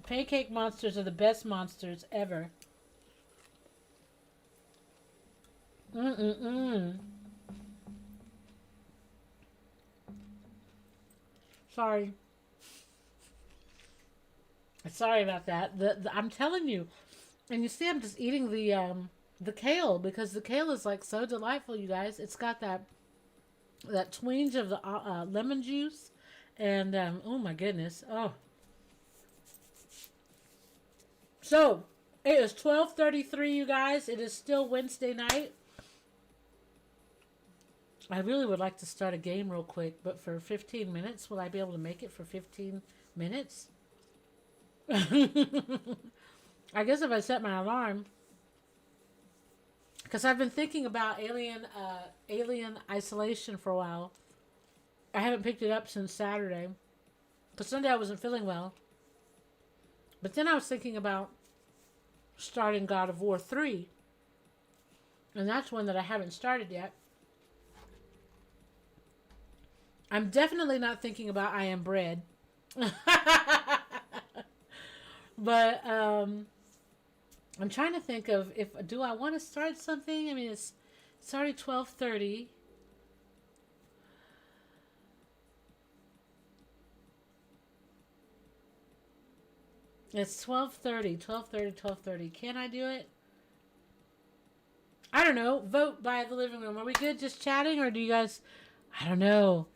pancake monsters are the best monsters ever. Mm-mm-mm. Sorry. Sorry about that. I'm telling you. And you see, I'm just eating the kale because the kale is like so delightful, you guys. It's got that twinge of the lemon juice, and oh my goodness, oh. So it is 12:33, you guys. It is still Wednesday night. I really would like to start a game real quick, but for 15 minutes, will I be able to make it for 15 minutes? I guess if I set my alarm. Because I've been thinking about Alien Isolation for a while. I haven't picked it up since Saturday. Because Sunday I wasn't feeling well. But then I was thinking about starting God of War 3. And that's one that I haven't started yet. I'm definitely not thinking about I Am Bread. But I'm trying to think of do I want to start something? I mean, it's already 12:30. It's 12:30, 12:30, 12:30. Can I do it? I don't know. Vote by the living room. Are we good just chatting, or do you guys? I don't know.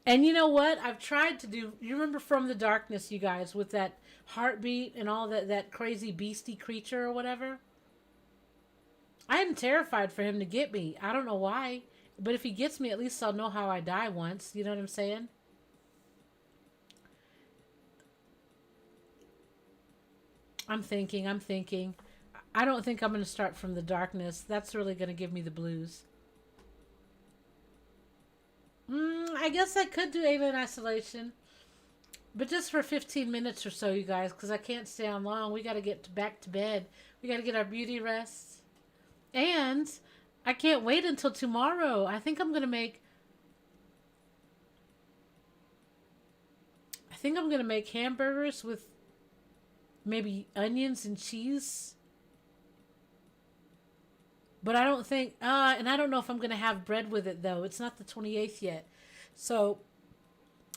And you know what? I've tried to do. You remember From the Darkness, you guys, with that heartbeat and all that crazy beastie creature or whatever. I am terrified for him to get me. I don't know why, but if he gets me, at least I'll know how I die once. You know what I'm saying? I'm thinking. I'm thinking. I don't think I'm going to start From the Darkness. That's really going to give me the blues. I guess I could do Alien Isolation, but just for 15 minutes or so, you guys, because I can't stay on long. We got to get back to bed. We got to get our beauty rest. And I can't wait until tomorrow. I think I'm going to make... I think I'm going to make hamburgers with maybe onions and cheese. But I don't think, and I don't know if I'm going to have bread with it, though. It's not the 28th yet. So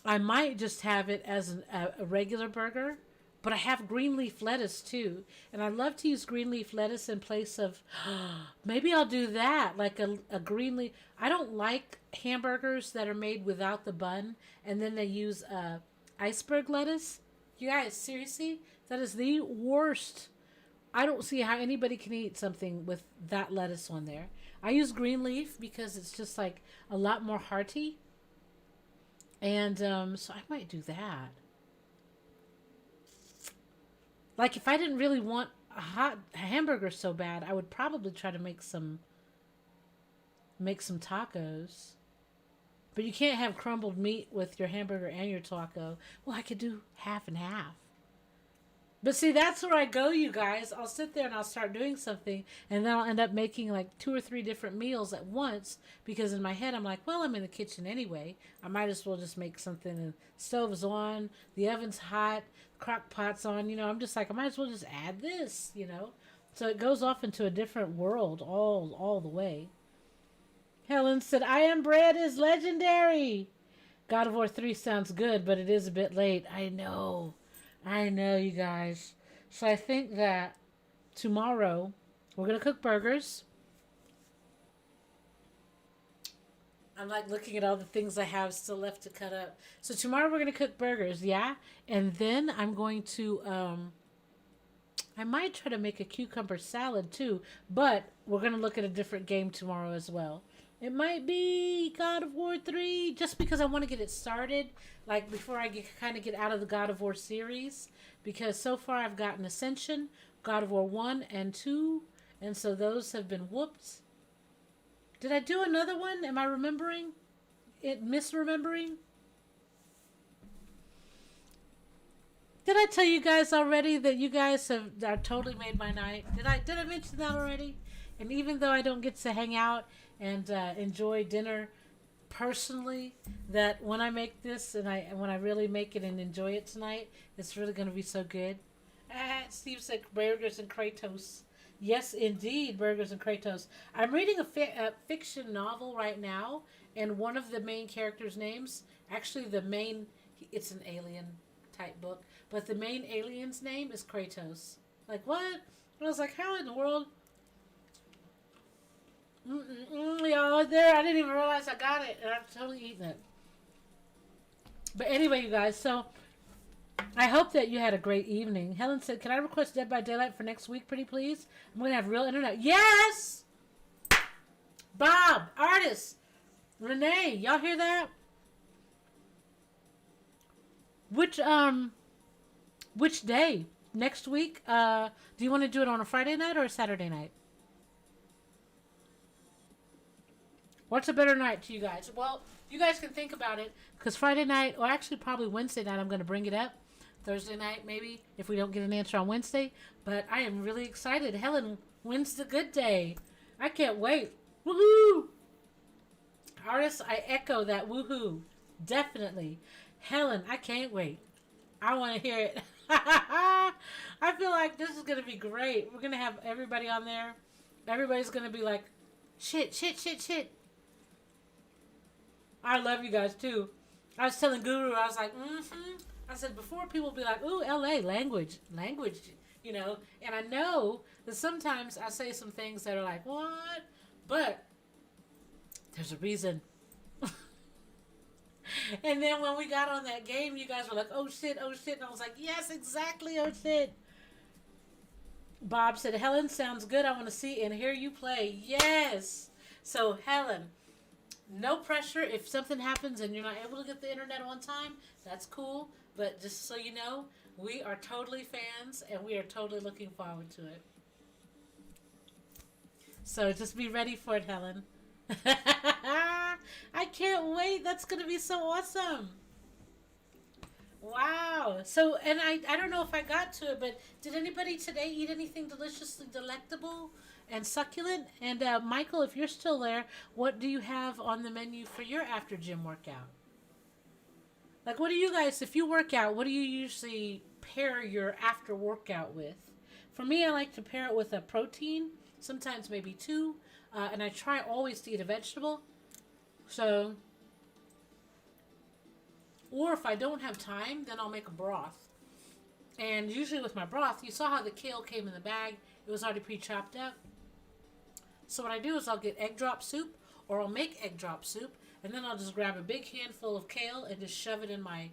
I might just have it as a regular burger. But I have green leaf lettuce, too. And I love to use green leaf lettuce in place of, maybe I'll do that, like a green leaf. I don't like hamburgers that are made without the bun. And then they use iceberg lettuce. You guys, seriously? That is the worst. I don't see how anybody can eat something with that lettuce on there. I use green leaf because it's just like a lot more hearty. And so I might do that. Like if I didn't really want a hot hamburger so bad, I would probably try to make some tacos. But you can't have crumbled meat with your hamburger and your taco. Well, I could do half and half. But see, that's where I go, you guys. I'll sit there and I'll start doing something, and then I'll end up making like 2 or 3 different meals at once because in my head I'm like, well, I'm in the kitchen anyway. I might as well just make something. And the stove is on, the oven's hot, crock pot's on. I'm just like, I might as well just add this. So it goes off into a different world all the way. Helen said, I Am Bread is legendary. God of War 3 sounds good, but it is a bit late. I know, you guys. So I think that tomorrow we're going to cook burgers. I'm like looking at all the things I have still left to cut up. So tomorrow we're going to cook burgers, yeah? And then I'm going to, I might try to make a cucumber salad too. But we're going to look at a different game tomorrow as well. It might be God of War 3, just because I want to get it started, like before I get out of the God of War series. Because so far I've gotten Ascension, God of War 1 and 2, and so those have been whooped. Did I do another one? Am I remembering? Misremembering? Did I tell you guys already that you guys are totally made my night? Did I mention that already? And even though I don't get to hang out and enjoy dinner personally, that when I make this and when I really make it and enjoy it tonight, it's really going to be so good. Steve said burgers and Kratos. Yes, indeed, burgers and Kratos. I'm reading a fiction novel right now, and one of the main characters' names, actually it's an alien type book, but the main alien's name is Kratos. Like, what? And I was like, how in the world? Y'all, there, I didn't even realize I got it, and I'm totally eating it. But anyway, you guys, so I hope that you had a great evening. Helen said, can I request Dead by Daylight for next week, pretty please? I'm going to have real internet. Yes! Bob, artist, Renee, y'all hear that? Which day? Next week? Do you want to do it on a Friday night or a Saturday night? What's a better night to you guys? Well, you guys can think about it, because Friday night, or actually probably Wednesday night, I'm going to bring it up. Thursday night, maybe, if we don't get an answer on Wednesday. But I am really excited. Helen wins the good day. I can't wait. Woohoo! Artists, I echo that woohoo. Definitely. Helen, I can't wait. I want to hear it. I feel like this is going to be great. We're going to have everybody on there. Everybody's going to be like, shit. I love you guys too. I was telling Guru, I was like, I said, before people be like, ooh, LA, language, you know. And I know that sometimes I say some things that are like, what? But there's a reason. And then when we got on that game, you guys were like, oh shit, oh shit. And I was like, yes, exactly, oh shit. Bob said, Helen, sounds good. I want to see and hear you play. Yes. So, Helen, no pressure. If something happens and you're not able to get the internet on time, that's cool. But just so you know, we are totally fans and we are totally looking forward to it. So just be ready for it, Helen. I can't wait. That's going to be so awesome. Wow. So, and I don't know if I got to it, but did anybody today eat anything deliciously delectable and succulent? And Michael, if you're still there, what do you have on the menu for your after gym workout? Like, what do you guys, if you work out, what do you usually pair your after workout with? For me, I like to pair it with a protein, sometimes maybe two, and I try always to eat a vegetable. So, or if I don't have time, then I'll make a broth. And usually with my broth, you saw how the kale came in the bag. It was already pre-chopped up. So what I do is I'll get egg drop soup, or I'll make egg drop soup, and then I'll just grab a big handful of kale and just shove it in my,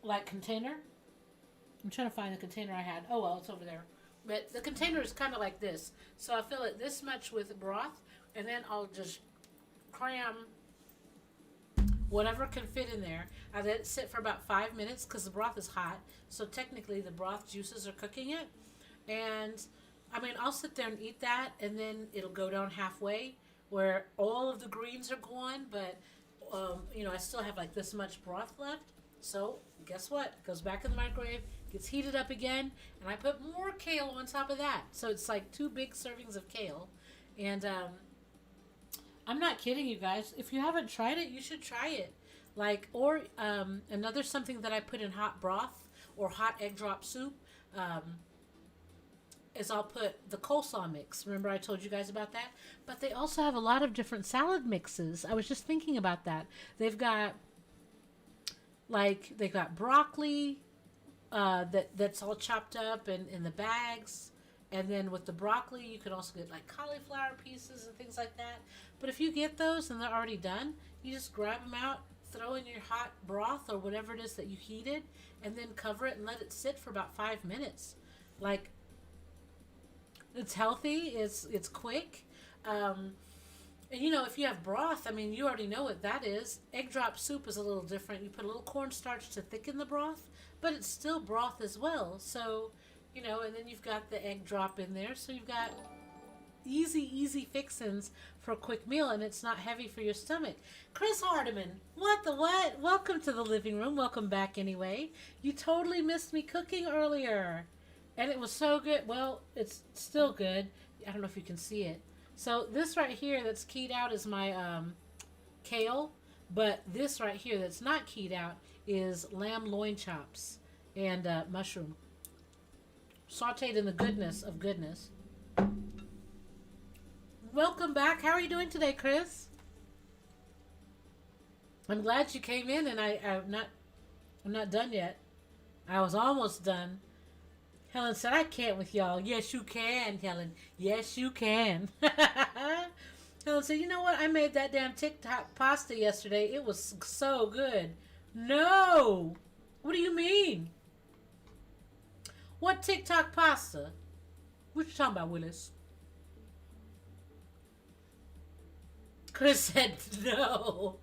like, container. I'm trying to find the container I had. Oh, well, it's over there. But the container is kind of like this. So I fill it this much with broth, and then I'll just cram whatever can fit in there. I let it sit for about 5 minutes because the broth is hot. So technically the broth juices are cooking it. And I mean, I'll sit there and eat that, and then it'll go down halfway where all of the greens are gone, but I still have like this much broth left. So guess what? It goes back in the microwave, gets heated up again, and I put more kale on top of that. So it's like 2 big servings of kale. And I'm not kidding you guys. If you haven't tried it, you should try it. Like, or another something that I put in hot broth or hot egg drop soup is I'll put the coleslaw mix. Remember I told you guys about that? But they also have a lot of different salad mixes. I was just thinking about that. They've got broccoli that's all chopped up and in the bags. And then with the broccoli, you can also get like cauliflower pieces and things like that. But if you get those and they're already done, you just grab them out, throw in your hot broth or whatever it is that you heated, and then cover it and let it sit for about 5 minutes. Like, it's healthy, it's quick. And if you have broth, I mean, you already know what that is. Egg drop soup is a little different. You put a little cornstarch to thicken the broth, but it's still broth as well. So, and then you've got the egg drop in there. So you've got easy fixins for a quick meal, and it's not heavy for your stomach. Chris Hardiman, what the what? Welcome to the living room. Welcome back anyway. You totally missed me cooking earlier. And it was so good. Well, it's still good. I don't know if you can see it. So this right here that's keyed out is my kale. But this right here that's not keyed out is lamb loin chops and mushroom. Sauteed in the goodness of goodness. Welcome back. How are you doing today, Chris? I'm glad you came in, and I'm not done yet. I was almost done. Helen said, I can't with y'all. Yes, you can, Helen. Yes, you can. Helen said, you know what? I made that damn TikTok pasta yesterday. It was so good. No. What do you mean? What TikTok pasta? What you talking about, Willis? Chris said no.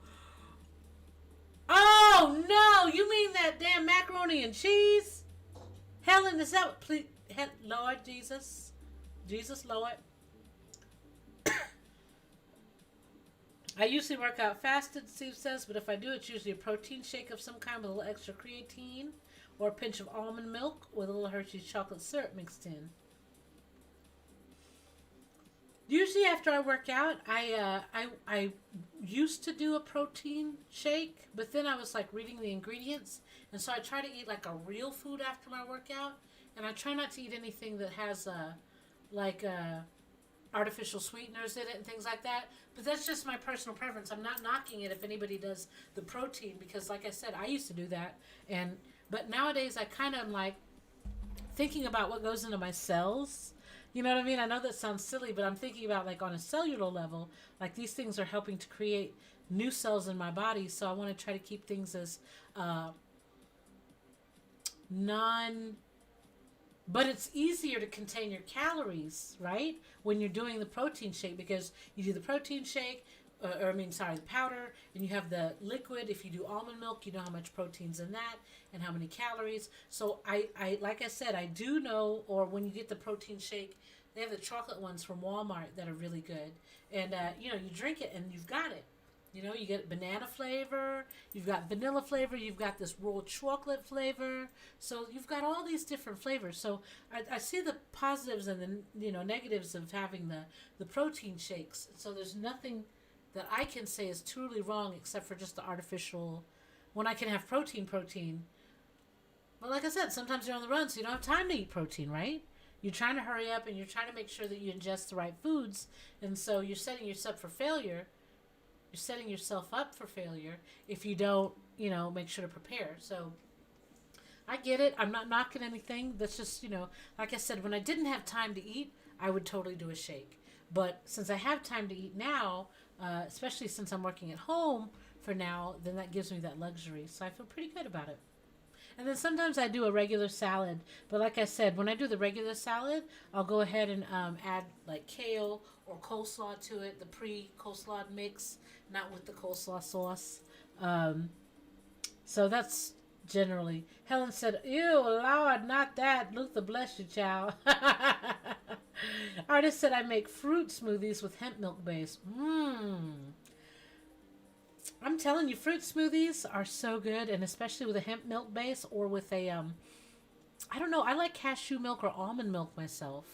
Oh, no. You mean that damn macaroni and cheese? Helen, is that, please, Lord Jesus, Lord. I usually work out fasted, Steve says, but if I do, it's usually a protein shake of some kind with a little extra creatine or a pinch of almond milk with a little Hershey's chocolate syrup mixed in. Usually after I work out, I used to do a protein shake, but then I was like reading the ingredients, and so I try to eat like a real food after my workout, and I try not to eat anything that has artificial sweeteners in it and things like that. But that's just my personal preference. I'm not knocking it if anybody does the protein, because like I said, I used to do that. But nowadays I kind of am like thinking about what goes into my cells. You know what I mean? I know that sounds silly, but I'm thinking about like on a cellular level, like these things are helping to create new cells in my body. So I want to try to keep things as non, but it's easier to contain your calories, right? When you're doing the protein shake, because you do the protein shake, the powder, and you have the liquid. If you do almond milk, you know how much protein's in that and how many calories. So I like I said, I do know, or when you get the protein shake, they have the chocolate ones from Walmart that are really good. And, you drink it and you've got it. You get banana flavor, you've got vanilla flavor, you've got this rolled chocolate flavor. So you've got all these different flavors. So I see the positives and the negatives of having the protein shakes. So there's nothing that I can say is truly wrong except for just the artificial, when I can have protein. But like I said, sometimes you're on the run, so you don't have time to eat protein, right? You're trying to hurry up and you're trying to make sure that you ingest the right foods. And so you're setting yourself up for failure. You're setting yourself up for failure if you don't, make sure to prepare. So I get it. I'm not knocking anything. That's just, like I said, when I didn't have time to eat, I would totally do a shake. But since I have time to eat now, especially since I'm working at home for now, then that gives me that luxury. So I feel pretty good about it. And then sometimes I do a regular salad. But like I said, when I do the regular salad, I'll go ahead and add like kale or coleslaw to it, the pre-coleslaw mix, not with the coleslaw sauce. So that's generally. Helen said, ew, Lord, not that. Luther, bless you, child. Artist said, I make fruit smoothies with hemp milk base. I'm telling you, fruit smoothies are so good, and especially with a hemp milk base or with a, I don't know, I like cashew milk or almond milk myself.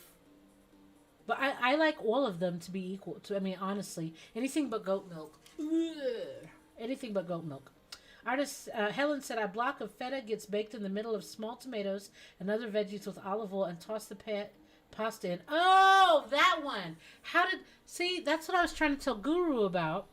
But I like all of them to be equal to, honestly, anything but goat milk. Ugh. Anything but goat milk. Artist Helen said, a block of feta gets baked in the middle of small tomatoes and other veggies with olive oil and toss the pasta in. Oh, that one. See, that's what I was trying to tell Guru about.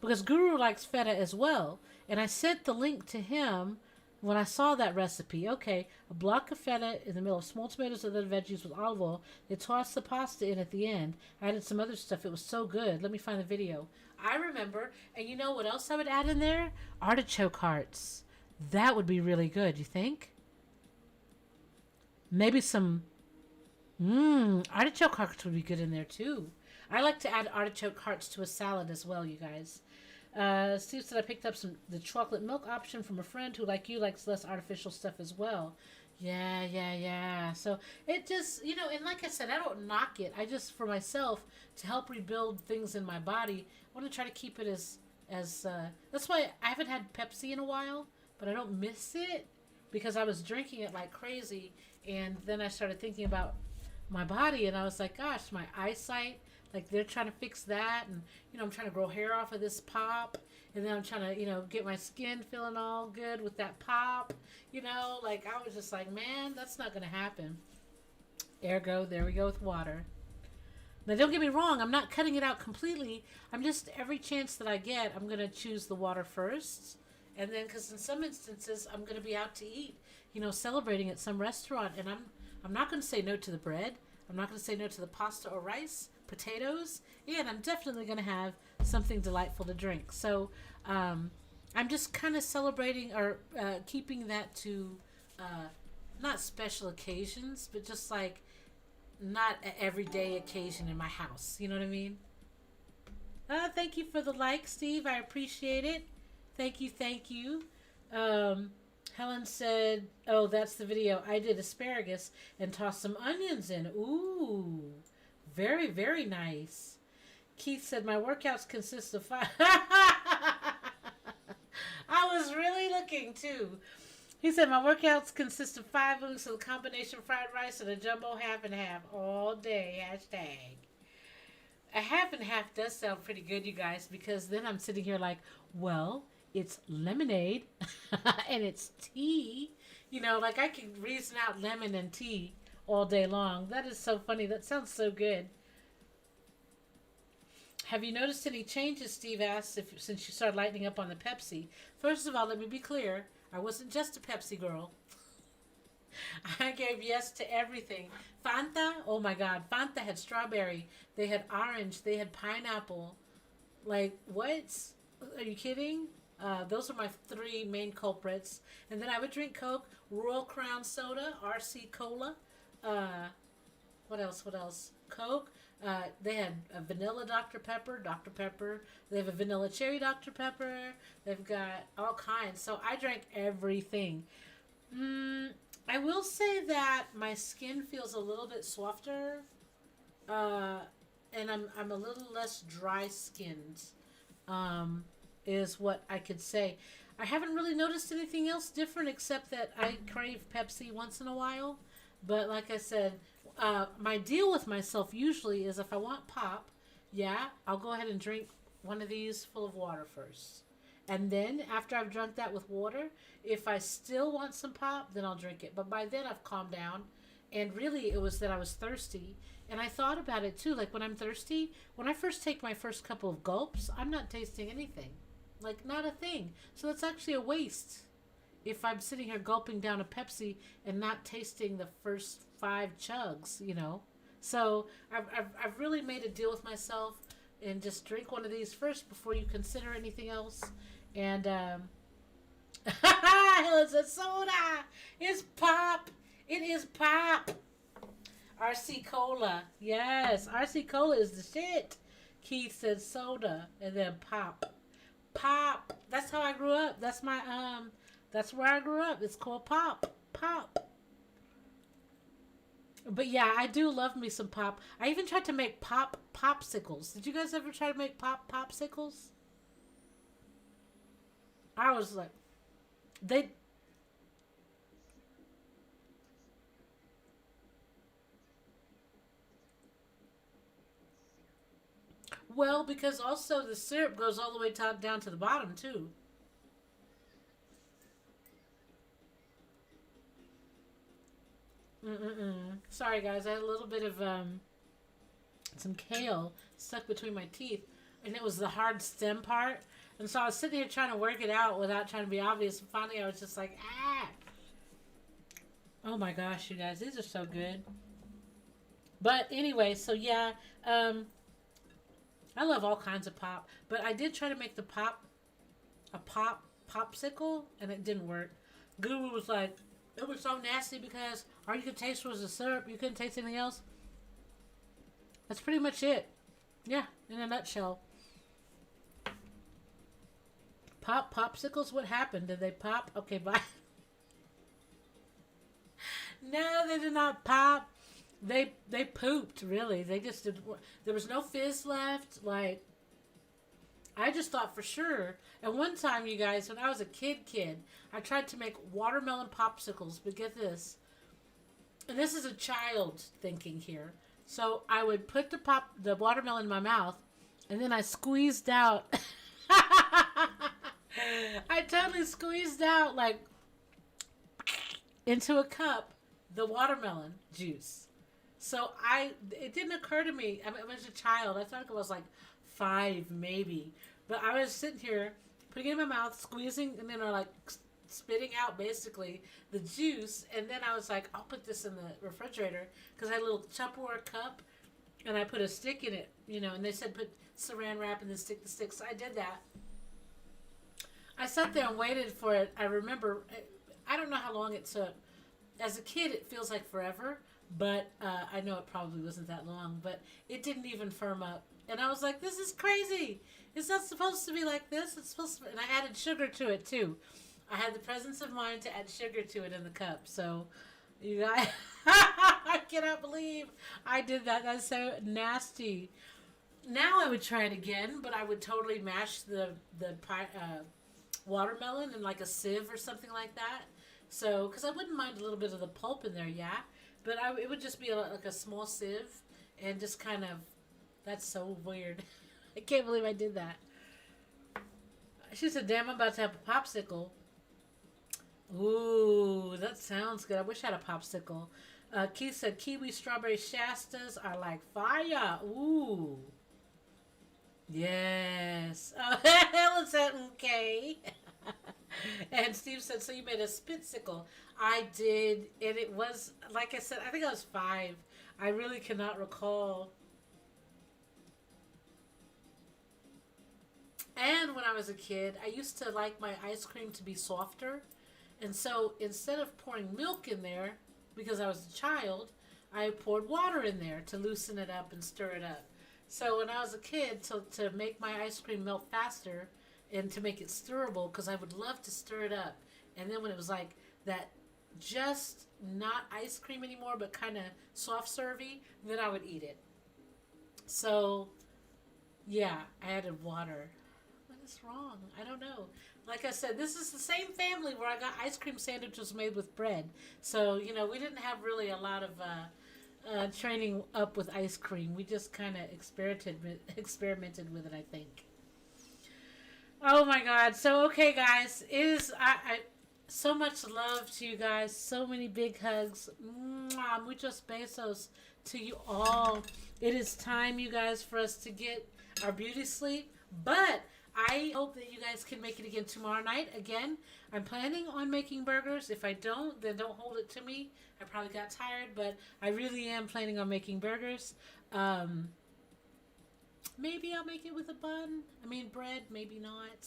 Because Guru likes feta as well. And I sent the link to him when I saw that recipe. Okay, a block of feta in the middle of small tomatoes and other veggies with olive oil. They tossed the pasta in at the end. I added some other stuff. It was so good. Let me find the video. I remember. And you know what else I would add in there? Artichoke hearts. That would be really good, you think? Maybe some... artichoke hearts would be good in there too. I like to add artichoke hearts to a salad as well, you guys. Steve said I picked up the chocolate milk option from a friend who, like you, likes less artificial stuff as well. Yeah. So it just, and like I said, I don't knock it. I just, for myself, to help rebuild things in my body, I want to try to keep it as that's why I haven't had Pepsi in a while, but I don't miss it because I was drinking it like crazy. And then I started thinking about my body and I was like, gosh, my eyesight, like they're trying to fix that, and I'm trying to grow hair off of this pop, and then I'm trying to get my skin feeling all good with that pop, like I was just like, man, that's not gonna happen. Ergo, there we go with water. Now don't get me wrong, I'm not cutting it out completely. I'm just, every chance that I get, I'm gonna choose the water first, and then because in some instances I'm gonna be out to eat, celebrating at some restaurant, and I'm not gonna say no to the bread. I'm not going to say no to the pasta or rice, potatoes, and I'm definitely going to have something delightful to drink. So I'm just kind of celebrating or keeping that to not special occasions, but just like not an everyday occasion in my house. You know what I mean? Thank you for the like, Steve. I appreciate it. Thank you. Helen said, oh, that's the video. I did asparagus and tossed some onions in. Ooh, very, very nice. Keith said, my workouts consist of 5. I was really looking, too. He said, my workouts consist of 5 moves of a combination fried rice and a jumbo half and half all day. Hashtag. A half and half does sound pretty good, you guys, because then I'm sitting here like, well, it's lemonade and it's tea. Like I can reason out lemon and tea all day long. That is so funny. That sounds so good. Have you noticed any changes? Steve asked since you started lightening up on the Pepsi. First of all, let me be clear. I wasn't just a Pepsi girl. I gave yes to everything. Fanta, oh my God, Fanta had strawberry. They had orange. They had pineapple. Like what? Are you kidding? Those are my three main culprits. And then I would drink Coke, Royal Crown Soda, RC Cola. Uh, what else? What else? Coke. They had a vanilla Dr. Pepper, Dr. Pepper. They have a vanilla cherry Dr. Pepper. They've got all kinds. So I drank everything. I will say that my skin feels a little bit softer, and I'm a little less dry skinned. Is what I could say. I haven't really noticed anything else different except that I crave Pepsi once in a while. But like I said, my deal with myself usually is if I want pop, yeah, I'll go ahead and drink one of these full of water first. And then after I've drunk that with water, if I still want some pop, then I'll drink it. But by then I've calmed down. And really it was that I was thirsty. And I thought about it too. Like when I'm thirsty, when I first take my first couple of gulps, I'm not tasting anything. Like not a thing. So that's actually a waste if I'm sitting here gulping down a Pepsi and not tasting the first 5 chugs. So I've really made a deal with myself and just drink one of these first before you consider anything else. And it's a soda. It's pop. It is pop. RC Cola. Yes, RC Cola is the shit. Keith said soda and then pop. Pop. That's how I grew up. That's where I grew up. It's called pop. Pop. But yeah, I do love me some pop. I even tried to make popsicles. Did you guys ever try to make popsicles? I was like, they. Well, because also the syrup goes all the way down to the bottom too. Mm-mm-mm. Sorry guys, I had a little bit of some kale stuck between my teeth, and it was the hard stem part. And so I was sitting here trying to work it out without trying to be obvious. And finally, I was just like, ah. Oh my gosh, you guys, these are so good. But anyway, so yeah, I love all kinds of pop. But I did try to make a popsicle, and it didn't work. Guru was like, it was so nasty because all you could taste was the syrup. You couldn't taste anything else. That's pretty much it. Yeah, in a nutshell. Popsicles, what happened? Did they pop? Okay, bye. No, they did not pop. They pooped, really. They just did. There was no fizz left. Like, I just thought for sure. And one time, you guys, when I was a kid, I tried to make watermelon popsicles. But get this. And this is a child thinking here. So I would put the watermelon in my mouth, and then I squeezed out. I totally squeezed out like into a cup the watermelon juice. So it didn't occur to me. I mean, I was a child. I thought I was like 5 maybe, but I was sitting here putting it in my mouth, squeezing, and then like spitting out basically the juice. And then I was like, I'll put this in the refrigerator because I had a little Tupperware cup, and I put a stick in it, and they said put saran wrap and then stick the stick. So I did that. I sat there and waited for it. I remember, I don't know how long it took. As a kid, it feels like forever, but I know it probably wasn't that long, but it didn't even firm up. And I was like, this is crazy. It's not supposed to be like this. It's supposed to be, and I added sugar to it too. I had the presence of mind to add sugar to it in the cup. So, you guys, I cannot believe I did that. That's so nasty. Now I would try it again, but I would totally mash the watermelon in like a sieve or something like that. So, because I wouldn't mind a little bit of the pulp in there, yeah. But it would just be like a small sieve and just kind of, that's so weird. I can't believe I did that. She said, damn, I'm about to have a popsicle. Ooh, that sounds good. I wish I had a popsicle. Keith said, kiwi strawberry Shastas are like fire. Ooh. Yes. Oh, Helen said okay. And Steve said, so you made a spitsicle. I did, and it was, like I said, I think I was 5. I really cannot recall. And when I was a kid, I used to like my ice cream to be softer. And so instead of pouring milk in there, because I was a child, I poured water in there to loosen it up and stir it up. So when I was a kid, to make my ice cream melt faster and to make it stirrable, because I would love to stir it up. And then when it was like that, just not ice cream anymore, but kind of soft servy, then I would eat it. So yeah, I added water. What is wrong? I don't know. Like I said, this is the same family where I got ice cream sandwiches made with bread. So, we didn't have really a lot of training up with ice cream. We just kind of experimented with it, I think. Oh my God. So, okay, guys. It is, so much love to you guys. So many big hugs. Mwah, muchos besos to you all. It is time, you guys, for us to get our beauty sleep. But I hope that you guys can make it again tomorrow night. Again, I'm planning on making burgers. If I don't, then don't hold it to me. I probably got tired, but I really am planning on making burgers. Um, Maybe I'll make it with a bun. I mean, bread, maybe not.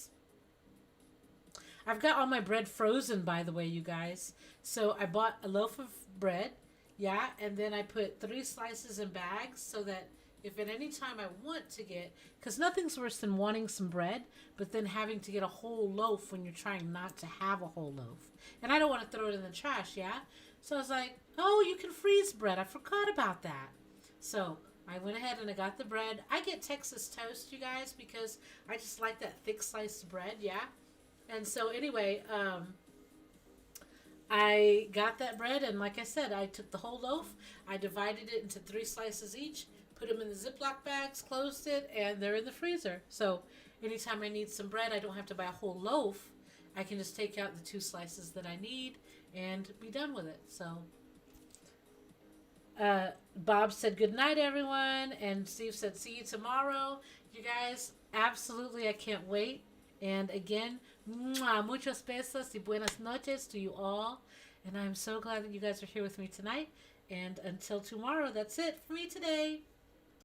I've got all my bread frozen, by the way, you guys. So I bought a loaf of bread, yeah, and then I put 3 slices in bags so that if at any time I want to get, because nothing's worse than wanting some bread, but then having to get a whole loaf when you're trying not to have a whole loaf. And I don't want to throw it in the trash, yeah? So I was like, oh, you can freeze bread. I forgot about that. So I went ahead and I got the bread. I get Texas toast, you guys, because I just like that thick sliced bread, yeah? And so anyway, I got that bread, and like I said, I took the whole loaf, I divided it into 3 slices each, put them in the Ziploc bags, closed it, and they're in the freezer. So anytime I need some bread, I don't have to buy a whole loaf. I can just take out the 2 slices that I need and be done with it. So Bob said good night, everyone, and Steve said see you tomorrow. You guys, absolutely, I can't wait. And again, muchos besos y buenas noches to you all. And I'm so glad that you guys are here with me tonight. And until tomorrow, that's it for me today.